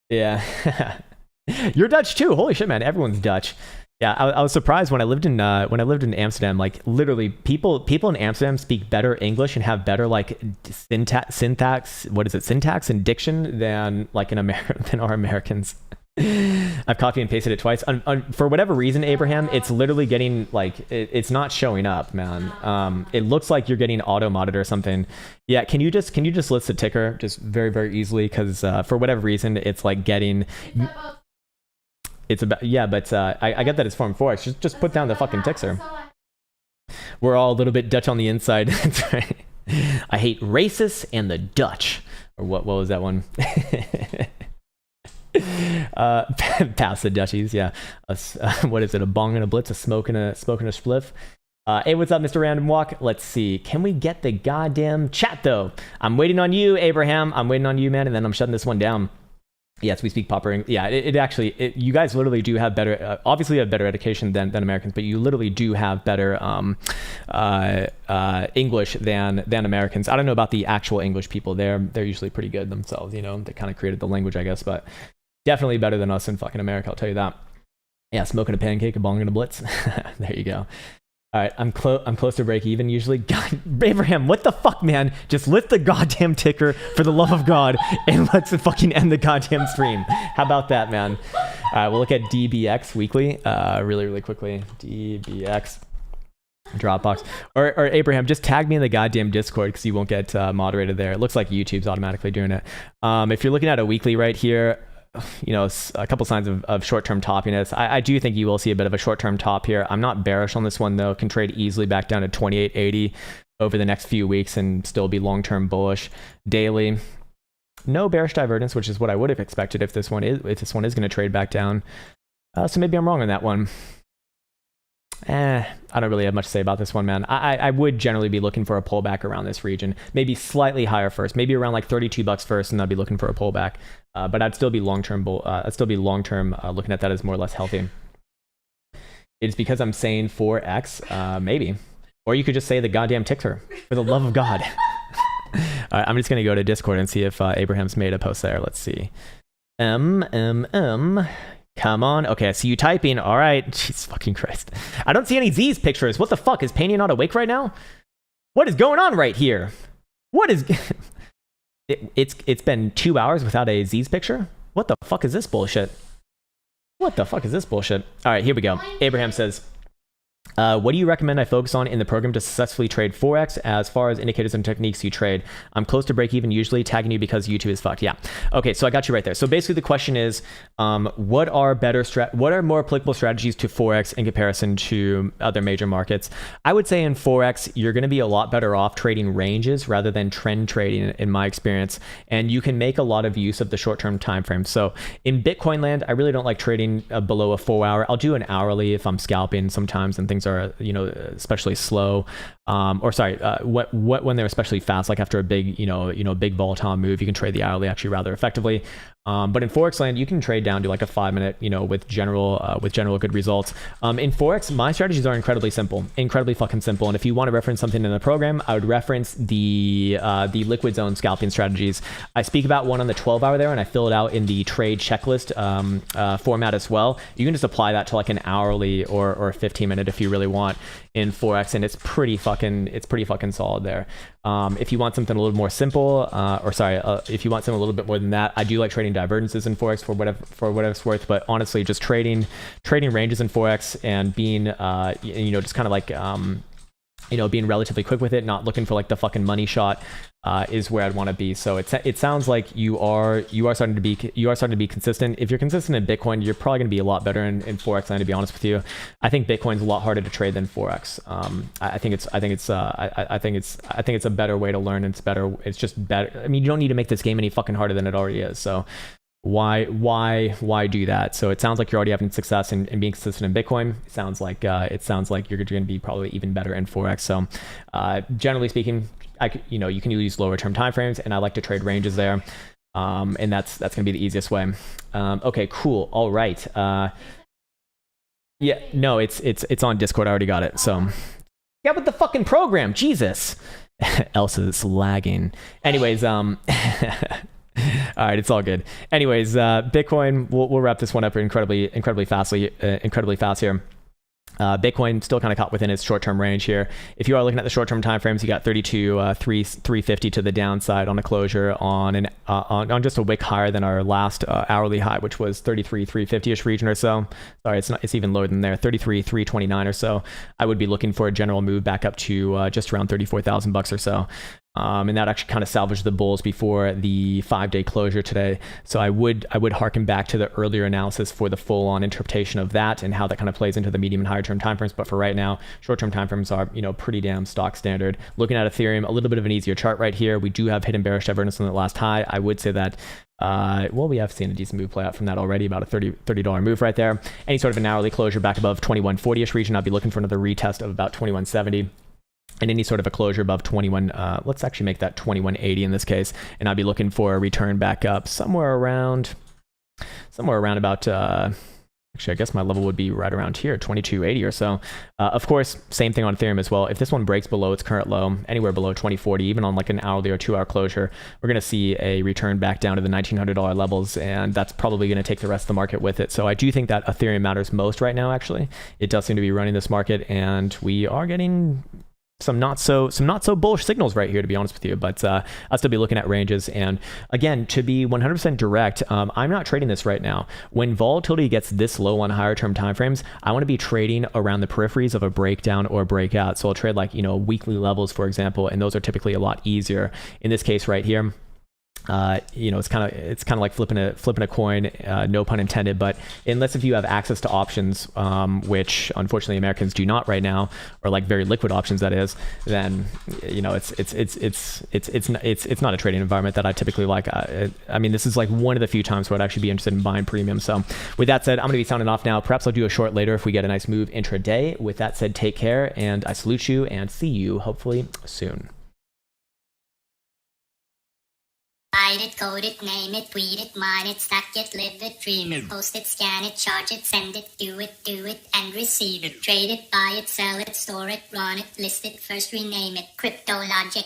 You're Dutch too. Holy shit, man. Everyone's Dutch. Yeah, I was surprised when I lived in Amsterdam. Like literally, people in Amsterdam speak better English and have better like syntax. What is it? Syntax and diction than like than our Americans. I've copied and pasted it twice. For whatever reason, Abraham, it's literally getting like it's not showing up, man. It looks like you're getting auto modded or something. Yeah, can you just list the ticker just very, very easily? Because for whatever reason, it's like getting. It's about, yeah, but I get that it's form Forex. Just put down the fucking ticker. We're all a little bit Dutch on the inside. That's right. I hate racists and the Dutch. Or what was that one? Pass the Dutchies, yeah. What is it? A bong and a blitz, a smoke and a spliff. Hey, what's up, Mr. Random Walk? Let's see. Can we get the goddamn chat though? I'm waiting on you, Abraham. I'm waiting on you, man, and then I'm shutting this one down. Yes, we speak proper English. Yeah, it actually, you guys literally do have better, obviously you have better education than Americans, but you literally do have better English than Americans. I don't know about the actual English people. They're usually pretty good themselves, you know. They kind of created the language, I guess, but definitely better than us in fucking America, I'll tell you that. Yeah, smoking a pancake, a bong and a blitz. There you go. All right, I'm close to break even usually. God, Abraham, what the fuck, man? Just lift the goddamn ticker for the love of God and let's fucking end the goddamn stream. How about that, man? All right, we'll look at DBX weekly really, really quickly. DBX. Dropbox. Or Abraham, just tag me in the goddamn Discord because you won't get moderated there. It looks like YouTube's automatically doing it. If you're looking at a weekly right here, you know, a couple signs of short-term toppiness. I do think you will see a bit of a short-term top here. I'm not bearish on this one though. Can trade easily back down to 28.80 over the next few weeks and still be long-term bullish. Daily, no bearish divergence, which is what I would have expected if this one is going to trade back down. So maybe I'm wrong on that one. I don't really have much to say about this one, man. I would generally be looking for a pullback around this region, maybe slightly higher first, maybe around like $32 first, and I'd be looking for a pullback. But I'd still be long-term looking at that as more or less healthy. It's because I'm saying 4x, maybe, or you could just say the goddamn ticker for the love of God. All right, I'm just gonna go to Discord and see if Abraham's made a post there. Let's see. Come on. Okay, I see you typing. All right. Jesus fucking Christ. I don't see any Z's pictures. What the fuck? Is Pena not awake right now? What is going on right here? What is... It's been 2 hours without a Z's picture? What the fuck is this bullshit? What the fuck is this bullshit? All right, here we go. Abraham says, What do you recommend I focus on in the program to successfully trade Forex as far as indicators and techniques you trade? I'm close to break even, usually tagging you because YouTube is fucked. Yeah. Okay, so I got you right there. So basically the question is, what are more applicable strategies to Forex in comparison to other major markets? I would say in Forex, you're going to be a lot better off trading ranges rather than trend trading in my experience. And you can make a lot of use of the short-term time frame. So in Bitcoin land, I really don't like trading below a 4-hour. I'll do an hourly if I'm scalping sometimes and things are, especially slow, when they're especially fast, like after a big, big volatile move, you can trade the hourly actually rather effectively. But in Forex land, you can trade down to like a 5-minute, with general good results. In Forex, my strategies are incredibly fucking simple. And if you want to reference something in the program, I would reference the liquid zone scalping strategies. I speak about one on the 12-hour there, and I fill it out in the trade checklist format as well. You can just apply that to like an hourly or a 15-minute if you really want in Forex, and it's pretty fucking solid there. If you want something a little more simple, if you want something a little bit more than that, I do like trading divergences in Forex for whatever it's worth. But honestly, just trading ranges in Forex and being, just kind of like, being relatively quick with it, not looking for like the fucking money shot, is where I'd want to be. So it sounds like you are starting to be consistent. If you're consistent in Bitcoin, you're probably going to be a lot better in Forex. And to be honest with you, I think Bitcoin's a lot harder to trade than Forex. I think it's a better way to learn. And it's just better. I mean, you don't need to make this game any fucking harder than it already is. So why do that? So it sounds like you're already having success in being consistent in Bitcoin. It sounds like you're going to be probably even better in Forex. So generally speaking, you can use lower term timeframes, and I like to trade ranges there. And that's going to be the easiest way. Okay, cool. All right. Yeah, no, it's on Discord. I already got it. So yeah, with the fucking program, Jesus. Elsa's lagging. Anyways, all right, it's all good. Anyways, Bitcoin, we'll wrap this one up incredibly fast here. Bitcoin still kind of caught within its short-term range here. If you are looking at the short-term time frames, you got 350 to the downside on a closure on just a wick higher than our last hourly high, which was 350-ish region or so. Sorry, it's even lower than there, 329 or so. I would be looking for a general move back up to just around $34,000 or so. And that actually kind of salvaged the bulls before the 5-day closure today. So I would harken back to the earlier analysis for the full-on interpretation of that and how that kind of plays into the medium and higher term timeframes. But for right now, short-term timeframes are pretty damn stock standard. Looking at Ethereum, a little bit of an easier chart right here. We do have hidden bearish divergence on the last high. I would say that we have seen a decent move play out from that already, about a $30 move right there. Any sort of an hourly closure back above 2140-ish region, I'd be looking for another retest of about 2170. And any sort of a closure above 21, let's actually make that 2180 in this case. And I'd be looking for a return back up somewhere around about, actually, I guess my level would be right around here, 2280 or so. Of course, same thing on Ethereum as well. If this one breaks below its current low, anywhere below 2040, even on like an hourly or 2-hour closure, we're going to see a return back down to the $1,900 levels. And that's probably going to take the rest of the market with it. So I do think that Ethereum matters most right now, actually. It does seem to be running this market, and we are getting some not so bullish signals right here, to be honest with you, but I'll still be looking at ranges. And again, to be 100% direct, I'm not trading this right now. When volatility gets this low on higher term timeframes, I want to be trading around the peripheries of a breakdown or breakout. So I'll trade like weekly levels, for example, and those are typically a lot easier. In this case right here, it's kind of like flipping a coin, no pun intended. But unless if you have access to options, which unfortunately Americans do not right now, or like very liquid options, that is, then it's not a trading environment that I typically like. I mean, this is like one of the few times where I'd actually be interested in buying premium. So with that said, I'm going to be sounding off now. Perhaps I'll do a short later if we get a nice move intraday. With that said, take care, and I salute you, and see you hopefully soon. Write it, code it, name it, tweet it, mine it, stack it, live it, dream it, post it, scan it, charge it, send it, do it, and receive it. Trade it, buy it, sell it, store it, run it, list it, first rename it. Crypto logic.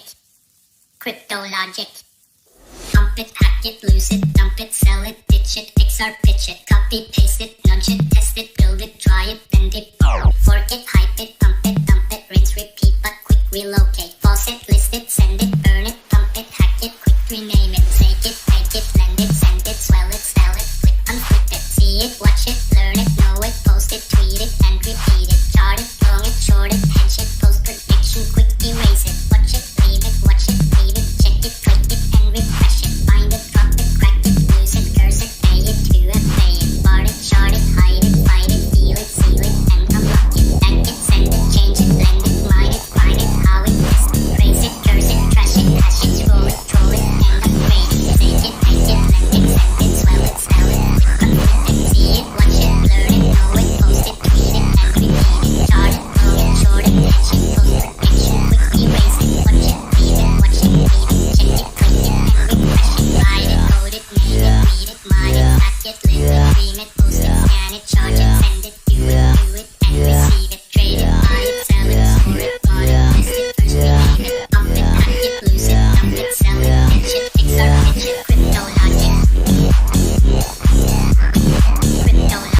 Pump it, hack it, lose it, dump it, sell it, ditch it, XR, pitch it, copy, paste it, nudge it, test it, build it, try it, bend it, fork it, hype it, pump it, dump it, rinse, repeat, but quick relocate. Pause it, list it, send it,